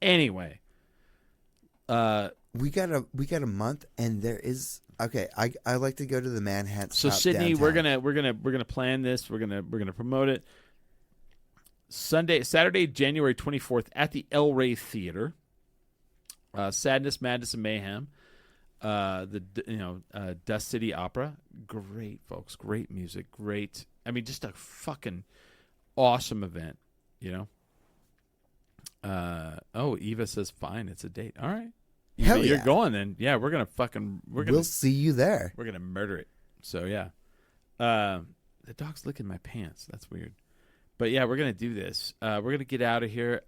Anyway. We got a month, and there is I like to go to the Manhattan. So shop Sydney, downtown. we're gonna plan this. We're gonna promote it. Saturday, January 24th at the El Rey Theater. Sadness, Madness, and Mayhem. Dust City Opera. Great, folks. Great music. Great. I mean, just a fucking awesome event. You know. Eva says fine. It's a date. All right. Hell You're yeah. going then. Yeah, We'll see you there. We're gonna murder it. So yeah. The dog's licking my pants. That's weird. But yeah, we're gonna do this. We're gonna get out of here.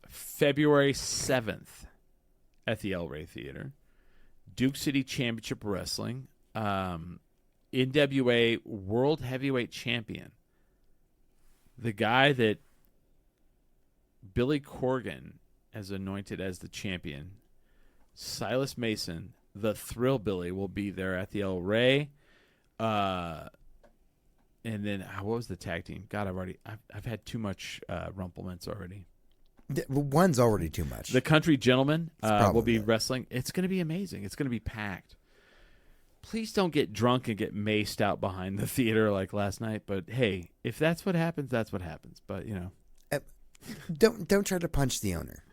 February 7th at the El Rey Theater. Duke City Championship Wrestling. NWA World Heavyweight Champion. The guy that Billy Corgan has anointed as the champion. Silas Mason, the Thrill Billy, will be there at the El Rey. And then what was the tag team? God, I've had too much Rumplements already. One's already too much. The Country Gentlemen will probably be it. wrestling. It's going to be amazing. It's going to be packed. Please don't get drunk and get maced out behind the theater like last night. But hey, if that's what happens, that's what happens. But Don't try to punch the owner.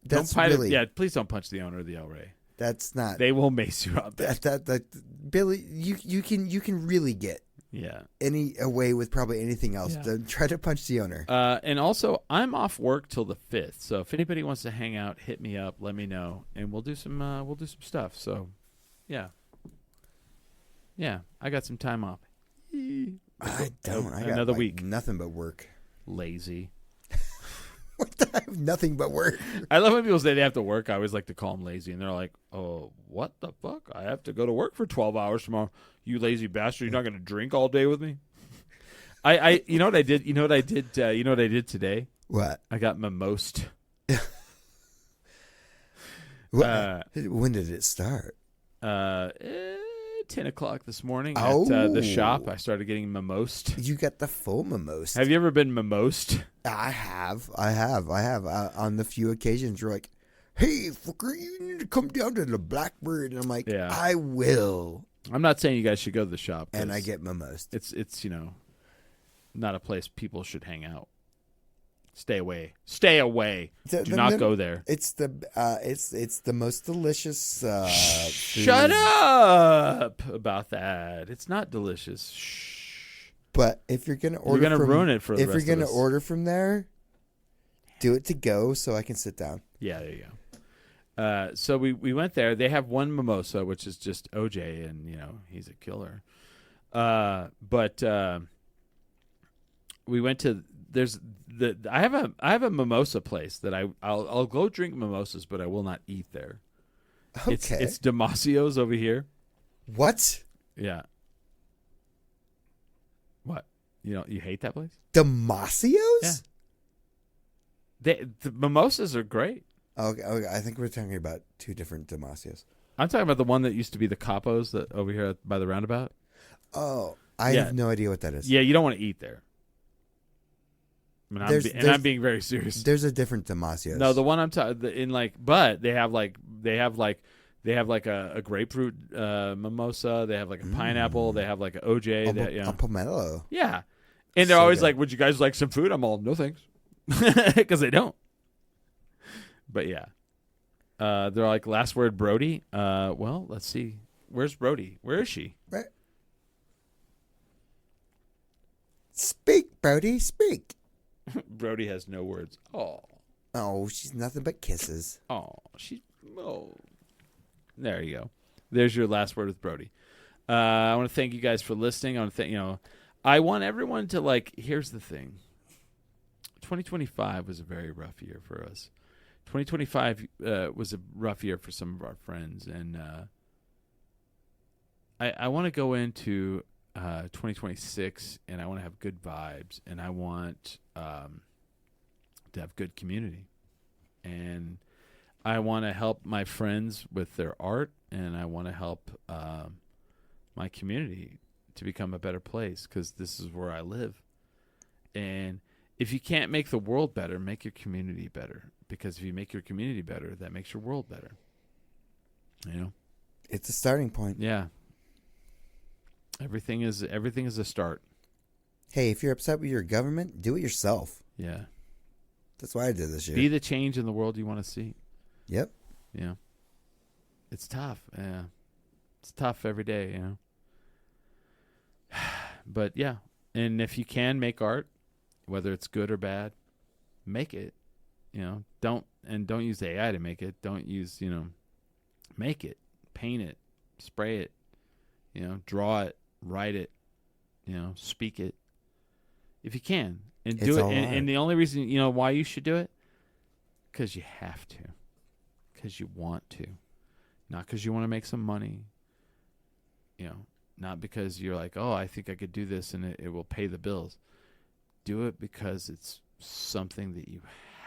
That's don't really please don't punch the owner of the El Rey. That's not They will mace you up. that Billy. You can really get Yeah. any away with probably anything else. Yeah. Don't try to punch the owner. And also, I'm off work till the 5th. So if anybody wants to hang out, hit me up. Let me know, and we'll do some stuff. So, yeah. I got some time off. I don't. I got another like, week. Nothing but work. Lazy. I have nothing but work. I love when people say they have to work. I always like to call them lazy, and they're like, "Oh, what the fuck? I have to go to work for 12 hours tomorrow. You lazy bastard! You're not going to drink all day with me." You know what I did? You know what I did? You know what I did today? What? I got mimosed. When did it start? 10 o'clock this morning at Oh. the shop. I started getting mimosed. You got the full mimosa. Have you ever been mimosed? I have. On the few occasions you're like, "Hey, fucker, you need to come down to the Blackbird." And I'm like, Yeah. "I will." I'm not saying you guys should go to the shop. 'cause And I get mimosa. it's not a place people should hang out. Stay away. Stay away. Do not go there. It's the most delicious. Shut food. up about that. It's not delicious. Shh. But if you're gonna order, You're gonna ruin it for the if rest you're of gonna us. order from there, do it to go so I can sit down. Yeah, there you go. So we went there. They have one mimosa, which is just OJ, and he's a killer. But we went to I have a mimosa place that I'll go drink mimosas, but I will not eat there. Okay. It's Damasio's over here. What? Yeah. What? You hate that place? Demasios? Yeah. The mimosas are great. Okay, I think we're talking about two different Demasios. I'm talking about the one that used to be the Capos that over here by the roundabout. Oh, I Yeah. have no idea what that is. Yeah, you don't want to eat there. I mean, There's- I'm being very serious. There's a different Demasios. No, the one I'm talking but they have like a grapefruit mimosa. They have like a pineapple. They have like an OJ. a pomelo. Yeah, and they're So always good. like, "Would you guys like some food?" I'm all, "No thanks," because they don't. But yeah, they're like, "Last word, Brody." Well, let's see. Where's Brody? Where is she? Right. Speak, Brody, speak. Brody has no words. Oh, she's nothing but kisses. There you go. There's your last word with Brody. I want to thank you guys for listening. I want to thank I want everyone to here's the thing. 2025 was a very rough year for us. 2025 was a rough year for some of our friends, and I want to go into 2026, and I want to have good vibes, and I want to have good community, and I want to help my friends with their art, and I want to help my community to become a better place, because this is where I live. And if you can't make the world better, make your community better, because if you make your community better, that makes your world better. It's a starting point. Yeah. Everything is a start. Hey, if you're upset with your government, do it yourself. Yeah. That's what I did this year. Be the change in the world you want to see. Yep. Yeah. It's tough. Yeah. It's tough every day, But yeah. And if you can make art, whether it's good or bad, make it. Don't use AI to make it. Don't use, make it, paint it, spray it, draw it, write it, speak it. If you can. And do It's it. all And, art. and the only reason, why you should do it? Because you have to. Because you want to. Not because you want to make some money. Not because you're like, oh, I think I could do this and it will pay the bills. Do it because it's something that you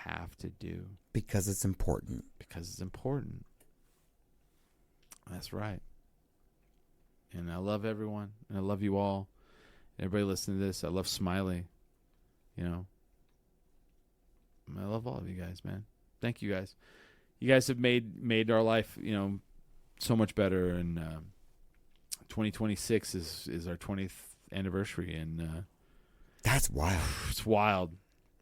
have to do. Because it's important. Because it's important. That's right. And I love everyone. And I love you all. Everybody listening to this, I love Smiley. I love all of you guys, man. Thank you guys. You guys have made our life, so much better. And 2026 is our 20th anniversary, and That's wild. it's wild.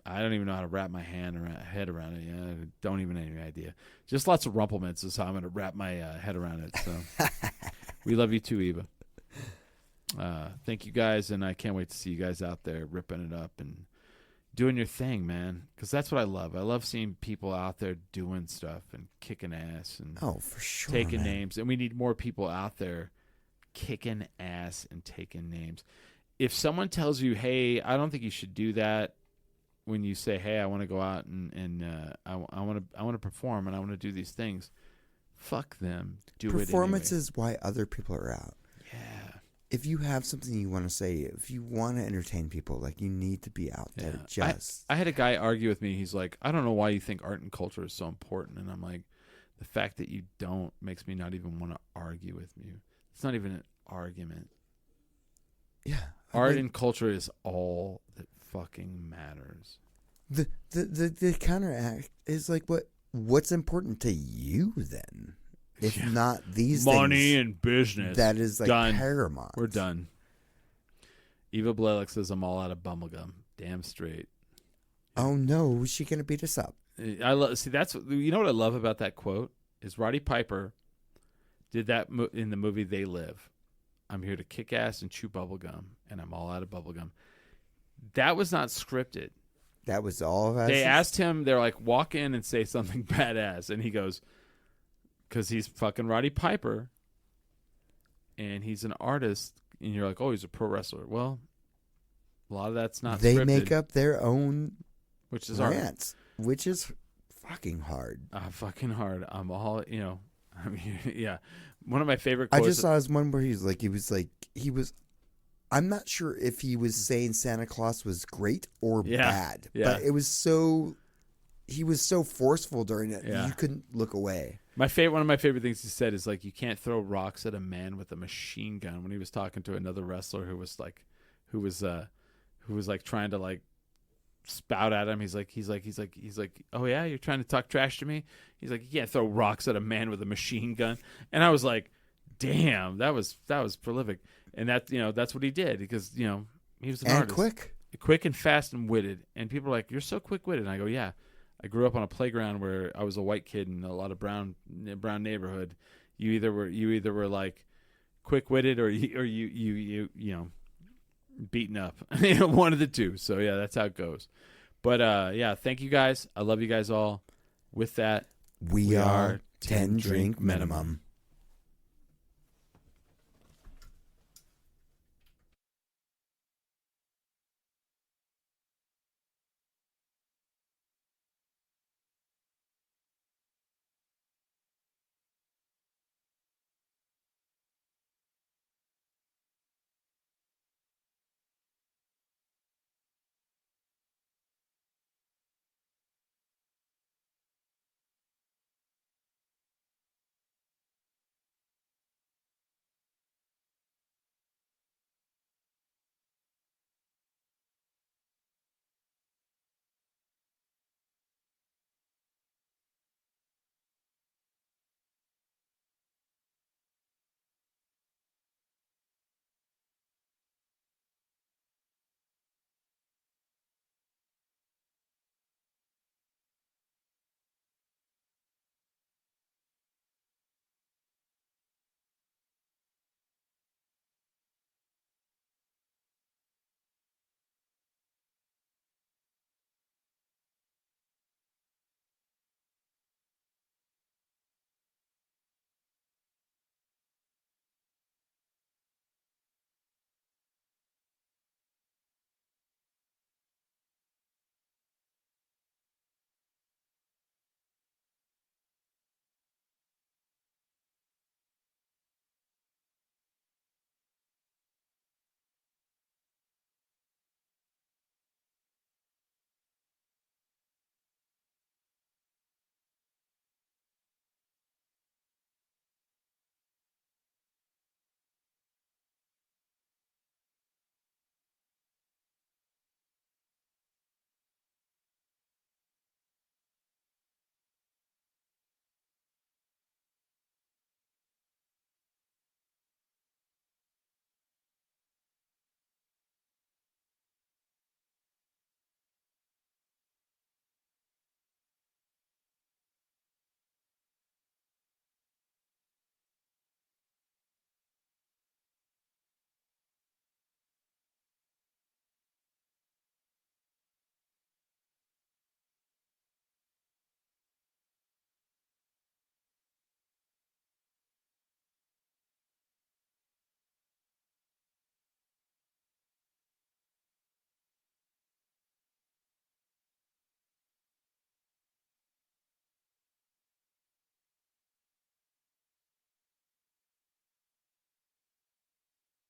I don't even know how to wrap my head around it. I don't even have any idea. Just lots of rumplements is how I'm going to wrap my head around it. So we love you too, Eva. Thank you guys, and I can't wait to see you guys out there ripping it up and doing your thing, man. Because that's what I love. I love seeing people out there doing stuff and kicking ass and For sure. taking man. names. And we need more people out there kicking ass and taking names. If someone tells you, hey, I don't think you should do that, when you say, hey, I want to go out and I want to perform and I want to do these things, fuck them. Do Performance it anyway. is why other people are out. Yeah. If you have something you want to say, if you want to entertain people, like, you need to be out there. Just I had a guy argue with me. He's like, I don't know why you think art and culture is so important. And I'm like, the fact that you don't makes me not even want to argue with you. It's not even an argument. yeah. Art and culture is all that fucking matters. The counteract is like, what's important to you then? If not these money things, and business. that is like Done. paramount. We're done. Eva Blalock says I'm all out of bubblegum. Damn straight. Oh no, is she gonna beat us up? I love. See, that's what I love about that quote is Roddy Piper did that in the movie They Live. I'm here to kick ass and chew bubblegum, and I'm all out of bubblegum. That was not scripted. That was all of us. They asked him, they're like, walk in and say something badass. And he goes, because he's fucking Roddy Piper, and he's an artist, and you're like, oh, he's a pro wrestler. Well, a lot of that's not They scripted, make up their own which is art. rants, which is fucking hard. Fucking hard. I'm all, I mean, yeah. One of my favorite I quotes. just saw his one where he was. I'm not sure if he was saying Santa Claus was great or Yeah, bad, yeah. but he was so forceful during it, Yeah. you couldn't look away. One of my favorite things he said is like, you can't throw rocks at a man with a machine gun. When he was talking to another wrestler who was trying to like spout at him, he's like, oh yeah, you're trying to talk trash to me. He's like, you can't throw rocks at a man with a machine gun. And I was like, damn, that was prolific. And that's what he did, because he was an And artist. Quick and fast and witted. And people are like, you're so quick-witted. And I go, yeah. I grew up on a playground where I was a white kid in a lot of brown neighborhood. You either were like quick-witted or you beaten up. One of the two. So yeah, that's how it goes. But yeah, thank you guys. I love you guys all. With that, We are 10 drink minimum.